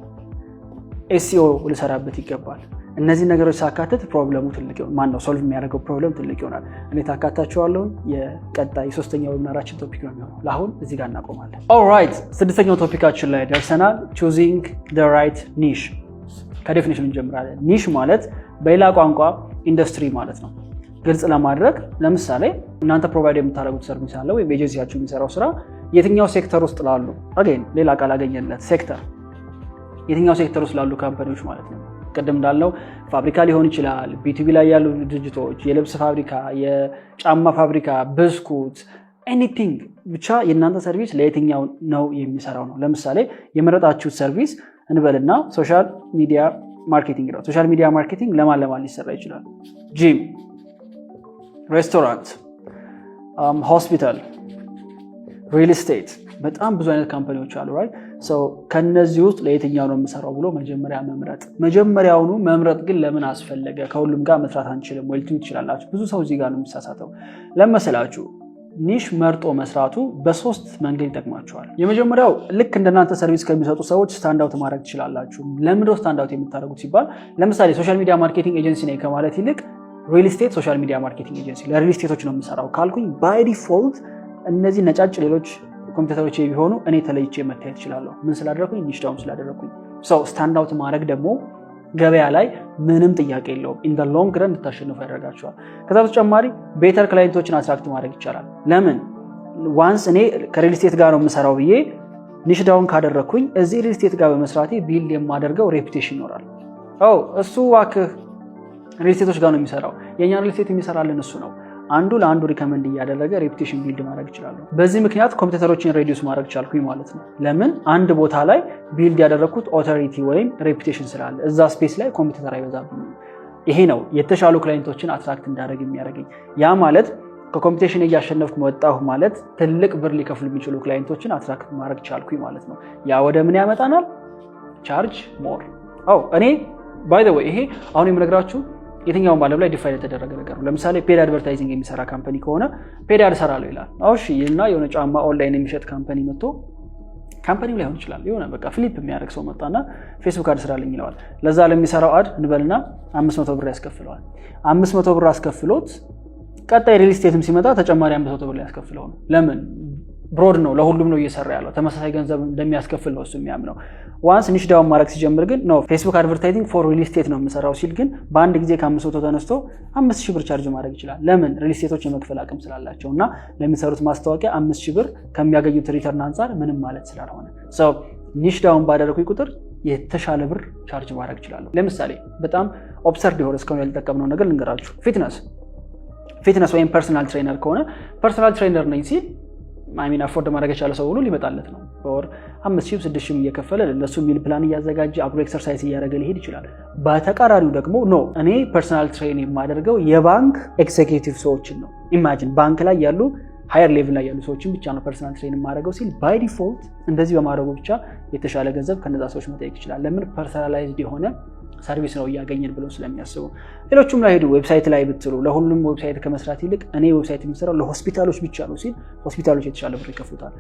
ኤስኢኦ ልሰራበት ይገባል። እነዚህ ነገሮች ሳካትት ፕሮብለሙ ትልቅ ማነው ሶልቭ የሚያደርገው ፕሮብለም ትልቅ ይሆናል። እኔ ታካታቸዋለሁ። የቀጣይ ሶስተኛው ዌቢናራችን ቶፒክ ነው የሚሆነው። ለአሁን እዚህ ጋር እናቆማለን። ኦልራይት፣ ስድስተኛው ቶፒካችን ላይ ደርሰናል። ቹዚንግ ዘ ራይት ኒሽ። ከዴፊኒሽን እንጀምራለን። ኒሽ ማለት በሌላ ቋንቋ ኢንዱስትሪ ማለት ነው። ግልጽ ለማድረግ ለምሳሌ እናንተ ፕሮቫይድ የምታደርጉት ሰርቪስ አለ ወይም ኤጀንሲያችሁ የሚሰራው ስራ የትኛው ሴክተር ውስጥ ላሉ ሌላ ቃል አገኘለት ሴክተር፣ የትኛው ሴክተር ውስጥ ላሉ ካምፓኒዎች ማለት ነው። ቅድም እንዳልነው ፋብሪካ ሊሆን ይችላል፣ ቢቱቢ ላይ ያሉ ድርጅቶች፣ የልብስ ፋብሪካ፣ የጫማ ፋብሪካ፣ ብስኩት፣ ኤኒቲንግ ብቻ የእናንተ ሰርቪስ ለየትኛው ነው የሚሰራው ነው። ለምሳሌ የመረጣችሁት ሰርቪስ እንበልና ሶሻል ሚዲያ ማርኬቲንግ ነው። ሶሻል ሚዲያ ማርኬቲንግ ለማን ሊሰራ ይችላል? ጂም፣ ሬስቶራንት፣ ሆስፒታል፣ ሪል ስቴት፣ በጣም ብዙ አይነት ካምፓኒዎች አሉ። ራይት ሶ ከነዚህ ውስጥ ለየትኛው ነው የምሰራው ብሎ መጀመሪያ መምረጥ። መጀመሪያውኑ መምረጥ ግን ለምን አስፈለገ? ከሁሉም ጋር መስራት አንችልም ወይ ልትሉ ትችላላችሁ። ብዙ ሰው እዚህ ጋር ነው የሚሳሳተው። ለመሰላችሁ ኒሽ መርጦ መስራቱ በሶስት መንገድ ይጠቅማቸዋል። የመጀመሪያው ልክ እንደናንተ ሰርቪስ ከሚሰጡ ሰዎች ስታንድ አውት ማድረግ ትችላላችሁ። ለምንድነው ስታንድ አውት የምታደርጉት ሲባል ለምሳሌ ሶሻል ሚዲያ ማርኬቲንግ ኤጀንሲ ነኝ ከማለት ይልቅ ሪል ስቴት ሶሻል ሚዲያ ማርኬቲንግ ኤጀንሲ ለሪል ስቴቶች ነው የምሰራው ካልኩኝ ባይ ዲፎልት እነዚህ ነጫጭ ሌሎች ኮምፒውተሮች ቢሆኑ እኔ ተለይቼ መታየት እችላለሁ። ምን ስላደረኩኝ? ኒሽ ዳውን ስላደረኩኝ። ስታንድ አውት ማድረግ ደግሞ ገበያ ላይ ምንም ጥያቄ የለውም። ኢን ዘ ሎንግ ረን እንድታሸንፉ ያደርጋቸዋል። ከዛ በተጨማሪ ቤተር ክላይንቶችን አትራክት ማድረግ ይቻላል። ለምን? ዋንስ እኔ ከሪል ስቴት ጋር ነው የምሰራው ብዬ ኒሽ ዳውን ካደረግኩኝ እዚህ ሪል ስቴት ጋር በመስራቴ ቢልድ የማደርገው ሬፑቴሽን ይኖራል። እሱ ዋክህ ሪል ስቴቶች ጋር ነው የሚሰራው፣ የእኛን ሪል ስቴት የሚሰራልን እሱ ነው። አንዱ ለአንዱ ሪከመንድ እያደረገ ሬፑቴሽን ቢልድ ማድረግ ይችላል። በዚህ ምክንያት ኮምፒውተሮችን ሬዲዩስ ማድረግ ቻልኩኝ ማለት ነው። ለምን? አንድ ቦታ ላይ ቢልድ ያደረግኩት ኦቶሪቲ ወይም ሬፑቴሽን ስላለ እዛ ስፔስ ላይ ኮምፒውተር አይበዛብኝም። ይሄ ነው የተሻሉ ክላይንቶችን አትራክት እንዳደረግ የሚያደርገኝ። ያ ማለት ከኮምፒቴሽን እያሸነፍኩ መጣሁ ማለት ትልቅ ብር ሊከፍሉ የሚችሉ ክላይንቶችን አትራክት ማድረግ ቻልኩኝ ማለት ነው። ያ ወደ ምን ያመጣናል? ቻርጅ ሞር። እኔ ባይ ዘ ወይ ይሄ አሁን የምነግራችሁ የትኛውም ዓለም ላይ ዲፋይን የተደረገ ነገር ነው። ለምሳሌ ፔድ አድቨርታይዚንግ የሚሰራ ካምፓኒ ከሆነ ፔድ አድ እሰራለሁ ይላል። እሺ እና የሆነ ጫማ ኦንላይን የሚሸጥ ካምፓኒ መጥቶ ካምፓኒው ላይሆን ይችላል የሆነ በቃ ፍሊፕ የሚያደርግ ሰው መጣና ፌስቡክ አድ ስራልኝ ይለዋል። ለዛ ለሚሰራው አድ እንበልና 500 ብር ያስከፍለዋል። 500 ብር አስከፍሎት ቀጣይ ሪል ስቴትም ሲመጣ ተጨማሪ 500 ብር ያስከፍለው ነው። ለምን? ብሮድ ነው፣ ለሁሉም ነው እየሰራ ያለው። ተመሳሳይ ገንዘብ እንደሚያስከፍል ነው እሱ የሚያምነው። ዋንስ ኒሽ ዳውን ማድረግ ሲጀምር ግን ነው ፌስቡክ አድቨርታይዚንግ ፎር ሪል ስቴት ነው የምሰራው ሲል ግን በአንድ ጊዜ ከ500 ተነስቶ 5000 ብር ቻርጅ ማድረግ ይችላል። ለምን? ሪል ስቴቶች የመክፈል አቅም ስላላቸው እና ለሚሰሩት ማስታወቂያ 5000 ብር ከሚያገኙት ሪተርን አንጻር ምንም ማለት ስላልሆነ ኒሽ ዳውን ባደረኩኝ ቁጥር የተሻለ ብር ቻርጅ ማድረግ ይችላል። ለምሳሌ በጣም ኦብሰርድ የሆነ እስካሁን ያልተጠቀምነው ነገር ልንገራችሁ። ፊትነስ ወይም ፐርሰናል ትሬነር ከሆነ ፐርሰናል ትሬነር ነኝ ሲል አፎርድ ማድረግ የቻለ ሰው ሁሉ ሊመጣለት ነው። ኦር 5000 6000 እየከፈለ ለሱ ሚል ፕላን እያዘጋጀ አብሮ ኤክሰርሳይዝ እያደረገ ሊሄድ ይችላል። በተቃራኒው ደግሞ እኔ ፐርሰናል ትሬን የማደርገው የባንክ ኤግዜኪዩቲቭ ሰዎችን ነው። ኢማጂን ባንክ ላይ ያሉ ሃየር ሌቭል ላይ ያሉ ሰዎችን ብቻ ነው ፐርሰናል ትሬን የማደርገው ሲል ባይ ዲፎልት እንደዚህ በማድረጉ ብቻ የተሻለ ገንዘብ ከነዛ ሰዎች መጠየቅ ይችላል። ለምን? ፐርሰናላይዝድ የሆነ ሰርቪስ ነው እያገኘን ብለው ስለሚያስቡ። ሌሎቹም ላይ ሄዱ ዌብሳይት ላይ ብትሉ ለሁሉም ዌብሳይት ከመስራት ይልቅ እኔ ዌብሳይት የሚሰራው ለሆስፒታሎች ብቻ ነው ሲል ሆስፒታሎች የተሻለ ብር ይከፍሉታል።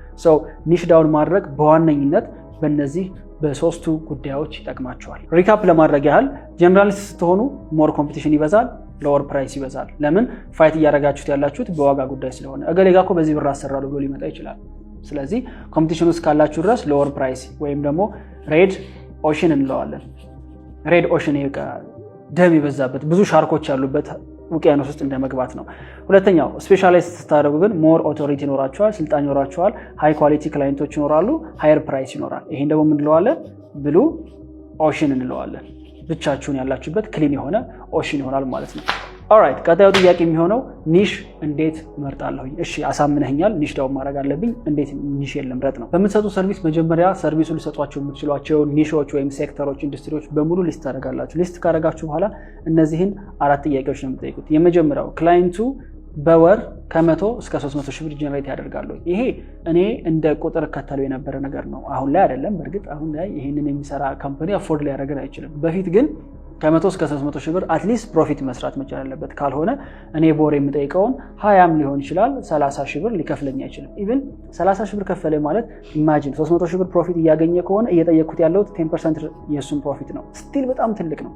ኒሽ ዳውን ማድረግ በዋነኝነት በእነዚህ በሶስቱ ጉዳዮች ይጠቅማቸዋል። ሪካፕ ለማድረግ ያህል ጀነራሊስት ስትሆኑ ሞር ኮምፒቲሽን ይበዛል፣ ሎወር ፕራይስ ይበዛል። ለምን? ፋይት እያደረጋችሁት ያላችሁት በዋጋ ጉዳይ ስለሆነ እገሌ ጋር እኮ በዚህ ብር አሰራሉ ብሎ ሊመጣ ይችላል። ስለዚህ ኮምፒቲሽን ውስጥ ካላችሁ ድረስ ሎወር ፕራይስ ወይም ደግሞ ሬድ ኦሽን እንለዋለን። ሬድ ኦሽን ደም የበዛበት ብዙ ሻርኮች ያሉበት ውቅያኖስ ውስጥ እንደመግባት ነው። ሁለተኛው ስፔሻላይዝ ስታደርጉ ግን ሞር ኦቶሪቲ ይኖራቸዋል፣ ስልጣን ይኖራቸዋል፣ ሃይ ኳሊቲ ክላይንቶች ይኖራሉ፣ ሃየር ፕራይስ ይኖራል። ይሄን ደግሞ ምን እንለዋለን? ብሉ ኦሽን እንለዋለን። ብቻችሁን ያላችሁበት ክሊን የሆነ ኦሽን ይሆናል ማለት ነው። ኦልራይት፣ ቀጣዩ ጥያቄ የሚሆነው ኒሽ እንዴት እመርጣለሁ? እሺ አሳምነኛል፣ ኒሽ ዳውን ማድረግ አለብኝ፣ እንዴት ኒሽ ልምረጥ ነው? በምትሰጡ ሰርቪስ መጀመሪያ ሰርቪሱ ሊሰጧቸው የምትችሏቸው ኒሾች ወይም ሴክተሮች፣ ኢንዱስትሪዎች በሙሉ ሊስት ታደርጋላችሁ። ሊስት ካደረጋችሁ በኋላ እነዚህን 4 ጥያቄዎች ነው የምትጠይቁት። የመጀመሪያው ክላይንቱ በወር ከ100 እስከ 300 ሺህ ብር ጀነሬት ያደርጋሉ። ይሄ እኔ እንደ ቁጥር ከተለው የነበረ ነገር ነው። አሁን ላይ አይደለም። በእርግጥ አሁን ላይ ይሄንን የሚሰራ ካምፓኒ አፎርድ ሊያደርገን አይችልም። በፊት ግን ከ100 እስከ 300 ሺህ ብር አትሊስት ፕሮፊት መስራት መቻል አለበት። ካልሆነ እኔ በወር የምጠይቀውን 20 ሊሆን ይችላል 30 ሺህ ብር ሊከፍለኝ አይችልም። ኢቭን 30 ሺህ ብር ከፈለ ማለት ኢማጂን 300 ሺህ ብር ፕሮፊት እያገኘ ከሆነ እየጠየቅኩት ያለሁት 10% የእሱን ፕሮፊት ነው። ስቲል በጣም ትልቅ ነው።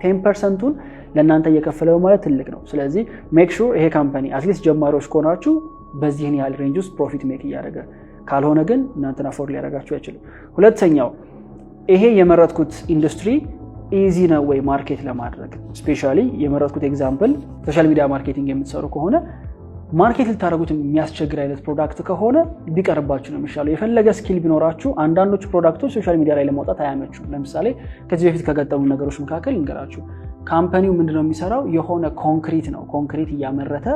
10%ቱን ለእናንተ እየከፈለው ማለት ትልቅ ነው። ስለዚህ ሜክ ሹር ይሄ ካምፓኒ አትሊስት ጀማሪዎች ከሆናችሁ በዚህን ያህል ሬንጅ ውስጥ ፕሮፊት ሜክ እያደረገ ካልሆነ ግን እናንተን አፎርድ ሊያደርጋችሁ አይችልም። ሁለተኛው ይሄ የመረጥኩት ኢንዱስትሪ ኢዚ ነው ወይ ማርኬት ለማድረግ? ስፔሻሊ የመረጥኩት ኤግዛምፕል ሶሻል ሚዲያ ማርኬቲንግ የምትሰሩ ከሆነ ማርኬት ልታደርጉት የሚያስቸግር አይነት ፕሮዳክት ከሆነ ቢቀርባችሁ ነው የሚሻለው። የፈለገ ስኪል ቢኖራችሁ አንዳንዶቹ ፕሮዳክቶች ሶሻል ሚዲያ ላይ ለማውጣት አያመቹም። ለምሳሌ ከዚህ በፊት ከገጠሙ ነገሮች መካከል እንገራችሁ። ካምፓኒው ምንድነው የሚሰራው? የሆነ ኮንክሪት ነው። ኮንክሪት እያመረተ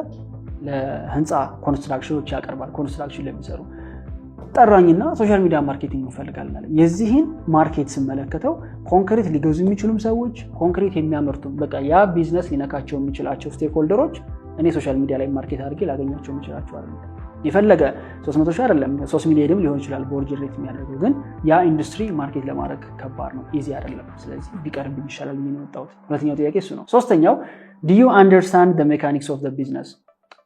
ለህንፃ ኮንስትራክሽኖች ያቀርባል። ኮንስትራክሽን ለሚሰሩ ጠራኝና ሶሻል ሚዲያ ማርኬቲንግ እንፈልጋለን። የዚህን ማርኬት ስመለከተው ኮንክሪት ሊገዙ የሚችሉም ሰዎች፣ ኮንክሪት የሚያመርቱ በቃ ያ ቢዝነስ ሊነካቸው የሚችላቸው ስቴክሆልደሮች እኔ ሶሻል ሚዲያ ላይ ማርኬት አድርጌ ላገኛቸው የሚችላቸው አይደለም። የፈለገ 300 ሺህ አይደለም 3 ሚሊዮንም ሊሆን ይችላል ቦርድ ሬት የሚያደርገው፣ ግን ያ ኢንዱስትሪ ማርኬት ለማድረግ ከባድ ነው፣ ኢዚ አይደለም። ስለዚህ ቢቀርብኝ ይሻላል ብዬ ነው የመጣሁት። ሁለተኛው ጥያቄ እሱ ነው። ሶስተኛው do you understand the mechanics of the business?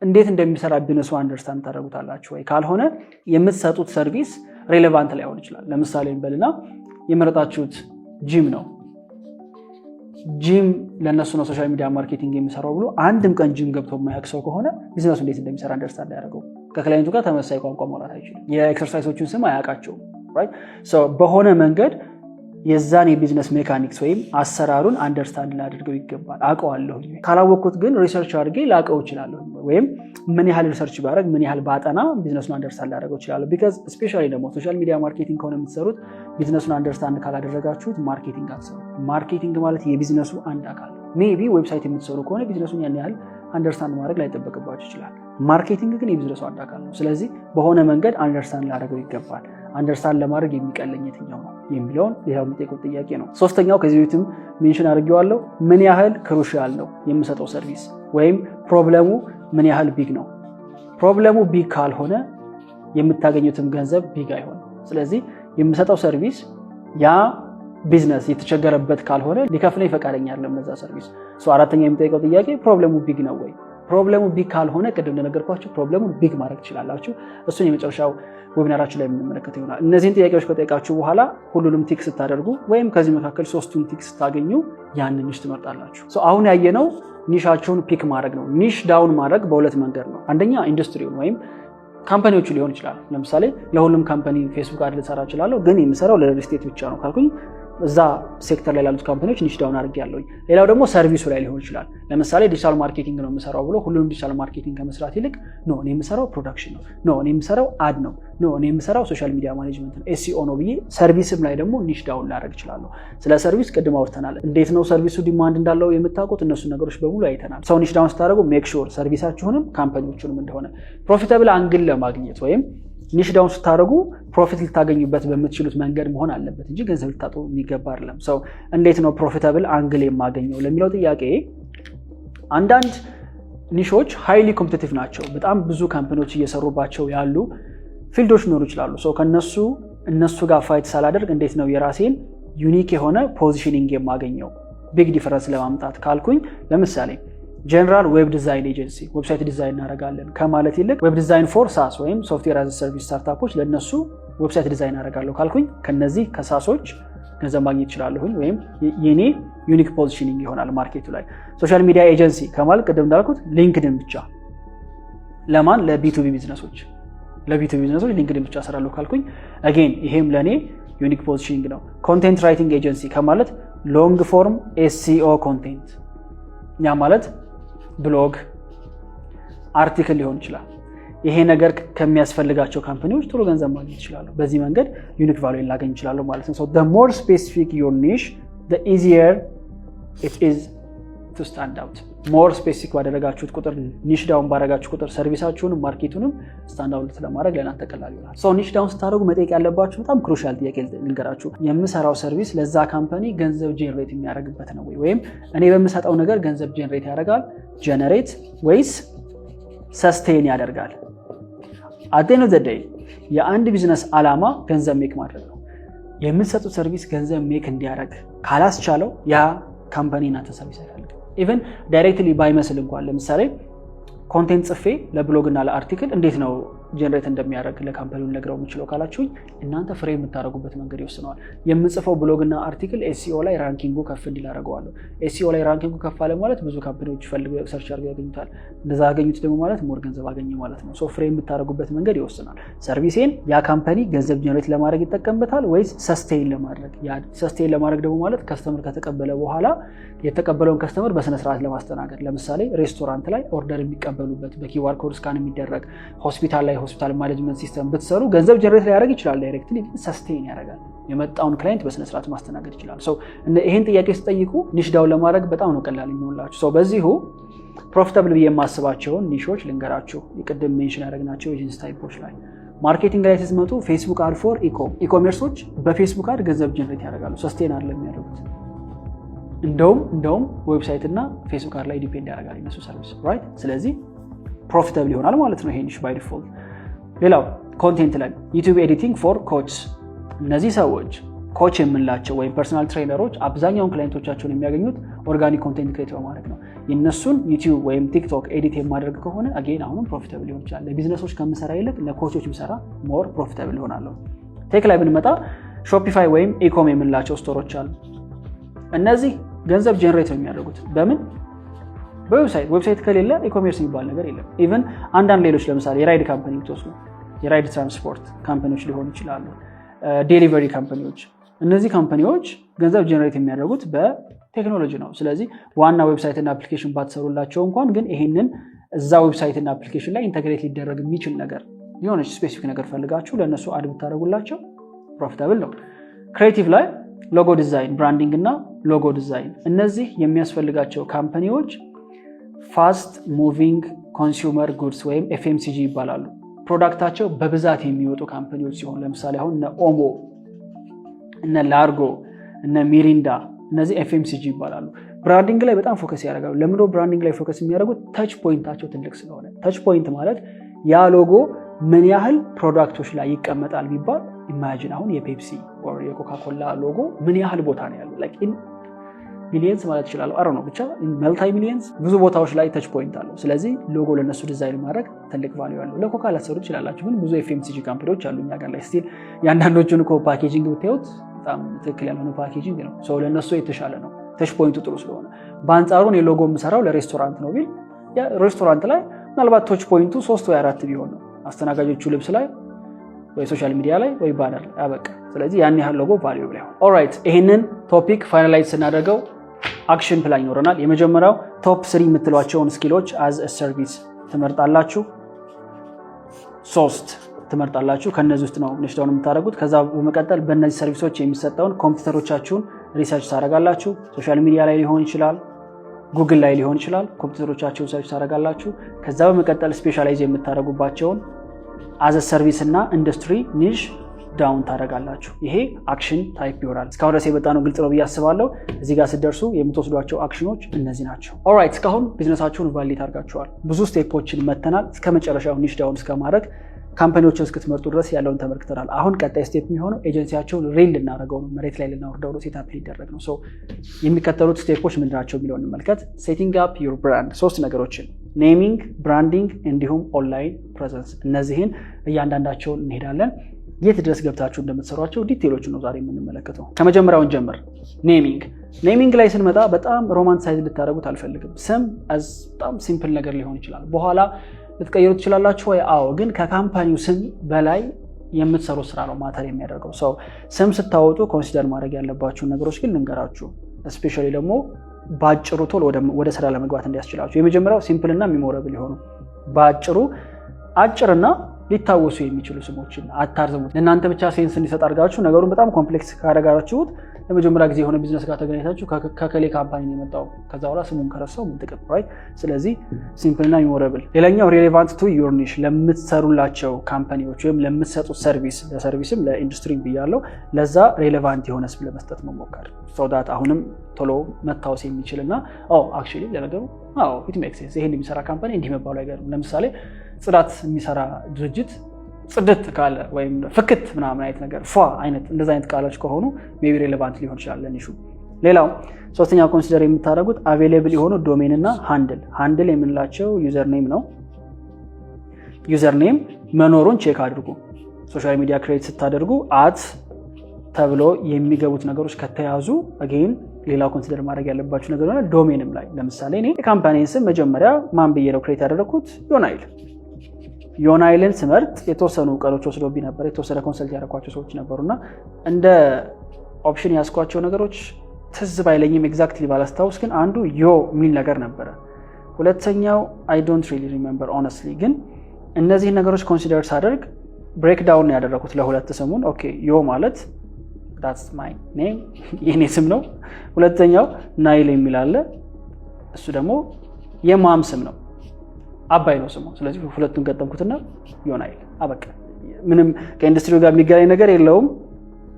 እንዴት እንደሚሰራ ቢዝነሱ አንደርስታንድ ታደርጉታላችሁ ወይ? ካልሆነ የምትሰጡት ሰርቪስ ሬሌቫንት ላይሆን ይችላል። ለምሳሌ እንበልና የመረጣችሁት ጂም ነው። ጂም ለነሱ ነው ሶሻል ሚዲያ ማርኬቲንግ የሚሰራው ብሎ አንድም ቀን ጂም ገብቶ የማያውቅ ሰው ከሆነ ቢዝነሱ እንዴት እንደሚሰራ አንደርስታንድ ያደርገው? ከክላይንቱ ጋር ተመሳሳይ ቋንቋ ማውራት አይችልም። የኤክሰርሳይሶቹን ስም አያውቃቸውም። በሆነ መንገድ የዛን የቢዝነስ ሜካኒክስ ወይም አሰራሩን አንደርስታንድ ላደርገው ይገባል። አውቀዋለሁ፣ ካላወቅኩት ግን ሪሰርች አድርጌ ላውቀው እችላለሁ። ወይም ምን ያህል ሪሰርች ባደርግ ምን ያህል ባጠና ቢዝነሱን አንደርስታንድ ላደርገው እችላለሁ። ቢካዝ ስፔሻሊ ደግሞ ሶሻል ሚዲያ ማርኬቲንግ ከሆነ የምትሰሩት ቢዝነሱን አንደርስታንድ ካላደረጋችሁት ማርኬቲንግ አትሰሩ። ማርኬቲንግ ማለት የቢዝነሱ አንድ አካል። ሜቢ ዌብሳይት የምትሰሩ ከሆነ ቢዝነሱን ያን ያህል አንደርስታንድ ማድረግ ላይጠበቅባችሁ ይችላል። ማርኬቲንግ ግን የቢዝነሱ አንድ አካል ነው። ስለዚህ በሆነ መንገድ አንደርስታንድ ላደርገው ይገባል። አንደርስታንድ ለማድረግ የሚቀለኝ የትኛው ነው የሚለውን ይሄው የምጠይቁት ጥያቄ ነው። ሶስተኛው ከዚህ በፊትም ሜንሽን አድርጌዋለሁ፣ ምን ያህል ክሩሻል ነው የምሰጠው ሰርቪስ ወይም ፕሮብለሙ ምን ያህል ቢግ ነው። ፕሮብለሙ ቢግ ካልሆነ የምታገኙትም ገንዘብ ቢግ አይሆንም። ስለዚህ የምሰጠው ሰርቪስ ያ ቢዝነስ የተቸገረበት ካልሆነ ሊከፍለኝ ፈቃደኛ አይደለም ለዛ ሰርቪስ። አራተኛ የምጠይቀው ጥያቄ ፕሮብለሙ ቢግ ነው ወይ? ፕሮብለሙ ቢግ ካልሆነ ቅድም እንደነገርኳችሁ ፕሮብለሙን ቢግ ማድረግ ትችላላችሁ። እሱን የመጨረሻው ዌቢናራችን ላይ የምንመለከተው ይሆናል። እነዚህን ጥያቄዎች ከጠየቃችሁ በኋላ ሁሉንም ቲክ ስታደርጉ ወይም ከዚህ መካከል 3ቱን ቲክ ስታገኙ ያንን ኒሽ ትመርጣላችሁ። አሁን ያየነው ኒሻችሁን ፒክ ማድረግ ነው። ኒሽ ዳውን ማድረግ በሁለት መንገድ ነው። አንደኛ ኢንዱስትሪውን ወይም ካምፓኒዎቹ ሊሆን ይችላል። ለምሳሌ ለሁሉም ካምፓኒ ፌስቡክ አድ ልሰራ እችላለሁ፣ ግን የምሰራው ለሪል ስቴት ብቻ ነው ካልኩኝ እዛ ሴክተር ላይ ላሉት ካምፓኒዎች ኒሽ ዳውን አድርጌያለሁ። ሌላው ደግሞ ሰርቪሱ ላይ ሊሆን ይችላል። ለምሳሌ ዲጂታል ማርኬቲንግ ነው የምሰራው ብሎ ሁሉንም ዲጂታል ማርኬቲንግ ከመስራት ይልቅ ኖ እኔ የምሰራው ፕሮዳክሽን ነው፣ እኔ የምሰራው አድ ነው፣ እኔ የምሰራው ሶሻል ሚዲያ ማኔጅመንት ነው፣ ኤስኢኦ ነው ብዬ ሰርቪስም ላይ ደግሞ ኒሽ ዳውን ላደርግ እችላለሁ። ስለ ሰርቪስ ቅድም አውርተናል። እንዴት ነው ሰርቪሱ ዲማንድ እንዳለው የምታውቁት? እነሱ ነገሮች በሙሉ አይተናል። ሰው ኒሽ ዳውን ስታደርጉ ሜክ ሹር ሰርቪሳችሁንም ካምፓኒዎቹንም እንደሆነ ፕሮፊታብል አንግል ለማግኘት ወይም ኒሽ ዳውን ስታደርጉ ፕሮፊት ልታገኙበት በምትችሉት መንገድ መሆን አለበት እንጂ ገንዘብ ልታጡ የሚገባ አይደለም። እንዴት ነው ፕሮፊታብል አንግል የማገኘው ለሚለው ጥያቄ አንዳንድ ኒሾች ሃይሊ ኮምፒቲቲቭ ናቸው። በጣም ብዙ ካምፓኒዎች እየሰሩባቸው ያሉ ፊልዶች ሊኖሩ ይችላሉ። እነሱ ጋር ፋይት ሳላደርግ እንዴት ነው የራሴን ዩኒክ የሆነ ፖዚሽኒንግ የማገኘው ቢግ ዲፈረንስ ለማምጣት ካልኩኝ ለምሳሌ ጀነራል ዌብ ዲዛይን ኤጀንሲ ዌብሳይት ዲዛይን እናደርጋለን ከማለት ይልቅ ዌብ ዲዛይን ፎር ሳስ ወይም ሶፍትዌር አዝ ሰርቪስ ስታርታፖች ለነሱ ዌብሳይት ዲዛይን አደርጋለሁ ካልኩኝ ከነዚህ ከሳሶች ገንዘብ ማግኘት ይችላልሁኝ ወይም የኔ ዩኒክ ፖዚሽኒንግ ይሆናል ማርኬቱ ላይ። ሶሻል ሚዲያ ኤጀንሲ ከማለት ቅድም እንዳልኩት ሊንክድን ብቻ ለማን ለቢቱቢ ቢዝነሶች ሊንክድን ብቻ እሰራለሁ ካልኩኝ አጌን ይሄም ለኔ ዩኒክ ፖዚሽኒንግ ነው። ኮንቴንት ራይቲንግ ኤጀንሲ ከማለት ሎንግ ፎርም ኤስኢኦ ኮንቴንት ያ ማለት ብሎግ አርቲክል ሊሆን ይችላል። ይሄ ነገር ከሚያስፈልጋቸው ካምፓኒዎች ጥሩ ገንዘብ ማግኘት ይችላሉ። በዚህ መንገድ ዩኒክ ቫልዩ ላገኝ ይችላሉ ማለት ነው። the more specific your niche the easier it is to stand out። ሞር ስፔሲፊክ ባደረጋችሁት ቁጥር ኒሽ ዳውን ባደረጋችሁ ቁጥር ሰርቪሳችሁንም ማርኬቱንም ስታንድ አውት ለማድረግ ለእናንተ ቀላል ይሆናል። ኒሽ ዳውን ስታደርጉ መጠየቅ ያለባችሁ በጣም ክሩሻል ጥያቄ ልንገራችሁ። የምሰራው ሰርቪስ ለዛ ካምፓኒ ገንዘብ ጄነሬት የሚያደርግበት ነው ወይም እኔ በምሰጠው ነገር ገንዘብ ጄነሬት ያደርጋል ጀነሬት ወይስ ሰስቴን ያደርጋል? at the end of the day የአንድ ቢዝነስ ዓላማ ገንዘብ ሜክ ማድረግ ነው። የምትሰጡት ሰርቪስ ገንዘብ ሜክ እንዲያደርግ ካላስቻለው ያ ካምፓኒ እናንተ ሰርቪስ አይፈልግም። ኢቨን ዳይሬክትሊ ባይመስል እንኳን ለምሳሌ ኮንቴንት ጽፌ ለብሎግ እና ለአርቲክል እንዴት ነው ጀነሬት እንደሚያደርግ ለካምፓኒው ነግረው የምችለው ካላችሁኝ እናንተ ፍሬ የምታደርጉበት መንገድ ይወስነዋል። የምጽፈው ብሎግ እና አርቲክል ኤስኢኦ ላይ ራንኪንጉ ከፍ እንዲል አደርገዋለሁ። ኤስኢኦ ላይ ራንኪንጉ ከፍ አለ ማለት ብዙ ካምፓኒዎች ፈልገው ሰርች አድርገው ያገኙታል። እንደዛ ያገኙት ደግሞ ማለት ሞር ገንዘብ አገኘ ማለት ነው። ፍሬ የምታደርጉበት መንገድ ይወስናል። ሰርቪሴን ያ ካምፓኒ ገንዘብ ጀነሬት ለማድረግ ይጠቀምበታል ወይስ ሰስቴን ለማድረግ? ያ ሰስቴን ለማድረግ ደግሞ ማለት ከስተመር ከተቀበለ በኋላ የተቀበለውን ከስተመር በስነ ስርዓት ለማስተናገድ ለምሳሌ ሬስቶራንት ላይ ኦርደር የሚቀበሉበት በኪዋር ኮድ ስካን የሚደረግ ሆስፒታል ላይ ሆስፒታል ማኔጅመንት ሲስተም ብትሰሩ ገንዘብ ጀነሬት ሊያደርግ ይችላል። ዳይሬክትሊ ሰስቴን ያደርጋል። የመጣውን ክላይንት በስነ ስርዓት ማስተናገድ ይችላል። ይሄን ጥያቄ ስጠይቁ ኒሽ ዳውን ለማድረግ በጣም ነው ቀላል የሚሆንላችሁ። በዚሁ ፕሮፊታብል ብዬ የማስባቸውን ኒሾች ልንገራችሁ። የቅድም ሜንሽን ያደረግናቸው ኤጀንሲ ታይፖች ላይ ማርኬቲንግ ላይ ስትመጡ ፌስቡክ አድ ፎር ኢኮሜርሶች በፌስቡክ አድ ገንዘብ ጀነሬት ያደርጋሉ። ሰስቴን አይደለም የሚያደርጉት። እንደውም ዌብሳይት እና ፌስቡክ አድ ላይ ዲፔንድ ያደርጋል የነሱ ሰርቪስ ራይት። ስለዚህ ፕሮፊታብል ይሆናል ማለት ነው ይሄ ኒሽ ባይ ዲፎልት። ሌላው ኮንቴንት ላይ ዩቲዩብ ኤዲቲንግ ፎር ኮችስ። እነዚህ ሰዎች ኮች የምንላቸው ወይም ፐርሰናል ትሬነሮች አብዛኛውን ክላይንቶቻቸውን የሚያገኙት ኦርጋኒክ ኮንቴንት ክሬት በማድረግ ነው። የነሱን ዩቲዩብ ወይም ቲክቶክ ኤዲት የማድረግ ከሆነ አጌን አሁንም ፕሮፊታብል ሊሆን ይችላል። ለቢዝነሶች ከምሰራ ይልቅ ለኮቾች ብሰራ ሞር ፕሮፊታብል ይሆናለሁ። ቴክ ላይ ብንመጣ ሾፒፋይ ወይም ኢኮም የምንላቸው ስቶሮች አሉ። እነዚህ ገንዘብ ጀነሬት ነው የሚያደርጉት በምን? በዌብሳይት ከሌለ ኢኮሜርስ የሚባል ነገር የለም። ኢቨን አንዳንድ ሌሎች ለምሳሌ የራይድ ካምፓኒ ብትወስዱ የራይድ ትራንስፖርት ካምፓኒዎች ሊሆኑ ይችላሉ፣ ዴሊቨሪ ካምፓኒዎች። እነዚህ ካምፓኒዎች ገንዘብ ጀነሬት የሚያደርጉት በቴክኖሎጂ ነው። ስለዚህ ዋና ዌብሳይት እና አፕሊኬሽን ባትሰሩላቸው እንኳን ግን ይሄንን እዛ ዌብሳይት እና አፕሊኬሽን ላይ ኢንተግሬት ሊደረግ የሚችል ነገር የሆነች ስፔሲፊክ ነገር ፈልጋችሁ ለእነሱ አድ ብታደርጉላቸው ፕሮፊታብል ነው። ክሬቲቭ ላይ ሎጎ ዲዛይን፣ ብራንዲንግ እና ሎጎ ዲዛይን እነዚህ የሚያስፈልጋቸው ካምፓኒዎች ፋስት ሙቪንግ ኮንሱመር ጉድስ ወይም ኤፍኤምሲጂ ይባላሉ። ፕሮዳክታቸው በብዛት የሚወጡ ካምፓኒዎች ሲሆን ለምሳሌ አሁን እነ ኦሞ፣ እነ ላርጎ፣ እነ ሚሪንዳ እነዚህ ኤፍኤምሲጂ ይባላሉ። ብራንዲንግ ላይ በጣም ፎከስ ያደርጋሉ። ለምንድነው ብራንዲንግ ላይ ፎከስ የሚያደርጉት? ተች ፖይንታቸው ትልቅ ስለሆነ። ተች ፖይንት ማለት ያ ሎጎ ምን ያህል ፕሮዳክቶች ላይ ይቀመጣል ቢባል ኢማጂን አሁን የፔፕሲ or የኮካኮላ ሎጎ ምን ያህል ቦታ ነው ያለው? ላይክ ኢን ሚሊየንስ ማለት ይችላል። አሮ ነው ብቻ መልታይ ሚሊየንስ ብዙ ቦታዎች ላይ ተች ፖይንት አለው። ስለዚህ ሎጎ ለነሱ ዲዛይን ማድረግ ትልቅ ቫልዩ አለው። ለኮካ ላሰሩ ይችላልላችሁ፣ ግን ብዙ ኤፍኤምሲጂ ካምፓኒዎች አሉ እኛ ጋር ላይ ስቲል ያንዳንዶቹን እኮ ፓኬጂንግ ብታዩት በጣም ትክክል ያልሆነ ፓኬጂንግ ነው። ሰው ለነሱ የተሻለ ነው ተች ፖይንቱ ጥሩ ስለሆነ። በአንጻሩን የሎጎ የምሰራው ለሬስቶራንት ነው ቢል ሬስቶራንት ላይ ምናልባት ቶች ፖይንቱ 3 ወይ 4 ቢሆን ነው። አስተናጋጆቹ ልብስ ላይ ወይ ሶሻል ሚዲያ ላይ ወይ ባነር ላይ አበቃ። ስለዚህ ያን ያህል ሎጎ ቫልዩብል ይሆን። ኦልራይት ይሄንን ቶፒክ ፋይናላይዝ ስናደርገው አክሽን ፕላን ይኖረናል። የመጀመሪያው ቶፕ 3 የምትሏቸውን ስኪሎች አዝ አ ሰርቪስ ትመርጣላችሁ። 3 ትመርጣላችሁ። ከነዚህ ውስጥ ነው ንሽዳውን የምታደርጉት። ከዛ በመቀጠል በእነዚህ ሰርቪሶች የሚሰጠውን ኮምፒውተሮቻችሁን ሪሰርች ታደርጋላችሁ። ሶሻል ሚዲያ ላይ ሊሆን ይችላል፣ ጉግል ላይ ሊሆን ይችላል። ኮምፒውተሮቻችሁን ሰርች ታደርጋላችሁ። ከዛ በመቀጠል ስፔሻላይዝ የምታደርጉባቸውን አዝ አ ሰርቪስ እና ኢንዱስትሪ ኒሽ ዳውን ታደርጋላችሁ። ይሄ አክሽን ታይፕ ይሆናል። እስካሁን ድረስ የመጣነው ግልጽ ነው ብዬ አስባለሁ። እዚህ ጋር ስትደርሱ የምትወስዷቸው አክሽኖች እነዚህ ናቸው። ኦልራይት እስካሁን ቢዝነሳችሁን ቫሊዴት አድርጋችኋል። ብዙ ስቴፖችን መተናል። እስከ መጨረሻው ኒሽ ዳውን እስከማድረግ ካምፓኒዎችን እስክትመርጡ ድረስ ያለውን ተመልክተናል። አሁን ቀጣይ ስቴፕ የሚሆነው ኤጀንሲያቸውን ሪል ልናደርገው ነው፣ መሬት ላይ ልናወርደው ነው፣ ሴታፕ ሊደረግ ነው። የሚከተሉት ስቴፖች ምንድናቸው የሚለውን እንመልከት። ሴቲንግ አፕ ዩር ብራንድ፣ 3 ነገሮችን ኔሚንግ፣ ብራንዲንግ እንዲሁም ኦንላይን ፕሬዘንስ። እነዚህን እያንዳንዳቸውን እንሄዳለን። የት ድረስ ገብታችሁ እንደምትሰሯቸው ዲቴሎችን ነው ዛሬ የምንመለከተው። ከመጀመሪያውን ጀምር። ኔሚንግ ላይ ስንመጣ በጣም ሮማንሳይዝ ልታደርጉት አልፈልግም። ስም በጣም ሲምፕል ነገር ሊሆን ይችላል። በኋላ ልትቀይሩ ትችላላችሁ ወይ? አዎ። ግን ከካምፓኒው ስም በላይ የምትሰሩት ስራ ነው ማተር የሚያደርገው። ስም ስታወጡ ኮንሲደር ማድረግ ያለባችሁን ነገሮች ግን ልንገራችሁ። እስፔሻሊ ደግሞ በአጭሩ ቶሎ ወደ ስራ ለመግባት እንዲያስችላችሁ። የመጀመሪያው ሲምፕል እና ሚሞረብል የሆኑ በአጭሩ አጭርና ሊታወሱ የሚችሉ ስሞችን አታርዝሙት። ለእናንተ ብቻ ሴንስ እንዲሰጥ አድርጋችሁ ነገሩን በጣም ኮምፕሌክስ ካደረጋችሁት ለመጀመሪያ ጊዜ የሆነ ቢዝነስ ጋር ተገናኝታችሁ ከከሌ ካምፓኒ የመጣው ከዛ በኋላ ስሙን ከረሳው ምን ጥቅም ራይት። ስለዚህ ሲምፕል እና ሚሞረብል። ሌላኛው ሬሌቫንት ቱ ዩር ኒሽ፣ ለምትሰሩላቸው ካምፓኒዎች ወይም ለምትሰጡት ሰርቪስ፣ ለሰርቪስም ለኢንዱስትሪም ብያለው፣ ለዛ ሬሌቫንት የሆነ ስም ለመስጠት መሞከር ሶዳት አሁንም ቶሎ መታወስ የሚችልና አክቹዋሊ ለነገሩ ኢት ሜክስ ሴንስ ይሄን የሚሰራ ካምፓኒ እንዲህ መባሉ አይገርም። ለምሳሌ ጽዳት የሚሰራ ድርጅት ጽድት ካለ ወይም ፍክት ምናምን አይነት ነገር አይነት እንደዛ አይነት ቃሎች ከሆኑ ሜቢ ሬሌቫንት ሊሆን ይችላል ለኒሹ። ሌላው ሶስተኛው ኮንሲደር የምታደርጉት አቬሌብል የሆኑ ዶሜን እና ሃንድል የምንላቸው ዩዘር ኔም ነው። ዩዘር ኔም መኖሩን ቼክ አድርጉ። ሶሻል ሚዲያ ክሬት ስታደርጉ አት ተብሎ የሚገቡት ነገሮች ከተያዙ አጌን ሌላው ኮንሲደር ማድረግ ያለባችሁ ነገር ነው። ዶሜንም ላይ ለምሳሌ እኔ የካምፓኒን ስም መጀመሪያ ማን ብዬ ነው ክሬት ያደረኩት? ዮናይልን ስመርጥ የተወሰኑ ቀኖች ወስዶብኝ ነበር። የተወሰነ ኮንሰልት ያደረኳቸው ሰዎች ነበሩና እንደ ኦፕሽን ያስኳቸው ነገሮች ትዝ ባይለኝም ኤግዛክትሊ ባላስታውስ፣ ግን አንዱ ዮ የሚል ነገር ነበረ። ሁለተኛው አይ ዶንት ሪሊ ሪሜምበር ኦነስትሊ። ግን እነዚህ ነገሮች ኮንሲደር ሳደርግ ብሬክ ዳውን ያደረኩት ለሁለት ስሙን። ኦኬ ዮ ማለት that's my name የኔ ስም ነው። ሁለተኛው ናይል የሚል አለ፣ እሱ ደግሞ የማም ስም ነው፣ አባይ ነው ስሙ። ስለዚህ ሁለቱን ገጠምኩትና ዮናይል አበቃ። ምንም ከኢንዱስትሪው ጋር የሚገናኝ ነገር የለውም፣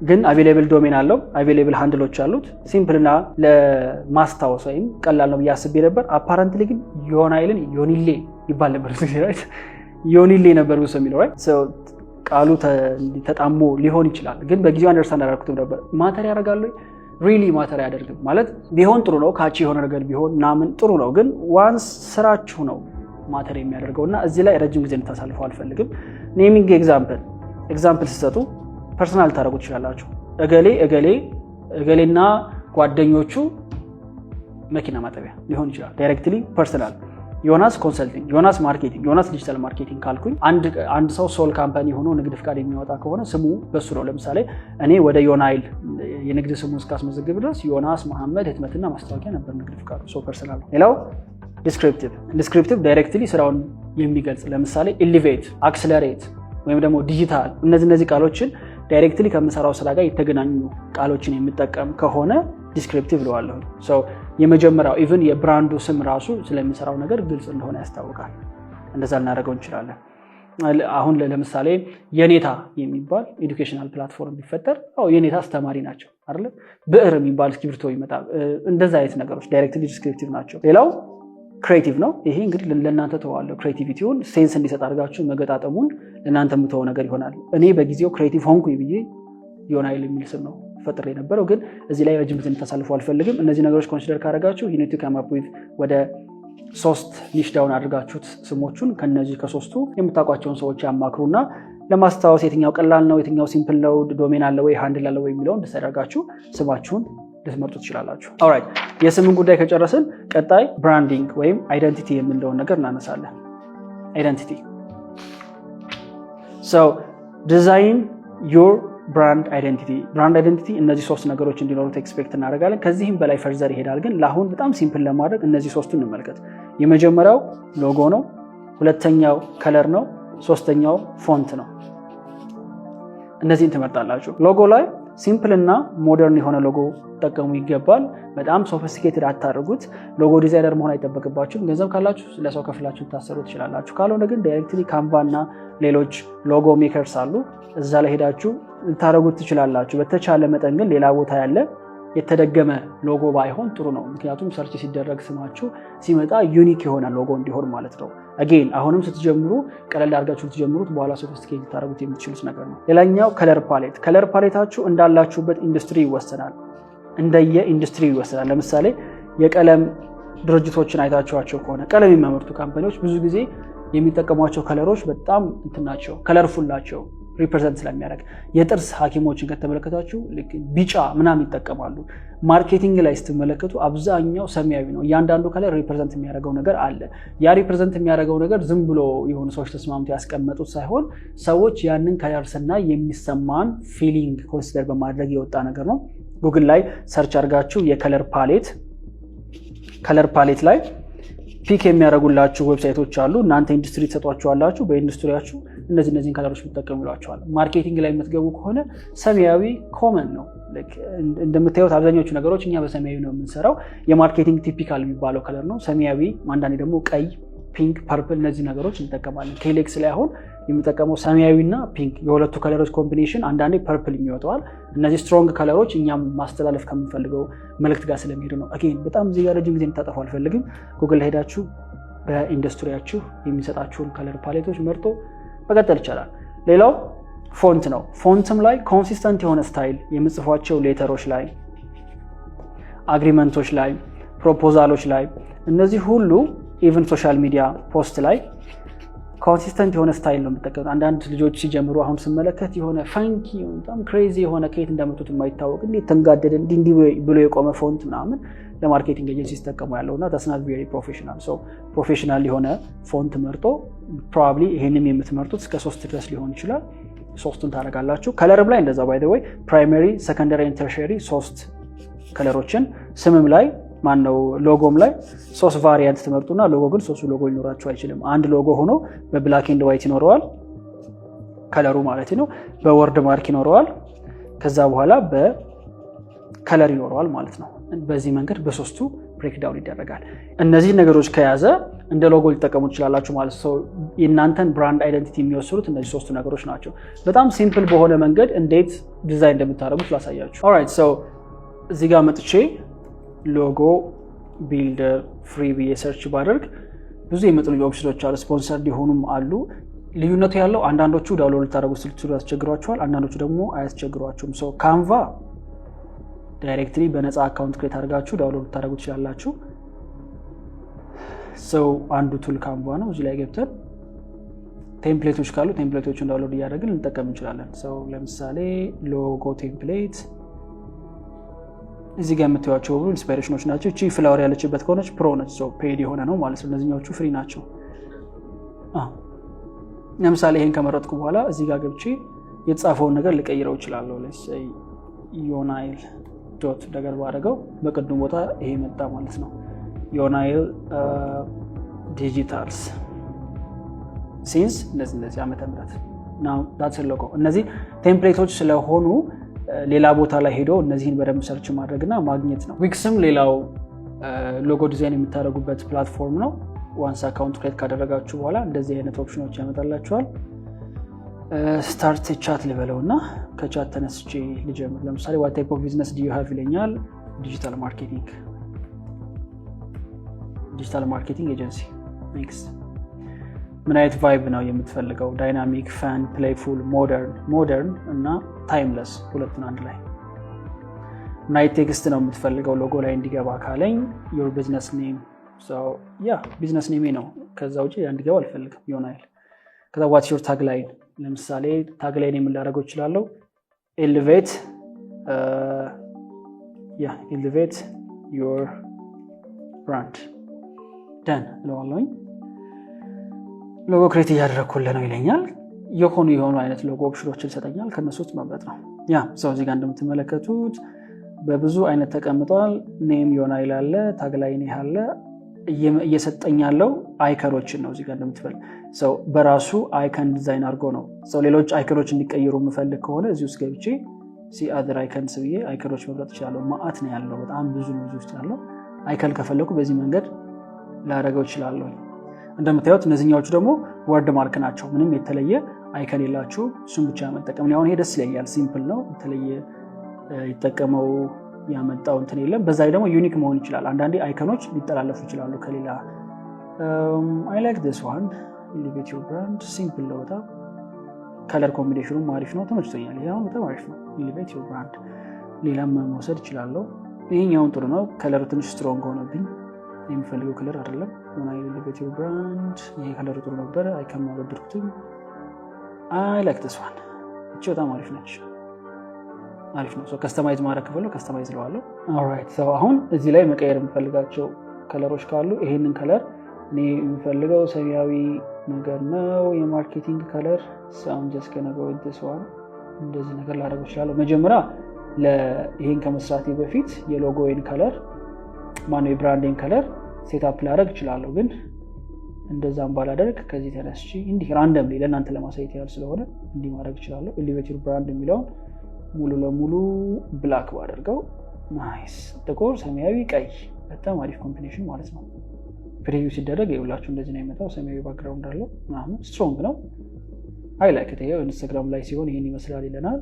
ግን አቬሌብል ዶሜን አለው፣ አቬሌብል ሃንድሎች አሉት። ሲምፕልና ለማስታወስ ወይም ቀላል ነው ብዬ አስቤ ነበር። አፓረንትሊ ግን ዮናይልን ዮኒሌ ይባል ነበር። ዮኒሌ ነበር ውስጥ የሚለው ቃሉ ተጣሞ ሊሆን ይችላል፣ ግን በጊዜው አንደርስታንድ አደረኩትም ነበር። ማተር ያደርጋሉ ሪሊ ማተር አያደርግም ማለት ቢሆን ጥሩ ነው ካቺ የሆነ ነገር ቢሆን ምናምን ጥሩ ነው ግን ዋንስ ስራችሁ ነው ማተር የሚያደርገውና እዚህ ላይ ረጅም ጊዜ እንታሳልፈው አልፈልግም ኔሚንግ ኤግዛምፕል ሲሰጡ ፐርሰናል ታደርጉ ትችላላችሁ እገሌና ጓደኞቹ መኪና ማጠቢያ ሊሆን ይችላል ዳይሬክትሊ ፐርሰናል ዮናስ ኮንሰልቲንግ ዮናስ ማርኬቲንግ ዮናስ ዲጂታል ማርኬቲንግ ካልኩኝ አንድ ሰው ሶል ካምፓኒ ሆኖ ንግድ ፍቃድ የሚያወጣ ከሆነ ስሙ በሱ ነው ለምሳሌ እኔ ወደ ዮናይል የንግድ ስሙ እስካስመዘግብ ድረስ ዮናስ መሐመድ ህትመትና ማስታወቂያ ነበር ንግድ ፍቃዱ ሶ ፐርሰናል ነው ሌላው ዲስክሪፕቲቭ ዳይሬክትሊ ስራውን የሚገልጽ ለምሳሌ ኤሊቬት አክሰለሬት ወይም ደግሞ ዲጂታል እነዚህ ቃሎችን ዳይሬክትሊ ከምሰራው ስራ ጋር የተገናኙ ቃሎችን የሚጠቀም ከሆነ ዲስክሪፕቲቭ ለዋለሁ ሶ የመጀመሪያው ኢቭን የብራንዱ ስም ራሱ ስለሚሰራው ነገር ግልጽ እንደሆነ ያስታውቃል እንደዛ እናደርገው እንችላለን አሁን ለምሳሌ የኔታ የሚባል ኤዱኬሽናል ፕላትፎርም ቢፈጠር የኔታ አስተማሪ ናቸው አይደል ብዕር የሚባል እስክሪብቶ ይመጣል እንደዛ አይነት ነገሮች ዳይሬክትሊ ዲስክሪፕቲቭ ናቸው ሌላው ክሬቲቭ ነው ይሄ እንግዲህ ለእናንተ ተዋለው ክሬቲቪቲውን ሴንስ እንዲሰጥ አድርጋችሁ መገጣጠሙን ለእናንተ የምተው ነገር ይሆናል እኔ በጊዜው ክሬቲቭ ሆንኩኝ ብዬ ዮናይል የሚል ስም ነው ፈጥሬ ነበረው ግን እዚህ ላይ ረጅም ጊዜ እንድታሳልፈው አልፈልግም እነዚህ ነገሮች ኮንሲደር ካደረጋችሁ you need to come up with ወደ 3 ኒሽ ዳውን አድርጋችሁት ስሞቹን ከነዚህ ከሶስቱ የምታውቋቸውን ሰዎች ያማክሩና ለማስታወስ የትኛው ቀላል ነው የትኛው ሲምፕል ነው ዶሜን አለ ወይ ሃንድል አለ ወይ የሚለውን እንድታደርጋችሁ ስማችሁን ልትመርጡ ትችላላችሁ ኦልራይት የስምን ጉዳይ ከጨረስን ቀጣይ ብራንዲንግ ወይም አይደንቲቲ የምንለውን ነገር እናነሳለን አይደንቲቲ so design your brand identity እነዚህ ሶስት ነገሮች እንዲኖሩት ኤክስፔክት እናደርጋለን ከዚህም በላይ ፈርዘር ይሄዳል ግን ለአሁን በጣም ሲምፕል ለማድረግ እነዚህ ሶስቱን እንመልከት የመጀመሪያው ሎጎ ነው ሁለተኛው ከለር ነው ሶስተኛው ፎንት ነው እነዚህን ትመርጣላችሁ ሎጎ ላይ ሲምፕል እና ሞደርን የሆነ ሎጎ ተጠቀሙ ይገባል በጣም ሶፊስቲኬትድ አታርጉት ሎጎ ዲዛይነር መሆን አይተበቅባችሁም ገንዘብ ካላችሁ ለሰው ከፍላችሁ ታሰሩ ትችላላችሁ ካልሆነ ግን ዳይሬክትሊ ካንቫ እና ሌሎች ሎጎ ሜከርስ አሉ እዛ ላይ ሄዳችሁ ልታረጉት ትችላላችሁ በተቻለ መጠን ግን ሌላ ቦታ ያለ የተደገመ ሎጎ ባይሆን ጥሩ ነው ምክንያቱም ሰርች ሲደረግ ስማችሁ ሲመጣ ዩኒክ የሆነ ሎጎ እንዲሆን ማለት ነው አጌን አሁንም ስትጀምሩ ቀለል አድርጋችሁ ትጀምሩት በኋላ ሶፊስቲኬት ታረጉት የምትችሉት ነገር ነው ሌላኛው ከለር ፓሌታችሁ እንዳላችሁበት ኢንዱስትሪ ይወሰናል እንደየ ኢንዱስትሪ ይወሰናል ለምሳሌ የቀለም ድርጅቶችን አይታችኋቸው ከሆነ ቀለም የሚያመርቱ ካምፓኒዎች ብዙ ጊዜ የሚጠቀሟቸው ከለሮች በጣም እንትናቸው ከለርፉል ናቸው ሪፕሬዘንት ስለሚያደርግ የጥርስ ሐኪሞችን ከተመለከታችሁ ቢጫ ምናምን ይጠቀማሉ ማርኬቲንግ ላይ ስትመለከቱ አብዛኛው ሰማያዊ ነው እያንዳንዱ ከለር ሪፕሬዘንት የሚያደርገው ነገር አለ ያ ሪፕሬዘንት የሚያደርገው ነገር ዝም ብሎ የሆኑ ሰዎች ተስማምተው ያስቀመጡት ሳይሆን ሰዎች ያንን ከለር ስናይ የሚሰማን ፊሊንግ ኮንሲደር በማድረግ የወጣ ነገር ነው ጉግል ላይ ሰርች አድርጋችሁ የከለር ፓሌት ላይ ፒክ የሚያደርጉላችሁ ዌብሳይቶች አሉ እናንተ ኢንዱስትሪ ተሰጧቸዋላችሁ በኢንዱስትሪያችሁ እነዚህን ከለሮች ተጠቀሙ ይሏቸዋል ማርኬቲንግ ላይ የምትገቡ ከሆነ ሰማያዊ ኮመን ነው እንደምታዩት አብዛኞቹ ነገሮች እኛ በሰማያዊ ነው የምንሰራው የማርኬቲንግ ቲፒካል የሚባለው ከለር ነው ሰማያዊ አንዳንዴ ደግሞ ቀይ ፒንክ ፐርፕል እነዚህ ነገሮች እንጠቀማለን ኬሌክስ ላይ አሁን የሚጠቀመው ሰማያዊና ፒንክ የሁለቱ ከለሮች ኮምቢኔሽን አንዳንዴ ፐርፕል የሚወጣዋል እነዚህ ስትሮንግ ከለሮች እኛም ማስተላለፍ ከምንፈልገው መልእክት ጋር ስለሚሄዱ ነው አጌን በጣም እዚህ ጋር ረጅም ጊዜ እንታጠፉ አልፈልግም ጉግል ሄዳችሁ በኢንዱስትሪያችሁ የሚሰጣችሁን ከለር ፓሌቶች መርጦ መቀጠል ይቻላል ሌላው ፎንት ነው ፎንትም ላይ ኮንሲስተንት የሆነ ስታይል የምጽፏቸው ሌተሮች ላይ አግሪመንቶች ላይ ፕሮፖዛሎች ላይ እነዚህ ሁሉ ኢቨን ሶሻል ሚዲያ ፖስት ላይ ኮንሲስተንት የሆነ ስታይል ነው የምትጠቀሙት አንዳንድ ልጆች ሲጀምሩ አሁን ስመለከት የሆነ ፈንኪ በጣም ክሬዚ የሆነ ከየት እንደመጡት የማይታወቅ እንዴት ተንጋደደ እንዲህ ብሎ የቆመ ፎንት ምናምን ለማርኬቲንግ ኤጀንሲ ሲጠቀሙ ያለውና that's not very professional so ፕሮፌሽናል የሆነ ፎንት መርጦ probably ይሄንም የምትመርጡት እስከ 3 ድረስ ሊሆን ይችላል ሶስቱን ታረጋላችሁ ከለርም ላይ እንደዛ by the way primary secondary and tertiary 3 ከለሮችን ስምም ላይ ማነው ሎጎም ላይ 3 ቫሪያንት ትመርጡና ሎጎ ግን 3 ሎጎ ሊኖራችሁ አይችልም አንድ ሎጎ ሆኖ በብላክ ኤንድ ዋይት ይኖረዋል ከለሩ ማለት ነው በወርድ ማርክ ይኖረዋል ከዛ በኋላ በከለር ይኖረዋል ማለት ነው በዚህ መንገድ በሶስቱ ብሬክዳውን ይደረጋል እነዚህ ነገሮች ከያዘ እንደ ሎጎ ሊጠቀሙ ይችላልላችሁ ማለት ነው የእናንተን ብራንድ አይደንቲቲ የሚወስዱት እነዚህ ሶስቱ ነገሮች ናቸው በጣም ሲምፕል በሆነ መንገድ እንዴት ዲዛይን እንደምታደርጉት ላሳያችሁ ኦልራይት ሶ እዚህ ጋር መጥቼ ሎጎ ቢልደር ፍሪቢ ሰርች ባደርግ ብዙ የመጥለያ ኦፕሽኖች አሉ ስፖንሰርድ የሆኑም አሉ ልዩነቱ ያለው አንዳንዶቹ ዳውንሎድ ታደርጉ ስልቱ ያስቸግሯቸዋል አንዳንዶቹ ደግሞ አያስቸግሯቸውም ሶ ካንቫ ዳይሬክትሊ በነፃ አካውንት ክሬት አድርጋችሁ ዳውንሎድ ታደርጉ ትችላላችሁ። ሰው አንዱ ቱል ካንቫ ነው። እዚህ ላይ ገብተን ቴምፕሌቶች ካሉ ቴምፕሌቶችን ዳውንሎድ እያደረግን ልንጠቀም እንችላለን። ሰው ለምሳሌ ሎጎ ቴምፕሌት እዚህ ጋር የምታዩቸው ሁሉ ኢንስፓይሬሽኖች ናቸው። እቺ ፍላወር ያለችበት ከሆነች ፕሮ ነች። ሶ ፔድ የሆነ ነው ማለት ነው። እነዚህኞቹ ፍሪ ናቸው። ለምሳሌ ይሄን ከመረጥኩ በኋላ እዚህ ጋር ገብቼ የተጻፈውን ነገር ልቀይረው እችላለሁ። ለምሳሌ ዮናይል ዶት ነገር ባደረገው በቅድም ቦታ ይሄ መጣ ማለት ነው። ዮናይል ዲጂታልስ ሲንስ እንደዚህ ዓመተ ምህረት ናው ዳትስ ሎጎ። እነዚህ ቴምፕሌቶች ስለሆኑ ሌላ ቦታ ላይ ሄዶ እነዚህን በደንብ ሰርች ማድረግና ማግኘት ነው። ዊክስም ሌላው ሎጎ ዲዛይን የምታደርጉበት ፕላትፎርም ነው። ዋንስ አካውንት ክሬት ካደረጋችሁ በኋላ እንደዚህ አይነት ኦፕሽኖች ያመጣላችኋል። ስታርት ቻት ልበለውና ከቻት ተነስቼ ልጀምር። ለምሳሌ what type of business do you have ይለኛል። ዲጂታል ማርኬቲንግ ኤጀንሲ። ኔክስት ምን አይነት ቫይብ ነው የምትፈልገው? ዳይናሚክ፣ ፋን፣ ፕሌይፉል፣ ሞደርን እና ታይምለስ ሁለቱን አንድ ላይ። ናይት ቴክስት ነው የምትፈልገው ሎጎ ላይ እንዲገባ ካለኝ your business name ቢዝነስ ኔሜ ነው። ከዛ ውጪ እንዲገባ አልፈልግም ዮናይል። ከዛ what's your tagline? ለምሳሌ ታግላይን የምላደርገው እችላለሁ elevate your brand done ለዋለኝ። ሎጎ ክሬት እያደረኩልህ ነው ይለኛል። የሆኑ አይነት ሎጎ ኦፕሽኖችን ይሰጠኛል። ከነሱ ውስጥ መምረጥ ነው። ሰው እዚህ ጋር እንደምትመለከቱት በብዙ አይነት ተቀምጧል። ኔም ዮናይል አለ፣ ታግላይን አለ። እየሰጠኝ ያለው አይከኖችን ነው። እዚህ ጋር ሰው በራሱ አይከን ዲዛይን አድርጎ ነው። ሰው ሌሎች አይከኖች እንዲቀይሩ የምፈልግ ከሆነ እዚህ ውስጥ ገብቼ አዘር አይከንስ ብዬ አይከኖች መምረጥ እችላለሁ። ማአት ነው ያለው፣ በጣም ብዙ ነው እዚህ ውስጥ ያለው። አይከን ከፈለኩ በዚህ መንገድ ላደርገው እችላለሁ። እንደምታዩት እነዚህኛዎቹ ደግሞ ወርድ ማርክ ናቸው። ምንም የተለየ አይከን የላችሁ፣ እሱም ብቻ መጠቀም ነው። አሁን ይሄ ደስ ይለኛል፣ ሲምፕል ነው። የተለየ ይጠቀመው ያመጣው እንትን የለም። በዛ ላይ ደግሞ ዩኒክ መሆን ይችላል። አንዳንዴ አይከኖች ሊጠላለፉ ይችላሉ ከሌላ። I like this one elevate your brand simple ነው በጣም። ከለር ኮምቢኔሽኑም አሪፍ ነው፣ ተመችቶኛል። ይሄው በጣም አሪፍ ነው። elevate your brand ሌላም መውሰድ ይችላል። ይሄኛውን ጥሩ ነው። ከለሩ ትንሽ ስትሮንግ ሆነብኝ፣ የሚፈልገው ከለር አይደለም። elevate your brand ይሄ ከለሩ ጥሩ ነበር፣ አይከን ማወደድኩትም። I like this one እቺ በጣም አሪፍ ነች። አሪፍ ነው። ከስተማይዝ ማድረግ ከፈለኩ ከስተማይዝ ለዋለሁ። ኦልራይት ሰው አሁን እዚህ ላይ መቀየር የምፈልጋቸው ከለሮች ካሉ ይሄንን ከለር እኔ የምፈልገው ሰማያዊ ነገር ነው የማርኬቲንግ ከለር። ሳም ጀስት ከነገው this one እንደዚህ ነገር ላደርግ እችላለሁ። መጀመሪያ ለይሄን ከመስራቴ በፊት የሎጎዬን ከለር ማነው የብራንዲንግ ከለር ሴትአፕ ላደርግ እችላለሁ። ግን እንደዛም ባላደርግ ከዚህ ተነስቼ እንዲህ ራንደምሊ ለእናንተ ለማሳየት ያህል ስለሆነ እንዲህ ማድረግ እችላለሁ። elevate your brand የሚለውን ሙሉ ለሙሉ ብላክ ባደርገው ናይስ። ጥቁር፣ ሰማያዊ፣ ቀይ በጣም አሪፍ ኮምቢኔሽን ማለት ነው። ፕሪቪው ሲደረግ ይኸውላችሁ እንደዚህ ነው የመጣው። ሰማያዊ ባክግራውንድ አለው ምናምን ስትሮንግ ነው። አይ ላይክ ኢት። ኢንስታግራም ላይ ሲሆን ይሄን ይመስላል ይለናል።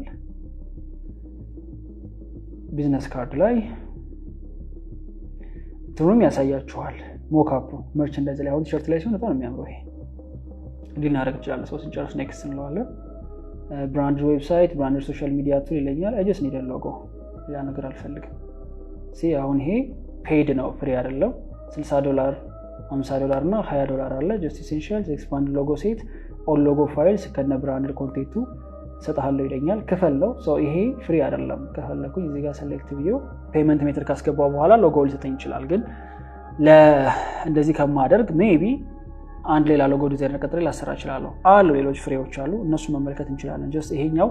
ቢዝነስ ካርድ ላይ ትሩም ያሳያችኋል። ሞካፑ መርች እንደዚህ ላይ አሁን ቲሸርት ላይ ሲሆን በጣም የሚያምረው ይሄ እንዲህ እናደርግ ይችላል። ሰው ስንጨርስ ኔክስት እንለዋለን። ብራንድ ዌብሳይት፣ ብራንድ ሶሻል ሚዲያ ቱል ይለኛል። አይ ጀስት ኒድ ሎጎ፣ ሌላ ነገር አልፈልግም። አሁን ይሄ ፔድ ነው፣ ፍሪ አይደለም። $60፣ $50 እና $20 አለ። ጀስት ኢሴንሻልስ ኤክስፓንድ ሎጎ ሴት ኦል ሎጎ ፋይልስ ከነ ብራንድ ኮንቴንቱ ሰጣለሁ ይለኛል። ከፈለው ይሄ ፍሪ አይደለም። ከፈለኩኝ እዚህ ጋር ሴሌክት ቪዲዮ ፔመንት ሜተድ ካስገባው በኋላ ሎጎ ሊሰጠኝ ይችላል። ግን እንደዚህ ከማደርግ ሜቢ አንድ ሌላ ሎጎ ዲዛይነር ቀጥሬ ላሰራ እችላለሁ። ሌሎች ፍሬዎች አሉ፣ እነሱ መመልከት እንችላለን። ጀስት ይሄኛው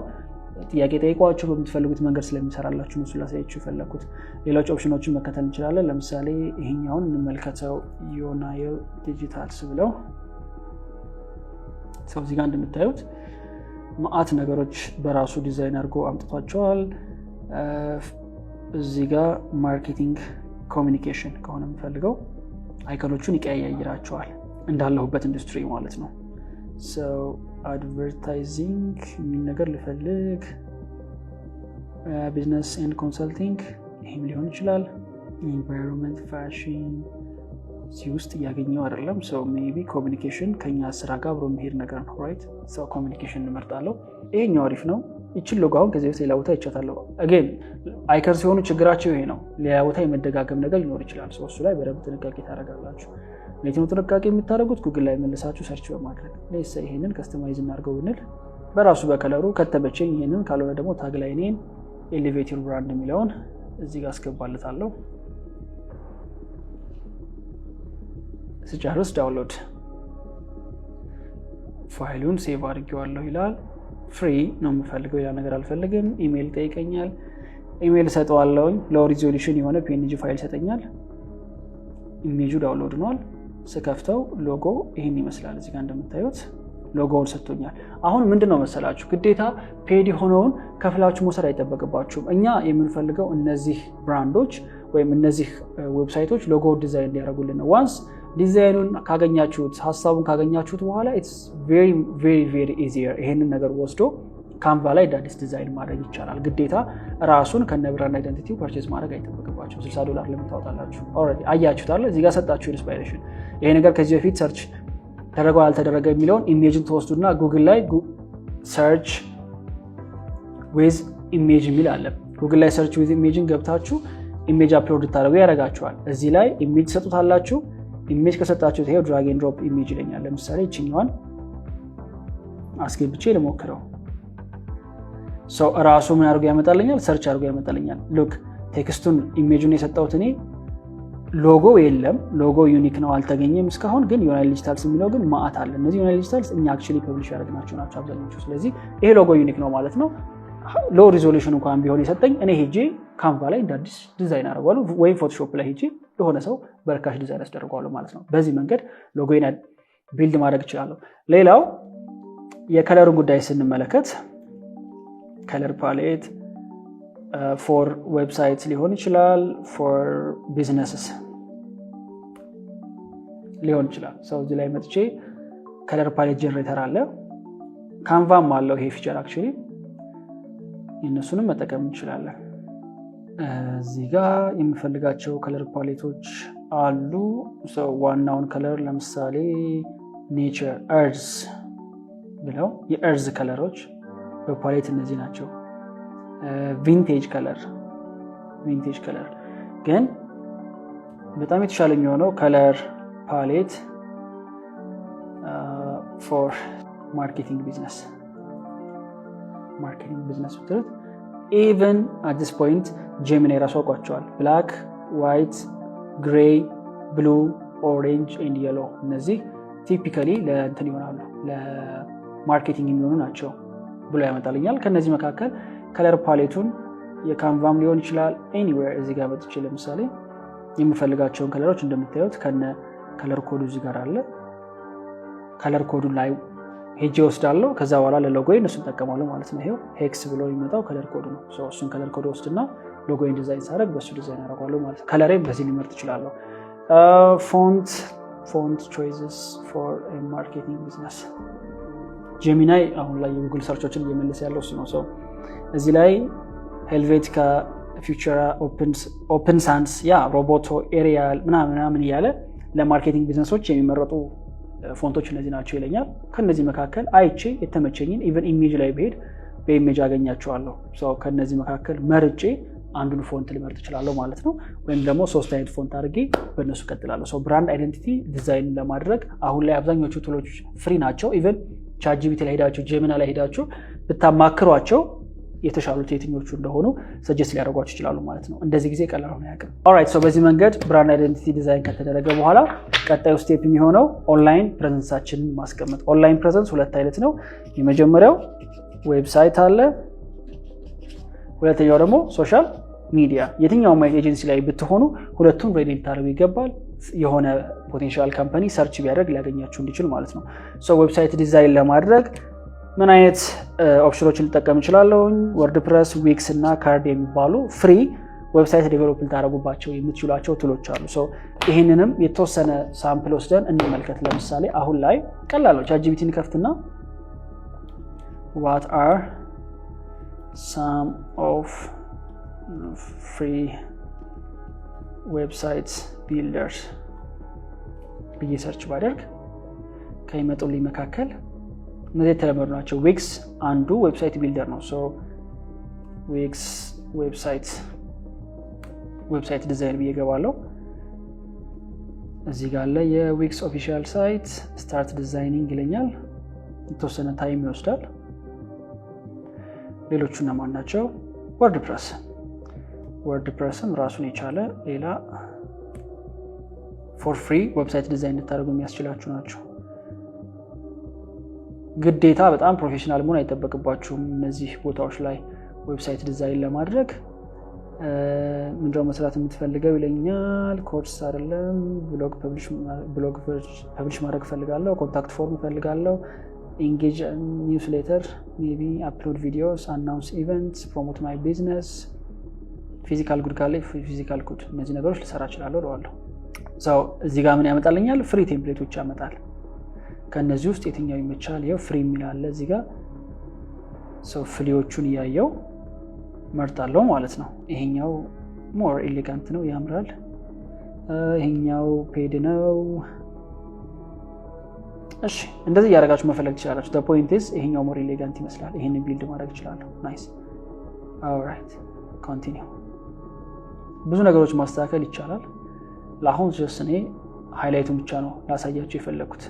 ጥያቄ ጠይቋችሁ በምትፈልጉት መንገድ ስለሚሰራላችሁ ነው ስላሳያችሁ ፈለኩት። ሌሎች ኦፕሽኖችን መከተል እንችላለን። ለምሳሌ ይሄኛውን እንመልከተው። ዮናይል ዲጂታልስ ብለው ሰው እዚህ ጋር እንደምታዩት ማአት ነገሮች በራሱ ዲዛይን አድርጎ አምጥቷቸዋል። እዚህ ጋር ማርኬቲንግ ኮሚኒኬሽን ከሆነ የምፈልገው አይኮኖቹን ይቀያይራቸዋል እንዳለሁበት ኢንዱስትሪ ማለት ነው። አድቨርታይዚንግ የሚል ነገር ልፈልግ። ቢዝነስ ኤንድ ኮንሰልቲንግ ይህም ሊሆን ይችላል። ኢንቫይሮንመንት፣ ፋሽን እዚህ ውስጥ እያገኘው አይደለም። ሜይ ቢ ኮሚኒኬሽን ከኛ ስራ ጋር አብሮ የሚሄድ ነገር ነው። ራይት ኮሚኒኬሽን እንመርጣለሁ። ይሄኛው አሪፍ ነው። እቺ ሎጎ አሁን ከዚህ ሌላ ቦታ ይቻታለሁ again አይከር ሲሆኑ ችግራቸው ይሄ ነው ሌላ ቦታ የመደጋገም ነገር ሊኖር ይችላል እሱ ላይ በደንብ ጥንቃቄ ታደርጋላችሁ ለዚህ ጥንቃቄ የምታደርጉት ጉግል ላይ መልሳችሁ ሰርች በማድረግ ለይስ ይሄንን ከስተማይዝ እናድርገው ብንል በራሱ በከለሩ ከተበቸኝ ይሄንን ካልሆነ ደግሞ ታግ ላይ ነኝ ኤሌቬት ዩር ብራንድ የሚለውን እዚህ ጋር አስገባለታለሁ ስጨርስ ዳውንሎድ ፋይሉን ሴቭ አድርጌዋለሁ ይላል ፍሪ ነው የምፈልገው ያ ነገር አልፈልግም ኢሜል ጠይቀኛል ኢሜል ሰጠዋለሁ ሎው ሪዞሉሽን የሆነ png ፋይል ሰጠኛል ኢሜጁ ዳውንሎድ ሆኗል ስከፍተው ሎጎ ይሄን ይመስላል እዚህ ጋር እንደምታዩት ሎጎውን ሰጥቶኛል አሁን ምንድነው መሰላችሁ ግዴታ ፔድ ሆነውን ከፍላችሁ መውሰድ አይጠበቅባችሁም እኛ የምንፈልገው እነዚህ ብራንዶች ወይም እነዚህ ዌብሳይቶች ሎጎ ዲዛይን እንዲያደርጉልን ዋንስ ዲዛይኑን ካገኛችሁት ሐሳቡን ካገኛችሁት በኋላ it's very easier ይሄንን ነገር ወስዶ ካንቫ ላይ ዳዲስ ዲዛይን ማድረግ ይቻላል ግዴታ ራሱን ከነ ብራንድ አይደንቲቲው ፐርቼዝ ማድረግ አይጠበቅባችሁ $60 ለምታወጣላችሁ ኦሬዲ አያችሁታል እዚህ ጋር ሰጣችሁ ኢንስፓይሬሽን ይሄ ነገር ከዚህ በፊት ሰርች ተደረገው አልተደረገ የሚለውን ኢሜጅን ተወስዱና ጉግል ላይ ሰርች ዊዝ ኢሜጅ የሚል አለ ጉግል ላይ ሰርች ዊዝ ኢሜጅን ገብታችሁ ኢሜጅ አፕሎድ ታደርጉ ያረጋችኋል እዚህ ላይ ኢሜጅ ሰጡታላችሁ ኢሜጅ ከሰጣችሁት ይሄው ድራግ ኤንድ ድሮፕ ኢሜጅ ይለኛል ለምሳሌ እቺኛዋን አስገብቼ ልሞክረው ሶ ራሱ ምን አድርጎ ያመጣልኛል ሰርች አድርጎ ያመጣልኛል ሉክ ቴክስቱን ኢሜጁን የሰጣሁት እኔ ሎጎ የለም ሎጎ ዩኒክ ነው አልተገኘም እስካሁን ግን ዩናይትድ ዲጂታልስ የሚለው ግን ማአት አለ እነዚህ ዩናይትድ ዲጂታልስ እኛ አክቹሊ ፐብሊሽ ያደረግናቸው ናቸው አብዛኞቹ ስለዚህ ይሄ ሎጎ ዩኒክ ነው ማለት ነው ሎው ሪዞሉሽን እንኳን ቢሆን የሰጠኝ እኔ ሄጄ ካንቫ ላይ እንዳዲስ ዲዛይን አደርጋለሁ ወይ ፎቶሾፕ ላይ ሄጄ ለሆነ ሰው በርካሽ ዲዛይን አስደርጋለሁ ማለት ነው በዚህ መንገድ ሎጎዬን ቢልድ ማድረግ እችላለሁ ሌላው የከለሩን ጉዳይ ስንመለከት ከለር ፓሌት for websites ሊሆን ይችላል for businesses ሊሆን ይችላል so እዚህ ላይ መጥቼ ከለር ፓሌት ጀነሬተር አለ ካንቫም አለው ይሄ ፊቸር actually እነሱንም መጠቀም እንችላለን እዚህ ጋር የምፈልጋቸው ከለር ፓሌቶች አሉ so ዋናውን ከለር ለምሳሌ nature earth ብለው የእርዝ ከለሮች በፓሌት እነዚህ ናቸው ቪንቴጅ ከለር ግን በጣም የተሻለ የሚሆነው ከለር ፓሌት for marketing business ብትሉት even at this point Gemini ራሱ አውቋቸዋል black white gray blue orange and yellow እነዚህ ቲፒካሊ ለእንትን ይሆናሉ ለማርኬቲንግ የሚሆኑ ናቸው ብሎ ያመጣልኛል ከነዚህ መካከል ከለር ፓሌቱን የካንቫም ሊሆን ይችላል anywhere እዚህ ጋር መጥቼ ለምሳሌ የምፈልጋቸውን ከለሮች እንደምታዩት ከነ ከለር ኮዱ እዚህ ጋር አለ ከለር ኮዱ ላይ ሄጄ ወስዳለሁ ከዛ በኋላ ለሎጎዬ እሱን ተጠቀማለሁ ማለት ነው ይሄው ሄክስ ብሎ የሚመጣው ከለር ኮዱ ነው ሶ እሱን ከለር ኮድ ወስድና ሎጎዬን ዲዛይን ሳደርግ በሱ ዲዛይን አደርጋለሁ ማለት ነው ከለሬን በዚህ ሊመርጥ ይችላል font choices for a marketing business Gemini አሁን ላይ የጉግል ሰርቾችን እየመለሰ ያለው እሱ ነው ሶ እዚህ ላይ Helvetica Futura Open Sans ያ Roboto Arial ምናምን ያለ ለማርኬቲንግ ቢዝነሶች የሚመረጡ ፎንቶች እነዚህ ናቸው ይለኛል ከነዚህ መካከል አይቼ የተመቸኝን ኢቭን ኢሜጅ ላይ በሄድ በኢሜጅ አገኛቸዋለሁ ሶ ከነዚህ መካከል መርጬ አንዱን ፎንት ልመርጥ እችላለሁ ማለት ነው ወይም ደግሞ ሶስት አይነት ፎንት አድርጌ በእነሱ ቀጥላለሁ ሶ ብራንድ አይደንቲቲ ዲዛይን ለማድረግ አሁን ላይ አብዛኞቹ ቱሎች ፍሪ ናቸው ኢቭን ChatGPT ላይ ሄዳችሁ Gemini ላይ ሄዳችሁ ብታማክሯቸው የተሻሉት የትኞቹ እንደሆኑ ሰጀስት ሊያደርጓችሁ ይችላሉ ማለት ነው እንደዚህ ጊዜ ቀላል ሆነ ያቀም ኦልራይት ሶ በዚህ መንገድ ብራንድ አይደንቲቲ ዲዛይን ከተደረገ በኋላ ቀጣዩ ስቴፕ የሚሆነው ኦንላይን ፕሬዘንሳችንን ማስቀመጥ ኦንላይን ፕሬዘንስ ሁለት አይነት ነው የመጀመሪያው ዌብሳይት አለ ሁለተኛው ደግሞ ሶሻል ሚዲያ የትኛውም ኤጀንሲ ላይ ብትሆኑ ሁለቱም ሬዲ ልታደርጉ ይገባል የሆነ ፖቴንሻል ካምፓኒ ሰርች ቢያደርግ ሊያገኛችሁ እንዲችል ማለት ነው ሶ ዌብሳይት ዲዛይን ለማድረግ ምን አይነት ኦፕሽኖችን ልጠቀም እንችላለን ወርድፕረስ ዊክስ እና ካርድ የሚባሉ ፍሪ ዌብሳይት ዴቨሎፕ ልታደርጉባቸው የምትችሏቸው ቱሎች አሉ ሶ ይሄንንም የተወሰነ ሳምፕል ወስደን እንመልከት ለምሳሌ አሁን ላይ ቀላል ነው ChatGPT እንከፍትና what are some of free websites builders ብዬ ሰርች ባደርግ ከይመጡልኝ መካከል እነዚህ የተለመዱ ናቸው። ዊክስ አንዱ ዌብሳይት ቢልደር ነው። ሶ ዊክስ ዌብሳይት ዲዛይን ብዬ እገባለሁ። እዚህ ጋር ላይ የዊክስ ኦፊሻል ሳይት ስታርት ዲዛይኒንግ ይለኛል። የተወሰነ ታይም ይወስዳል። ሌሎቹ እነማን ናቸው? ወርድፕረስም ራሱን የቻለ ሌላ ፎር ፍሪ ዌብሳይት ዲዛይን እንድታደርጉ የሚያስችላችሁ ናቸው። ግዴታ በጣም ፕሮፌሽናል መሆን አይጠበቅባችሁም። እነዚህ ቦታዎች ላይ ዌብሳይት ዲዛይን ለማድረግ ምንድነው መስራት የምትፈልገው ይለኛል። ኮርስ አይደለም፣ ብሎግ ፐብሊሽ ማድረግ ፈልጋለሁ፣ ኮንታክት ፎርም ፈልጋለሁ፣ ኢንጌጅ ኒውስሌተር፣ ሜቢ አፕሎድ ቪዲዮስ፣ አናውንስ ኢቨንትስ፣ ፕሮሞት ማይ ቢዝነስ፣ ፊዚካል ጉድ ካለ ፊዚካል ጉድ፣ እነዚህ ነገሮች ልሰራ እችላለሁ እለዋለሁ። ሰው እዚህ ጋር ምን ያመጣልኛል? ፍሪ ቴምፕሌቶች ያመጣል። ከነዚህ ውስጥ የትኛው ይመቻል? ይሄው ፍሪ የሚል አለ እዚህ ጋር። ሰው ፍሪዎቹን እያየው መርጣለሁ ማለት ነው። ይሄኛው ሞር ኤሌጋንት ነው፣ ያምራል። ይሄኛው ፔድ ነው። እሺ እንደዚህ ያደርጋችሁ መፈለግ ትችላላችሁ። the point is ይሄኛው ሞር ኤሌጋንት ይመስላል። ይሄንን ቢልድ ማድረግ እችላለሁ። ናይስ ኦልራይት ኮንቲኒው። ብዙ ነገሮች ማስተካከል ይቻላል። ለአሁን ጀስት እኔ ሃይላይቱን ብቻ ነው ላሳያችሁ የፈለኩት።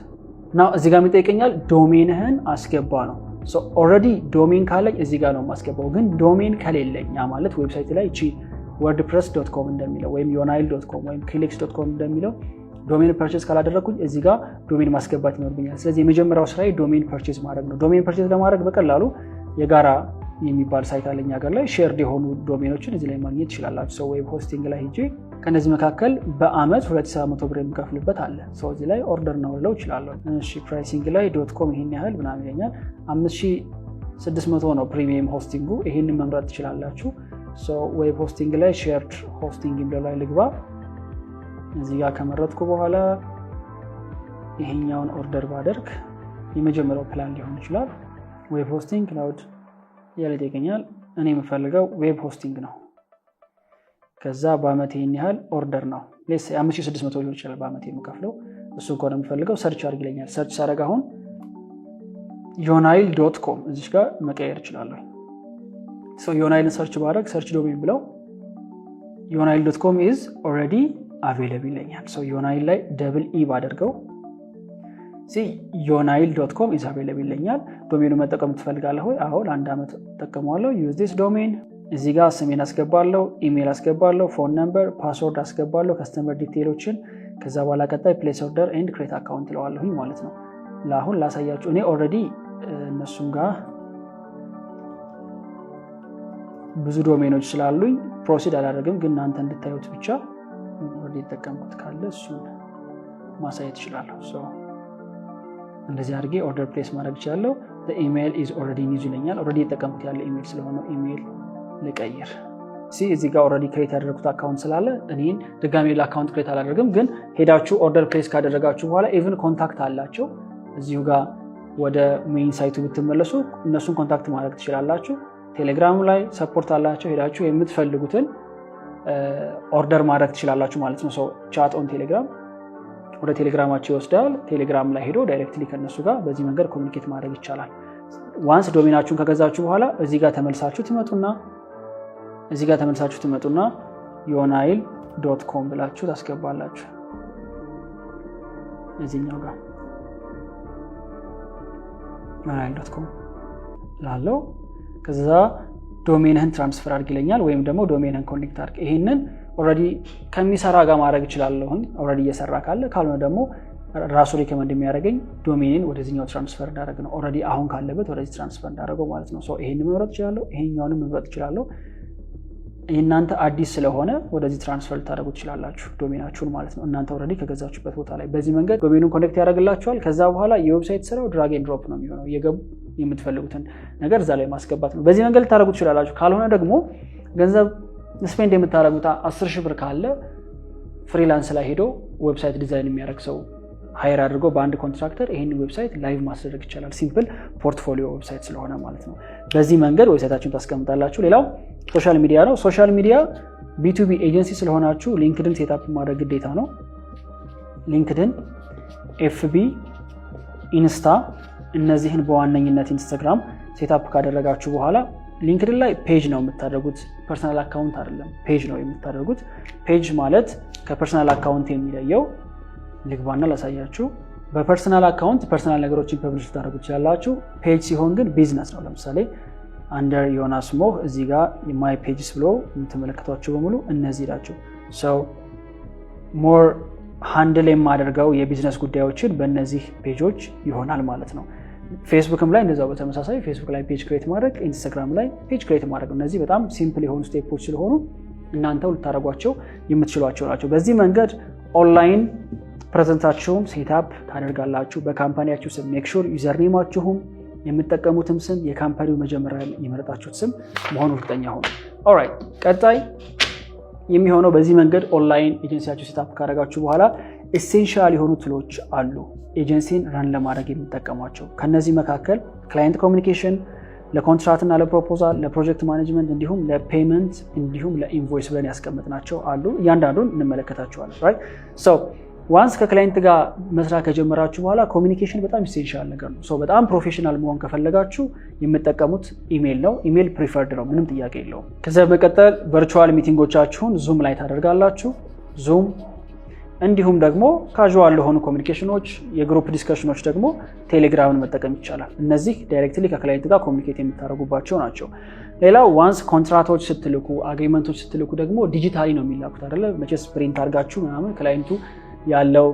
ናው እዚህ ጋር የሚጠይቀኛል ዶሜንህን አስገባ ነው። ሶ ኦልሬዲ ዶሜን ካለኝ እዚህ ጋር ነው የማስገባው። ግን ዶሜን ከሌለኝ ያ ማለት ዌብሳይት ላይ እቺ wordpress.com እንደሚለው ወይም yonail.com ወይም klix.com እንደሚለው ዶሜን ፐርቼዝ ካላደረኩኝ እዚህ ጋር ዶሜን ማስገባት ይኖርብኛል። ስለዚህ የመጀመሪያው ስራዬ ዶሜን ፐርቼዝ ማድረግ ነው። ዶሜን ፐርቼዝ ለማድረግ በቀላሉ የጋራ የሚባል ሳይት አለኝ ሀገር ላይ ሼርድ የሆኑ ዶሜኖችን እዚህ ላይ ማግኘት ትችላላችሁ። ሰው ዌብ ሆስቲንግ ላይ ሄጄ ከነዚህ መካከል በአመት 2700 ብር የሚከፍልበት አለ። ሰው እዚህ ላይ ኦርደር ነው ልለው እችላለሁ። እሺ ፕራይሲንግ ላይ .com ይሄን ያህል ምናምን ይለኛል። 5600 ነው ፕሪሚየም ሆስቲንጉ። ይሄንን መምረጥ ትችላላችሁ። ሶ ዌብ ሆስቲንግ ላይ ሼርድ ሆስቲንግ የሚለው ላይ ልግባ። እዚህ ጋር ከመረጥኩ በኋላ ይሄኛውን ኦርደር ባደርግ የመጀመሪያው ፕላን ሊሆን ይችላል። ዌብ ሆስቲንግ ክላውድ ያለ ይገኛል። እኔ የምፈልገው ዌብ ሆስቲንግ ነው። ከዛ በአመት ይሄን ያህል ኦርደር ነው። ሌስ 5600 ሊሆን ይችላል በአመት የምከፍለው። እሱ እንኳን የምፈልገው ሰርች አድርግ ይለኛል። ሰርች ሳደርግ አሁን yonail.com እዚህ ጋር መቀየር እችላለሁ። ሶ yonailን ሰርች ባደርግ ሰርች ዶሜን ብለው yonail.com is already available ይለኛል። ሶ yonail ላይ ደብል ኢ ባደርገው yonail.com is available ይለኛል። ዶሜኑ መጠቀም ትፈልጋለህ ወይ? አዎ ለአንድ አመት ተጠቀመዋለሁ። use this domain። እዚህ ጋር ስሜን አስገባለሁ፣ ኢሜል አስገባለሁ፣ ፎን ነምበር፣ ፓስወርድ አስገባለሁ፣ ከስተመር ዲቴይሎችን። ከዛ በኋላ ቀጣይ ፕሌስ ኦርደር ኤንድ ክሬት አካውንት ለዋለሁኝ ማለት ነው። ለአሁን ላሳያችሁ። እኔ ኦልሬዲ እነሱም ጋር ብዙ ዶሜኖች ስላሉኝ ፕሮሲድ አላደርግም፣ ግን እናንተ እንድታዩት ብቻ ኦልሬዲ የተጠቀምኩት ካለ እሱን ማሳየት እችላለሁ። እንደዚህ አድርጌ ኦርደር ፕሌስ ማድረግ እችላለሁ። the email is already in use ይለኛል። ኦልሬዲ የተጠቀምኩት ያለ ኢሜል ስለሆነ ኢሜል ልቀይር። እዚህ ጋር ኦልሬዲ ክሬት ያደረኩት አካውንት ስላለ እኔን ድጋሜ ለአካውንት ክሬት አላደርግም። ግን ሄዳችሁ ኦርደር ፕሌስ ካደረጋችሁ በኋላ ኢቭን ኮንታክት አላቸው እዚሁ ጋር ወደ ሜይን ሳይቱ ብትመለሱ እነሱን ኮንታክት ማድረግ ትችላላችሁ። ቴሌግራም ላይ ሰፖርት አላቸው። ሄዳችሁ የምትፈልጉትን ኦርደር ማድረግ ትችላላችሁ ማለት ነው። ቻት ኦን ቴሌግራም ወደ ቴሌግራማቸው ይወስዳል። ቴሌግራም ላይ ሄዶ ዳይሬክትሊ ከነሱ ጋር በዚህ መንገድ ኮሚኒኬት ማድረግ ይቻላል። ዋንስ ዶሜናችሁን ከገዛችሁ በኋላ እዚህ ጋር ተመልሳችሁ ትመጡና yonail.com ብላችሁ ታስገባላችሁ። እዚህኛው ጋር yonail.com ላለው ከዛ ዶሜንህን ትራንስፈር አድርግ ይለኛል፣ ወይም ደግሞ ዶሜንህን ኮኔክት አድርግ። ይሄንን ኦልሬዲ ከሚሰራ ጋር ማድረግ እችላለሁ፣ ኦልሬዲ እየሰራ ካለ። ካልሆነ ደግሞ ራሱ ሪከመንድ የሚያደርገኝ ዶሜንን ወደዚህኛው ትራንስፈር እንዳደረግ ነው። ኦልሬዲ አሁን ካለበት ወደዚህ ትራንስፈር እንዳደረገው ማለት ነው። ይሄንን መምረጥ እችላለሁ፣ ይሄኛውንም መምረጥ እችላለሁ። እናንተ አዲስ ስለሆነ ወደዚህ ትራንስፈር ልታደርጉ ትችላላችሁ ዶሜናችሁን ማለት ነው፣ እናንተ ኦልሬዲ ከገዛችሁበት ቦታ ላይ። በዚህ መንገድ ዶሜኑን ኮኔክት ያደርግላችኋል። ከዛ በኋላ የዌብሳይት ስራው ድራግ ኤንድ ድሮፕ ነው የሚሆነው። እየገቡ የምትፈልጉትን ነገር እዛ ላይ ማስገባት ነው። በዚህ መንገድ ልታደርጉ ትችላላችሁ። ካልሆነ ደግሞ ገንዘብ ስፔንድ የምታደርጉት 10,000 ብር ካለ ፍሪላንስ ላይ ሄዶ ዌብሳይት ዲዛይን የሚያደርግ ሰው ሃየር አድርጎ በአንድ ኮንትራክተር ይሄን ዌብሳይት ላይቭ ማስደረግ ይቻላል። ሲምፕል ፖርትፎሊዮ ዌብሳይት ስለሆነ ማለት ነው። በዚህ መንገድ ዌብሳይታችሁን ታስቀምጣላችሁ። ሌላው ሶሻል ሚዲያ ነው። ሶሻል ሚዲያ ቢ2ቢ ኤጀንሲ ስለሆናችሁ ሊንክድን ሴትአፕ ማድረግ ግዴታ ነው። ሊንክድን፣ ኤፍቢ፣ ኢንስታ እነዚህን በዋነኝነት ኢንስታግራም ሴትአፕ ካደረጋችሁ በኋላ ሊንክድን ላይ ፔጅ ነው የምታደርጉት፣ ፐርሰናል አካውንት አይደለም፣ ፔጅ ነው የምታደርጉት። ፔጅ ማለት ከፐርሰናል አካውንት የሚለየው ልግባና ላሳያችሁ። በፐርሰናል አካውንት ፐርሰናል ነገሮችን ፐብሊሽ ታደርጉ ትችላላችሁ። ፔጅ ሲሆን ግን ቢዝነስ ነው። ለምሳሌ አንደር ዮናስ ሞህ እዚህ ጋር የማይ ፔጅስ ብሎ የምትመለከቷቸው በሙሉ እነዚህ ናቸው። ሰው ሞር ሃንድል የማደርገው የቢዝነስ ጉዳዮችን በእነዚህ ፔጆች ይሆናል ማለት ነው። ፌስቡክም ላይ እንደዛው በተመሳሳይ ፌስቡክ ላይ ፔጅ ክሬት ማድረግ፣ ኢንስታግራም ላይ ፔጅ ክሬት ማድረግ። እነዚህ በጣም ሲምፕል የሆኑ ስቴፖች ስለሆኑ እናንተው ልታደርጓቸው የምትችሏቸው ናቸው። በዚህ መንገድ ኦንላይን ፕሬዘንታችሁን ሴትአፕ ታደርጋላችሁ። በካምፓኒያችሁ ስም ሜክ ሹር ዩዘርኔማችሁም የምትጠቀሙትም ስም የካምፓኒው መጀመሪያ የመረጣችሁት ስም መሆኑ እርግጠኛ ሆኑ። ኦልራይት ቀጣይ የሚሆነው በዚህ መንገድ ኦንላይን ኤጀንሲያችሁ ሴትአፕ ካደረጋችሁ በኋላ ኤሴንሻል የሆኑ ትሎች አሉ ኤጀንሲን ረን ለማድረግ የሚጠቀሟቸው። ከነዚህ መካከል ክላይንት ኮሚኒኬሽን፣ ለኮንትራክት እና ለፕሮፖዛል፣ ለፕሮጀክት ማኔጅመንት እንዲሁም ለፔመንት እንዲሁም ለኢንቮይስ ብለን ያስቀምጥናቸው አሉ። እያንዳንዱን እንመለከታቸዋለን። ራይት ሶ ዋንስ ከክላይንት ጋር መስራት ከጀመራችሁ በኋላ ኮሚኒኬሽን በጣም ኢሴንሻል ነገር ነው። በጣም ፕሮፌሽናል መሆን ከፈለጋችሁ የምትጠቀሙት ኢሜል ነው። ኢሜል ፕሪፈርድ ነው፣ ምንም ጥያቄ የለውም። ከዚያ በመቀጠል ቨርቹዋል ሚቲንጎቻችሁን ዙም ላይ ታደርጋላችሁ። ዙም እንዲሁም ደግሞ ካዥዋል ለሆኑ ኮሚኒኬሽኖች፣ የግሩፕ ዲስከሽኖች ደግሞ ቴሌግራምን መጠቀም ይቻላል። እነዚህ ዳይሬክትሊ ከክላይንት ጋር ኮሚኒኬት የምታደርጉባቸው ናቸው። ሌላው ዋንስ ኮንትራክቶች ስትልኩ፣ አግሪመንቶች ስትልኩ ደግሞ ዲጂታሊ ነው የሚላኩት አይደለ? መቼስ ፕሪንት አድርጋችሁ ምናምን ክላይንቱ ያለው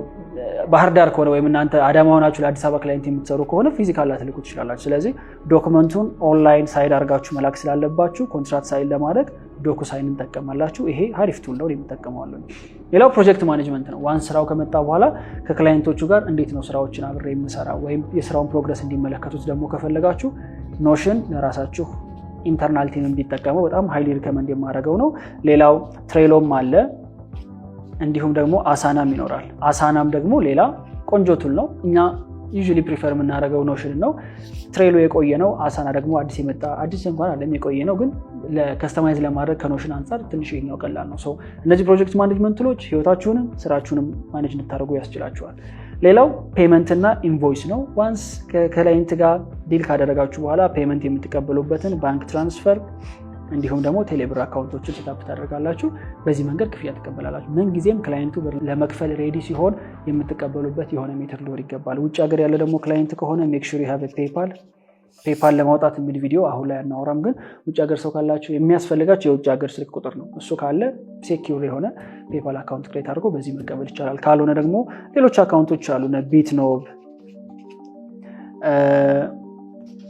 ባህር ዳር ከሆነ ወይም እናንተ አዳማ ሆናችሁ ለአዲስ አበባ ክላይንት የምትሰሩ ከሆነ ፊዚካል ላትልኩ ትችላላችሁ። ስለዚህ ዶክመንቱን ኦንላይን ሳይድ አድርጋችሁ መላክ ስላለባችሁ ኮንትራክት ሳይድ ለማድረግ ዶኩ ሳይን እንጠቀማላችሁ። ይሄ ሀሪፍ ቱል ነው፣ የምጠቀመዋለሁ። ሌላው ፕሮጀክት ማኔጅመንት ነው። ዋንስ ስራው ከመጣ በኋላ ከክላይንቶቹ ጋር እንዴት ነው ስራዎችን አብሬ የምሰራ ወይም የስራውን ፕሮግረስ እንዲመለከቱት ደግሞ ከፈለጋችሁ ኖሽን ለራሳችሁ ኢንተርናል ቲም እንዲጠቀመው በጣም ሃይሊ ሪከመንድ የማደርገው ነው። ሌላው ትሬሎም አለ፣ እንዲሁም ደግሞ አሳናም ይኖራል። አሳናም ደግሞ ሌላ ቆንጆ ቱል ነው። እኛ ዩዥሊ ፕሪፈር የምናደርገው ኖሽን ነው። ትሬሎ የቆየ ነው። አሳና ደግሞ አዲስ የመጣ አዲስ እንኳን አለም የቆየ ነው፣ ግን ለከስተማይዝ ለማድረግ ከኖሽን አንጻር ትንሽ ይሄኛው ቀላል ነው። እነዚህ ፕሮጀክት ማኔጅመንት ቱሎች ህይወታችሁንም ስራችሁንም ማኔጅ እንድታደርጉ ያስችላችኋል። ሌላው ፔመንት እና ኢንቮይስ ነው። ዋንስ ከክላይንት ጋር ዲል ካደረጋችሁ በኋላ ፔመንት የምትቀበሉበትን ባንክ ትራንስፈር እንዲሁም ደግሞ ቴሌብር አካውንቶችን ሴትአፕ ታደርጋላችሁ። በዚህ መንገድ ክፍያ ትቀበላላችሁ። ምን ጊዜም ክላይንቱ ለመክፈል ሬዲ ሲሆን የምትቀበሉበት የሆነ ሜተድ ሊኖር ይገባል። ውጭ ሀገር ያለ ደግሞ ክላይንት ከሆነ ሜክ ሹር ዩ ሃቭ ፔፓል ለማውጣት የሚል ቪዲዮ አሁን ላይ አናወራም፣ ግን ውጭ ሀገር ሰው ካላችሁ የሚያስፈልጋችሁ የውጭ ሀገር ስልክ ቁጥር ነው። እሱ ካለ ሴኪዩር የሆነ ፔፓል አካውንት ክሬት አድርጎ በዚህ መቀበል ይቻላል። ካልሆነ ደግሞ ሌሎች አካውንቶች አሉ፣ ቢትኖብ፣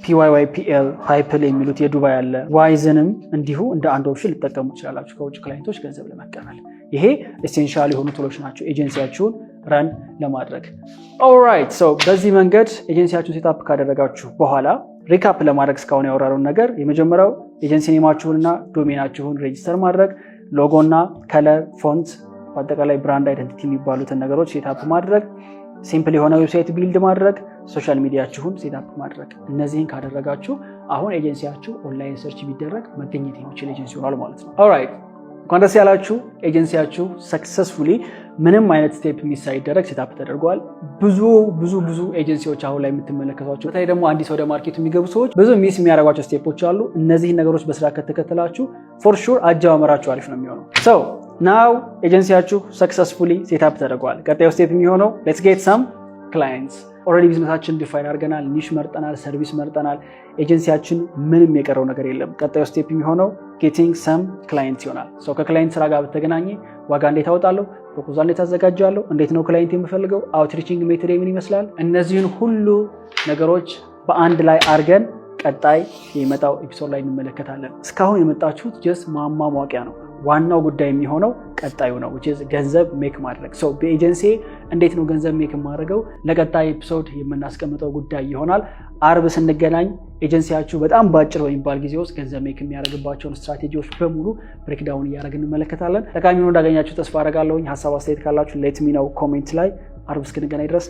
PYYPL፣ ፓይፕል የሚሉት የዱባይ አለ። ዋይዝንም እንዲሁ እንደ አንድ ኦፕሽን ልጠቀሙ ትችላላችሁ ከውጭ ክላይንቶች ገንዘብ ለመቀበል። ይሄ ኤሴንሻል የሆኑ ቱሎች ናቸው ኤጀንሲያችሁን ረን ለማድረግ። ኦልራይት በዚህ መንገድ ኤጀንሲያችሁን ሴትአፕ ካደረጋችሁ በኋላ ሪካፕ ለማድረግ እስካሁን ያወራነውን ነገር የመጀመሪያው ኤጀንሲ ኔማችሁንና ዶሜናችሁን ሬጂስተር ማድረግ፣ ሎጎና ከለር፣ ፎንት፣ በአጠቃላይ ብራንድ አይደንቲቲ የሚባሉትን ነገሮች ሴትአፕ ማድረግ፣ ሲምፕል የሆነ ዌብሳይት ቢልድ ማድረግ፣ ሶሻል ሚዲያችሁን ሴትአፕ ማድረግ። እነዚህን ካደረጋችሁ አሁን ኤጀንሲያችሁ ኦንላይን ሰርች ቢደረግ መገኘት የሚችል ኤጀንሲ ሆኗል ማለት ነው። ኦልራይት እንኳን ደስ ያላችሁ። ኤጀንሲያችሁ ሰክሰስፉሊ ምንም አይነት ስቴፕ ሚስ ሳይደረግ ሴትአፕ ተደርጓል። ብዙ ኤጀንሲዎች አሁን ላይ የምትመለከቷቸው፣ በተለይ ደግሞ አዲስ ወደ ማርኬቱ የሚገቡ ሰዎች ብዙ ሚስ የሚያደርጓቸው ስቴፖች አሉ። እነዚህን ነገሮች በስራ ከተከተላችሁ ፎር ሹር አጀማመራችሁ አሪፍ ነው የሚሆነው። ናው ኤጀንሲያችሁ ሰክሰስፉሊ ሴትአፕ ተደርጓል። ቀጣዩ ስቴፕ የሚሆነው ሌትስ ጌት ሰም ክላይንትስ። ኦልሬዲ ቢዝነሳችን ዲፋይን አድርገናል፣ ኒሽ መርጠናል፣ ሰርቪስ መርጠናል። ኤጀንሲያችን ምንም የቀረው ነገር የለም። ቀጣዩ ስቴፕ የሚሆነው ጌቲንግ ሰም ክላይንት ይሆናል። ከክላይንት ስራ ጋር በተገናኘ ዋጋ እንዴት አወጣለሁ፣ ፕሮፖዛል እንዴት አዘጋጃለሁ፣ እንዴት ነው ክላይንት የምፈልገው፣ አውትሪቺንግ ሜትድ ምን ይመስላል፣ እነዚህን ሁሉ ነገሮች በአንድ ላይ አድርገን ቀጣይ የሚመጣው ኤፒሶድ ላይ እንመለከታለን። እስካሁን የመጣችሁት ጀስት ማሟሟቂያ ነው። ዋናው ጉዳይ የሚሆነው ቀጣዩ ነው፣ ገንዘብ ሜክ ማድረግ። በኤጀንሲ እንዴት ነው ገንዘብ ሜክ ማድረገው ለቀጣይ ኤፒሶድ የምናስቀምጠው ጉዳይ ይሆናል። አርብ ስንገናኝ ኤጀንሲያችሁ በጣም ባጭር በሚባል ጊዜ ውስጥ ገንዘብ ሜክ የሚያደርግባቸውን ስትራቴጂዎች በሙሉ ብሬክዳውን እያደረግን እንመለከታለን። ጠቃሚ ሆኖ እንዳገኛችሁ ተስፋ አደርጋለሁ። ሀሳብ አስተያየት ካላችሁ ሌት ሚ ነው ኮሜንት ላይ። አርብ እስክንገናኝ ድረስ